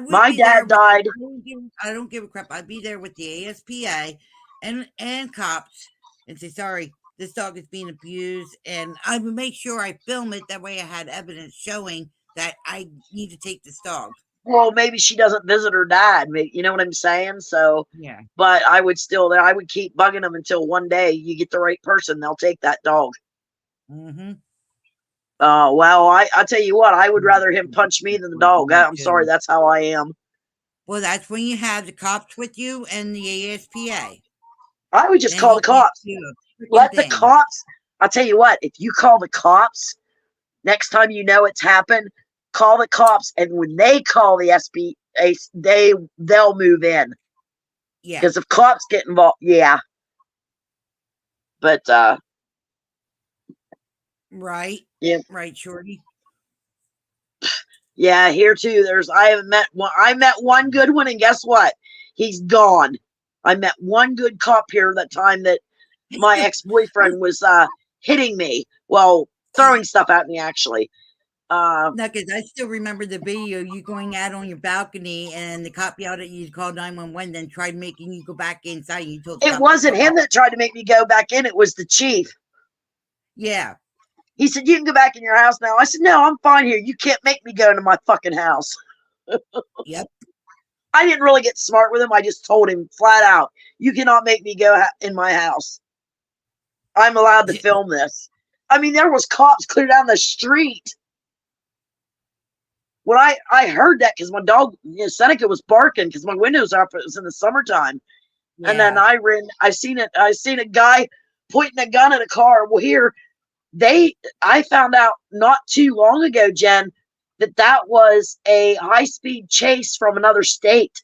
My dad died. I don't give a crap. I'd be there with the ASPA and cops and say, sorry, this dog is being abused. And I would make sure I film it. That way I had evidence showing that I need to take this dog. Well, maybe she doesn't visit her dad. Maybe, you know what I'm saying? So, yeah. But I would keep bugging them until one day you get the right person. They'll take that dog. Mm-hmm. Well, I tell you what, I would rather him punch me than the dog. I'm sorry, that's how I am. Well, that's when you have the cops with you and the ASPA. I would just call the cops. Let the cops. I'll tell you what, if you call the cops, next time you know it's happened, call the cops, and when they call the SPA, they'll move in. Yeah. Because if cops get involved, yeah. But right. Yeah. Right, Shorty. Yeah, here too. I met one good one, and guess what? He's gone. I met one good cop here that time that my ex-boyfriend was hitting me. Well, throwing stuff at me, actually. No, because I still remember the video, you going out on your balcony and the cop yelled at you to call 911, then tried making you go back inside and you told the It cop to wasn't fuck him off. that tried to make me go back in. It was the chief. Yeah. He said, you can go back in your house now. I said, no, I'm fine here. You can't make me go into my fucking house. Yep. I didn't really get smart with him. I just told him flat out, you cannot make me go in my house. I'm allowed to film this. I mean, there was cops clear down the street. When I heard that, because my dog, Seneca was barking because my windows are up. It was in the summertime. Yeah. And then I seen a guy pointing a gun at a car. Well, here, I found out not too long ago, Jen, that was a high-speed chase from another state.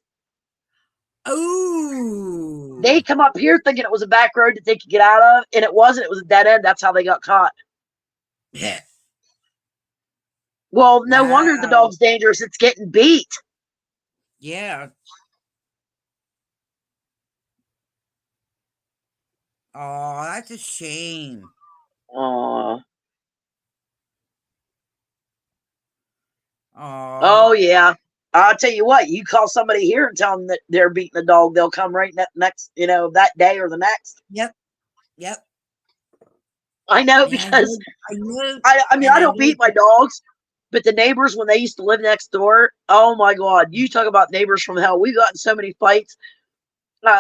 Oh. They come up here thinking it was a back road that they could get out of, and it wasn't. It was a dead end. That's how they got caught. Yeah. Well, no wonder the dog's dangerous. It's getting beat. Yeah. Oh, that's a shame. Oh Yeah. I'll tell you what, you call somebody here and tell them that they're beating the dog, they'll come right next, that day or the next. Yep. I know, And because I I don't beat my dogs, but the neighbors, when they used to live next door, oh my God, you talk about neighbors from hell. We got in so many fights.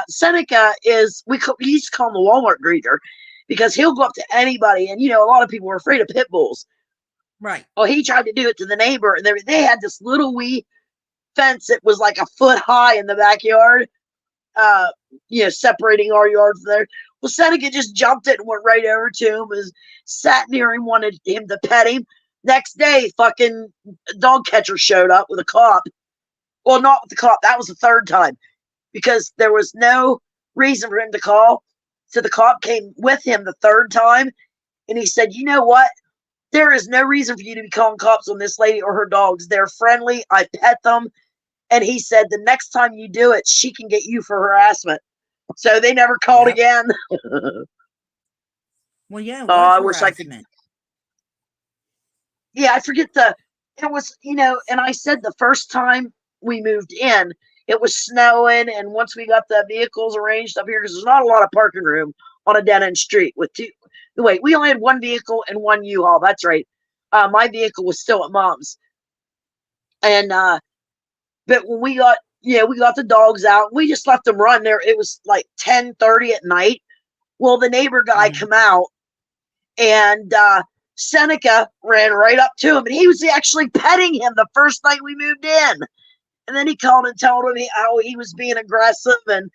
Seneca we used to call him the Walmart greeter because he'll go up to anybody, and a lot of people were afraid of pit bulls. Right. Well, he tried to do it to the neighbor, and they had this little wee fence that was like a foot high in the backyard, separating our yard from there. Well, Seneca just jumped it and went right over to him, and sat near him, wanted him to pet him. Next day, fucking dog catcher showed up with a cop. Well, not with the cop. That was the third time because there was no reason for him to call. So the cop came with him the third time, and he said, you know what? There is no reason for you to be calling cops on this lady or her dogs. They're friendly. I pet them. And he said, the next time you do it, she can get you for harassment. So they never called again. Well, yeah. I wish I could. Yeah, I forget it was, and I said the first time we moved in, it was snowing. And once we got the vehicles arranged up here, because there's not a lot of parking room on a dead end street with we only had one vehicle and one U-Haul. That's right. My vehicle was still at mom's. And, but when we got the dogs out, we just let them run there. It was like 10:30 at night. Well, the neighbor guy come out, and Seneca ran right up to him, and he was actually petting him the first night we moved in. And then he called and told him how he was being aggressive. And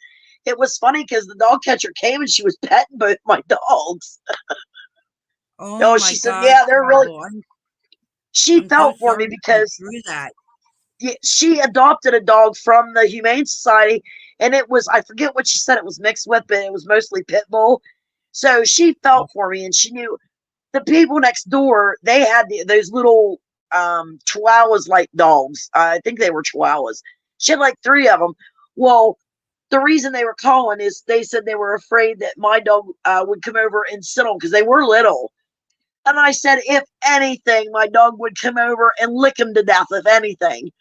it was funny because the dog catcher came and she was petting both my dogs. She said, God, yeah, they're really. She felt for me because that. She adopted a dog from the Humane Society, and it was, I forget what she said it was mixed with, but it was mostly pit bull. So she felt for me, and she knew the people next door, they had those little chihuahuas like dogs. I think they were chihuahuas. She had like 3 of them. Well, the reason they were calling is they said they were afraid that my dog would come over and sit on, because they were little. And I said, if anything, my dog would come over and lick him to death, if anything.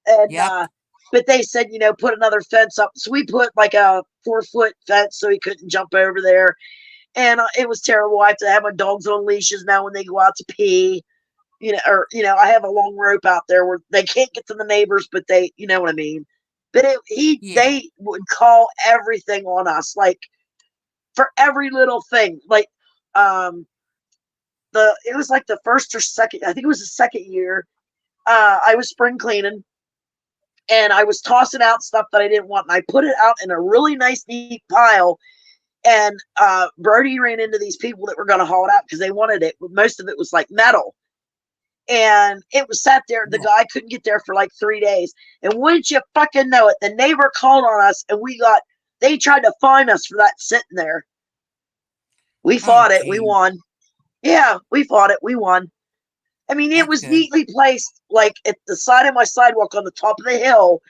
And but they said, put another fence up. So we put like a 4-foot fence so he couldn't jump over there. And it was terrible. I have to have my dogs on leashes now when they go out to pee. I have a long rope out there where they can't get to the neighbors, but they, you know what I mean. But they would call everything on us, like for every little thing. Like it was like the first or second, I think it was the second year. I was spring cleaning, and I was tossing out stuff that I didn't want, and I put it out in a really nice neat pile. And Brody ran into these people that were going to haul it out because they wanted it. Most of it was like metal. And it was sat there. The guy couldn't get there for like 3 days. And wouldn't you fucking know it, the neighbor called on us, and they tried to fine us for that sitting there. We fought it. We won. Yeah, we fought it. We won. I mean, it was neatly placed, like at the side of my sidewalk on the top of the hill,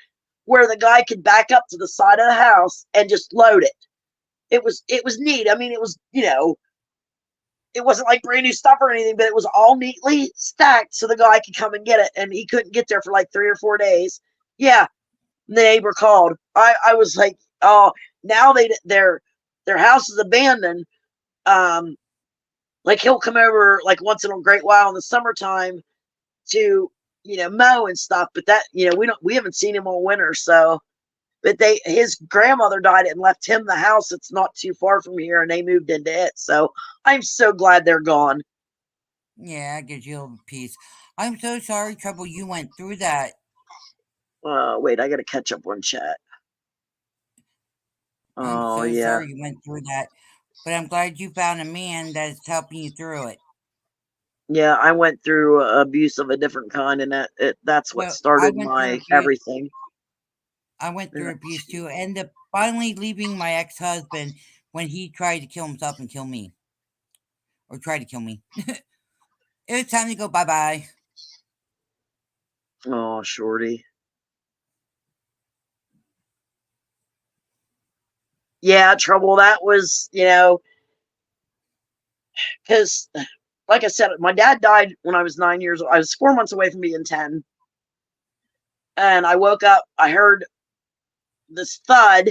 where the guy could back up to the side of the house and just load it. It was neat. I mean, it was, it wasn't like brand new stuff or anything, but it was all neatly stacked so the guy could come and get it. And he couldn't get there for like 3 or 4 days. Yeah, the neighbor called. I was like, oh, now their house is abandoned. Like he'll come over like once in a great while in the summertime to mow and stuff. But that we haven't seen him all winter. So, but his grandmother died and left him the house. It's not too far from here, and they moved into it. So I'm so glad they're gone. Yeah, it gives you a little peace. I'm so sorry, Trouble, you went through that. Wait, I gotta catch up on chat. I'm Oh so yeah, sorry you went through that. But I'm glad you found a man that's helping you through it. yeah. I went through abuse of a different kind, and that's what Well, I started went through my abuse. everything. I went through abuse too. Ended up finally leaving my ex-husband when he tried to kill himself and kill me. Or tried to kill me. It was time to go bye-bye. Oh, Shorty. Yeah, Trouble. That was, because, like I said, my dad died when I was 9 years old. I was 4 months away from being 10. And I woke up, I heard this thud,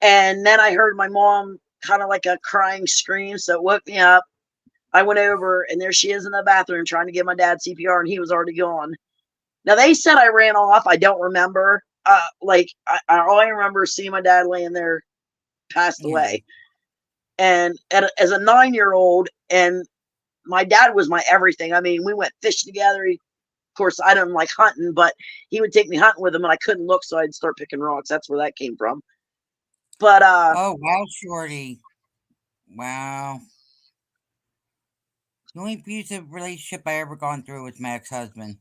and then I heard my mom kind of like a crying scream. So it woke me up. I went over, and there she is in the bathroom trying to give my dad CPR, and he was already gone. Now, they said I ran off. I don't remember. All I remember is seeing my dad laying there, passed away. And as a 9-year-old, and my dad was my everything. I mean, we went fishing together. Of course, I didn't like hunting, but he would take me hunting with him, and I couldn't look, so I'd start picking rocks. That's where that came from. But oh wow, Shorty, wow. The only abusive relationship I ever gone through was my ex-husband,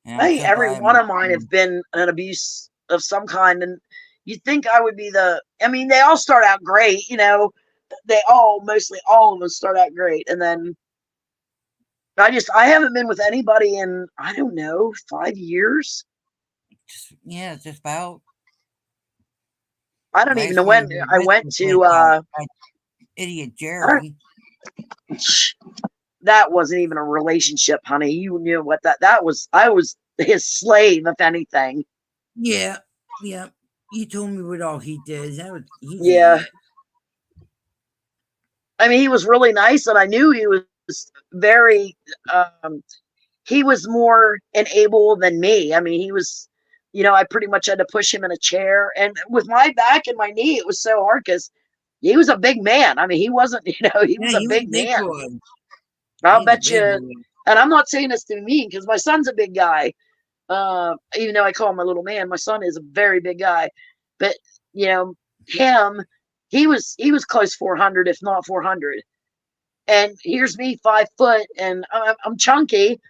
and I I'm think so every glad one of mine have been an abuse of some kind, and you'd think I would be I mean, they all start out great, mostly all of them start out great, and then I haven't been with anybody in, I don't know, 5 years. Just about. I don't even know when I went to idiot Jerry. That wasn't even a relationship, honey. You knew what that was. I was his slave, if anything. Yeah. You told me what all he did. He's Yeah. idiot. I mean, he was really nice, and I knew he was very he was more enabled than me. I mean, he was, I pretty much had to push him in a chair, and with my back and my knee, it was so hard because he was a big man. I mean, he wasn't, he was a big man. Boy. I'll bet you, and I'm not saying this to be mean because my son's a big guy. Even though I call him a little man, my son is a very big guy. But him, he was close 400, if not 400. And here's me, 5 foot, and I'm chunky,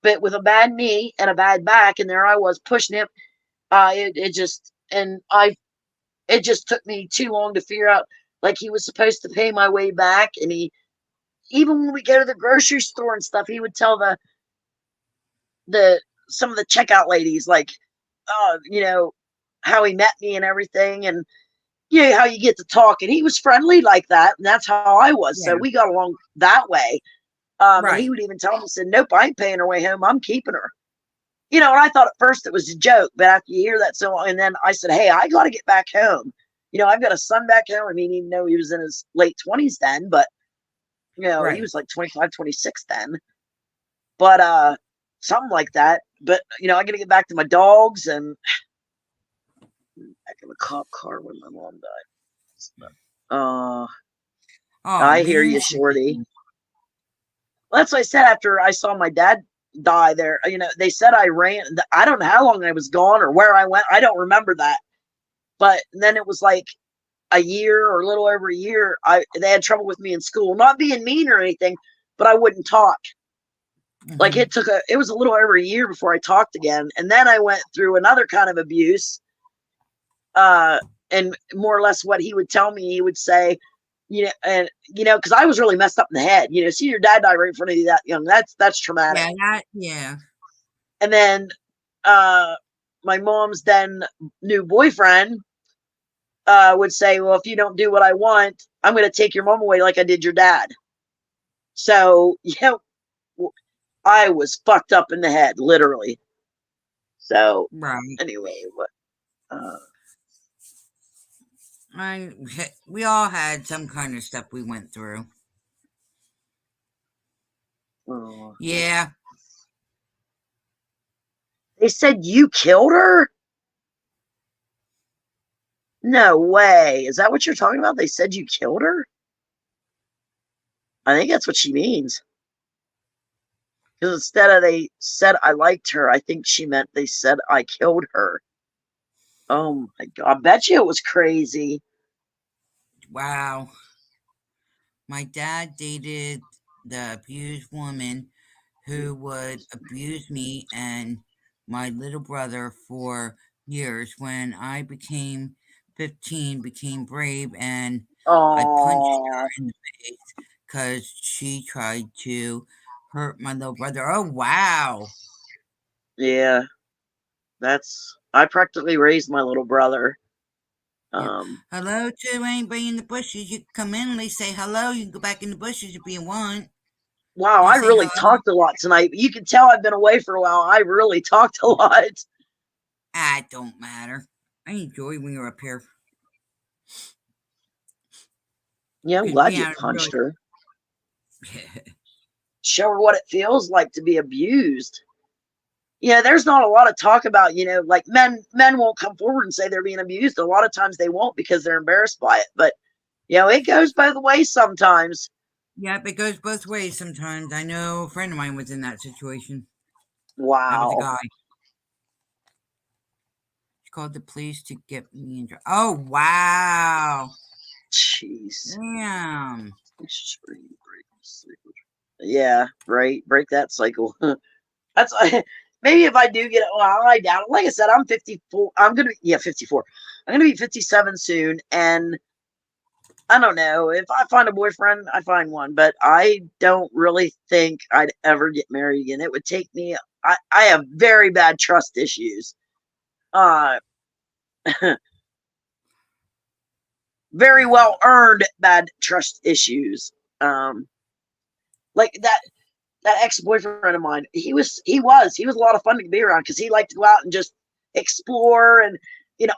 but with a bad knee and a bad back, and there I was pushing him. It just took me too long to figure out. Like, he was supposed to pay my way back, and even when we go to the grocery store and stuff, he would tell some of the checkout ladies, like, how he met me and everything, and how you get to talk, and he was friendly like that, and that's how I was. So we got along that way. And he would even tell me, said, "Nope, I ain't paying her way home. I'm keeping her." And I thought at first it was a joke, but after you hear that so long, and then I said, "Hey, I got to get back home. I've got a son back home." I mean, even though he was in his late 20s then, but he was like 25, 26 then. But something like that. But I got to get back to my dogs, and back in the cop car when my mom died. I hear you, Shorty. Well, that's what I said after I saw my dad die there. They said I ran. I don't know how long I was gone or where I went. I don't remember that. But then it was like a year or a little over a year. They had trouble with me in school. Not being mean or anything, but I wouldn't talk. Like, it was a little over a year before I talked again. And then I went through another kind of abuse. And more or less what he would tell me, he would say, because I was really messed up in the head. See your dad die right in front of you that young. That's traumatic. Yeah. And then my mom's then new boyfriend would say, "Well, if you don't do what I want, I'm going to take your mom away like I did your dad." So, yeah, I was fucked up in the head, literally. So, Right. anyway, what? We all had some kind of stuff we went through. Oh. Yeah. They said you killed her? No way. Is that what you're talking about? They said you killed her? I think that's what she means. Because instead of they said I liked her, I think she meant they said I killed her. Oh my God. I bet you it was crazy. Wow. My dad dated the abused woman who would abuse me and my little brother for years. When I became 15, became brave, and I punched her Oh, in the face because she tried to hurt my little brother. Oh, wow. yeah. I practically raised my little brother. Yep. Hello to anybody in the bushes. You can come in and they say hello. You can go back in the bushes if you want. Wow, You I say really hello. talked a lot tonight. You can tell I've been away for a while. I really talked a lot. Ah, it don't matter. I enjoy when you're up here. Yeah, I'm Because we glad you had a punched really her. Show her what it feels like to be abused. Yeah, there's not a lot of talk about, like men won't come forward and say they're being abused. A lot of times they won't because they're embarrassed by it. But it goes both ways sometimes. Yep, it goes both ways sometimes. I know a friend of mine was in that situation. That was a Wow. guy. He called the police to get me in trouble. Oh, wow. Jeez. Damn. Yeah, right. Break that cycle. That's maybe if I do get it. Well, I doubt it. Like I said, I'm 54. I'm gonna be 54. I'm gonna be 57 soon, and I don't know if I find a boyfriend, I find one, but I don't really think I'd ever get married again. It would take me. I have very bad trust issues. Uh, very well earned bad trust issues. Like that ex-boyfriend of mine, he was a lot of fun to be around because he liked to go out and just explore. And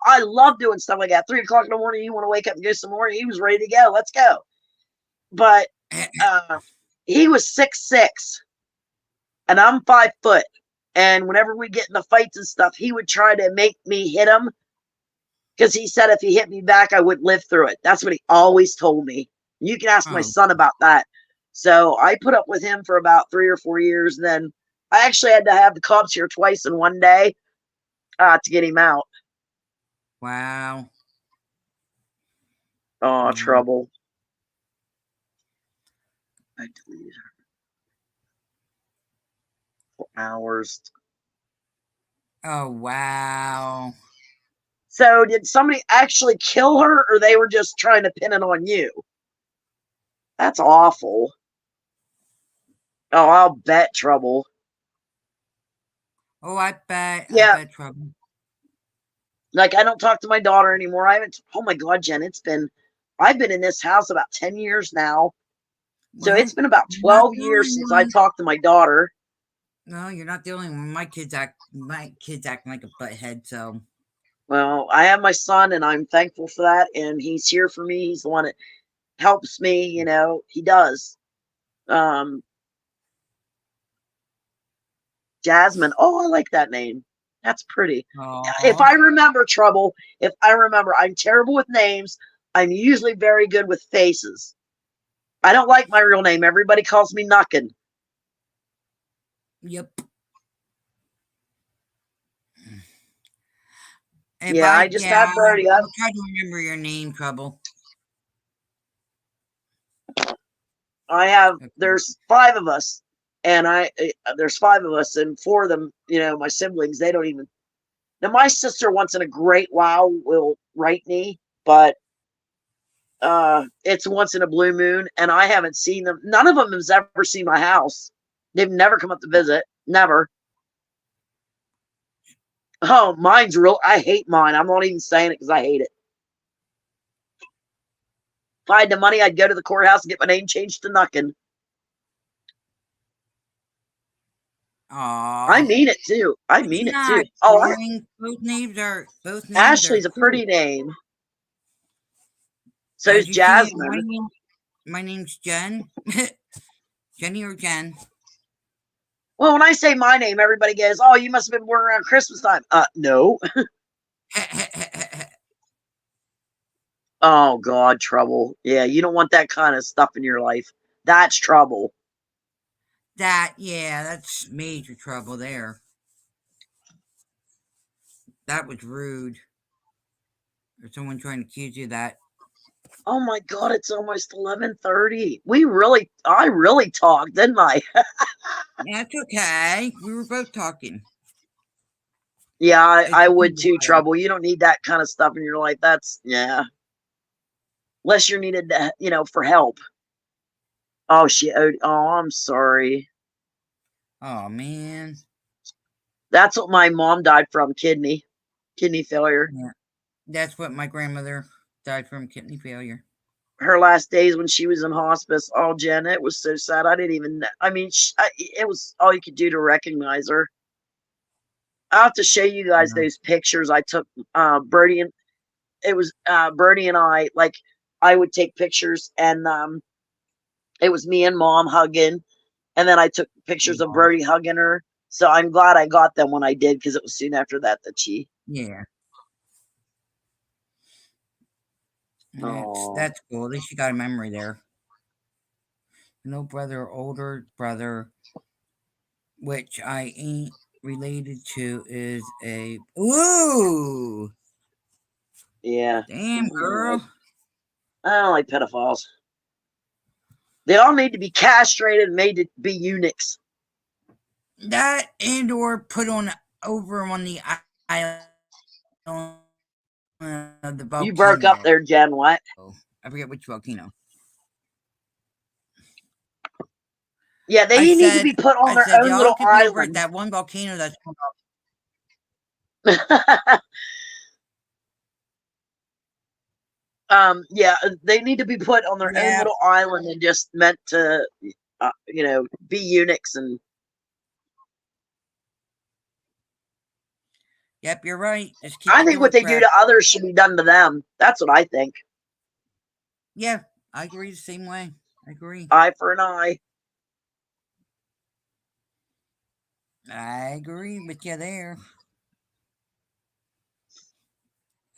I love doing stuff like that. 3 o'clock in the morning, you want to wake up and go some more, he was ready to go. Let's go. But he was 6'6" and I'm 5 foot, and whenever we get in the fights and stuff, he would try to make me hit him because he said if he hit me back I wouldn't live through it. That's what he always told me. You can ask my Oh, son about that. So I put up with him for about 3 or 4 years. And then I actually had to have the cops here twice in one day to get him out. wow. Oh, Wow. trouble. I deleted her for hours. Oh, wow. So did somebody actually kill her, or they were just trying to pin it on you? That's awful. Oh, I'll bet trouble. Oh, I bet. I Yeah. bet trouble. Like, I don't talk to my daughter anymore. Oh my God, Jen, I've been in this house about 10 years now. So Well, it's been about you're not 12 the years only since I one. talked to my daughter. No, you're not the only one. My kids acting like a butthead, so. Well, I have my son, and I'm thankful for that. And he's here for me. He's the one that helps me. He does. Jasmine. Oh, I like that name. That's pretty. If Aw. I remember, trouble. If I remember, I'm terrible with names. I'm usually very good with faces. I don't like my real name. Everybody calls me Knuckin. Yep. I just have already. I'll try to remember your name, Trouble. There's 5 of us, and there's 5 of us, and 4 of them, my siblings, they don't even. Now, my sister once in a great while will write me, but it's once in a blue moon, and I haven't seen them. None of them has ever seen my house. They've never come up to visit. Never. Oh, mine's real. I hate mine. I'm not even saying it because I hate it. If I had the money, I'd go to the courthouse and get my name changed to Knuckin. I mean it too. I mean it too. Not Oh, boring. Both names are Ashley's a cool. pretty name. So As is you see, Jasmine. my name's Jen. Jenny or Jen. Well, when I say my name, everybody goes, "Oh, you must have been born around Christmas time." No. Oh God, trouble. Yeah, you don't want that kind of stuff in your life. That's trouble. That's major trouble there. That was rude. Or someone trying to accuse you of that. Oh my God, it's almost 11:30. I really talked, didn't I? That's okay. We were both talking. Yeah, I It's would too too, wild. trouble. You don't need that kind of stuff in your life. Yeah. Unless you're needed to, for help. Oh, I'm sorry. Oh man. That's what my mom died from, kidney failure. Yeah. That's what my grandmother died from, kidney failure. Her last days when she was in hospice. Oh, Jen, it was so sad. I didn't even. I mean, it was all you could do to recognize her. I'll have to show you guys those pictures I took. Brody and it was Brody and I. Like I would take pictures, and it was me and Mom hugging, and then I took pictures of Brody hugging her. So I'm glad I got them when I did, because it was soon after that she. Yeah. That's cool. At least you got a memory there. No brother, older brother, which I ain't related to, is a ooh. Yeah. Damn girl. I don't like pedophiles. They all need to be castrated and made to be eunuchs. That and or put on over on the island of the volcano. You broke up there, Jen. What? I forget which volcano. Yeah, they need to be put on their own little island. That one volcano that's yeah, they need to be put on their own little island and just meant to, be eunuchs and. Yep, you're right. I think what they do to others should be done to them. That's what I think. Yeah, I agree the same way. I agree. Eye for an eye. I agree with you there.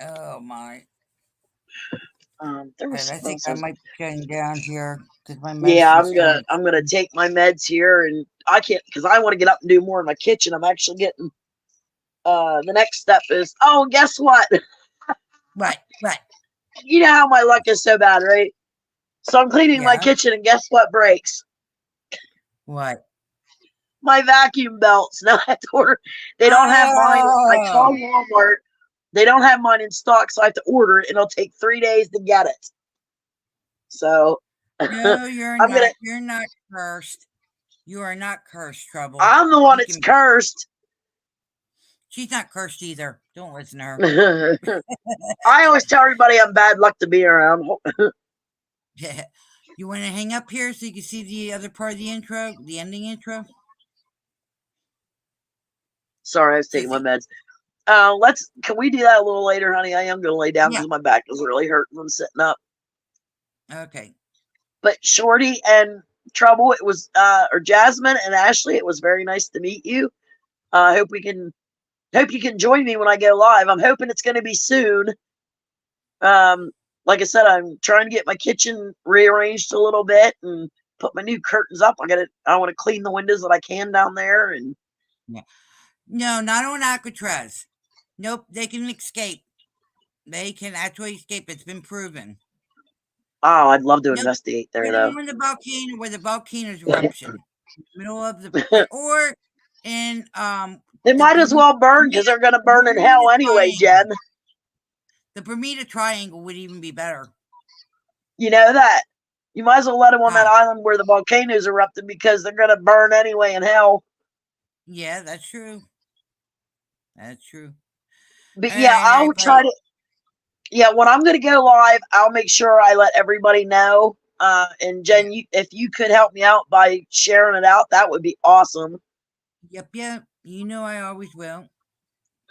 Oh my. I think I might be shutting down here because my meds. Yeah, I'm gonna take my meds here, and I can't because I want to get up and do more in my kitchen. I'm actually getting. The next step is guess what? What? You know how my luck is so bad, right? So I'm cleaning my kitchen, and guess what breaks? What? My vacuum belts. Now I have to order. They don't have mine. I called Walmart. They don't have mine in stock, so I have to order it, and it'll take 3 days to get it. So no, you're not. You're not cursed. You are not cursed, Trouble. I'm the one that's cursed. She's not cursed either. Don't listen to her. I always tell everybody I'm bad luck to be around. Yeah. You want to hang up here so you can see the other part of the intro, the ending intro? Sorry, I was taking my meds. Can we do that a little later, honey? I am going to lay down because my back is really hurting from sitting up. Okay. But Shorty and Trouble, it was, or Jasmine and Ashley, it was very nice to meet you. I hope you can join me when I go live. I'm hoping it's going to be soon. Like I said, I'm trying to get my kitchen rearranged a little bit and put my new curtains up. I want to clean the windows that I can down there. And no, not on Alcatraz. Nope, they can escape. They can actually escape. It's been proven. Oh, I'd love to investigate there, though. In the volcano, where the volcano's eruption, middle of the or in They might as well burn because they're going to burn in hell anyway, Jen. The Bermuda Triangle would even be better. You know that. You might as well let them on that island where the volcanoes erupted because they're going to burn anyway in hell. Yeah, that's true. That's true. But I'll try to. Yeah, when I'm going to go live, I'll make sure I let everybody know. And Jen, if you could help me out by sharing it out, that would be awesome. Yep, yep. You know I always will.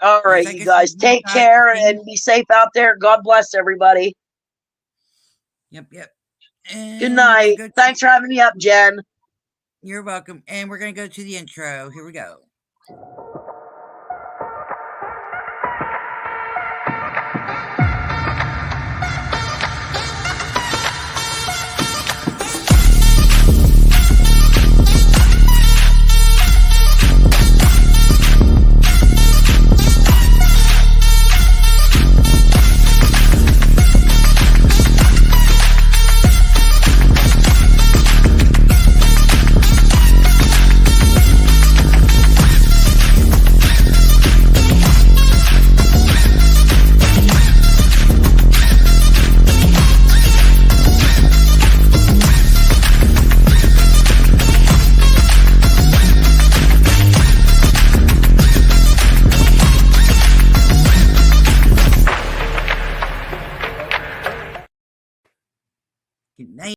All right, like you I guys, said, take got care things- and be safe out there. God bless everybody. Yep, yep. Good And we're night. gonna go Thanks for having me up, Jen. You're welcome. And we're gonna go to the intro. Here we go. Good night.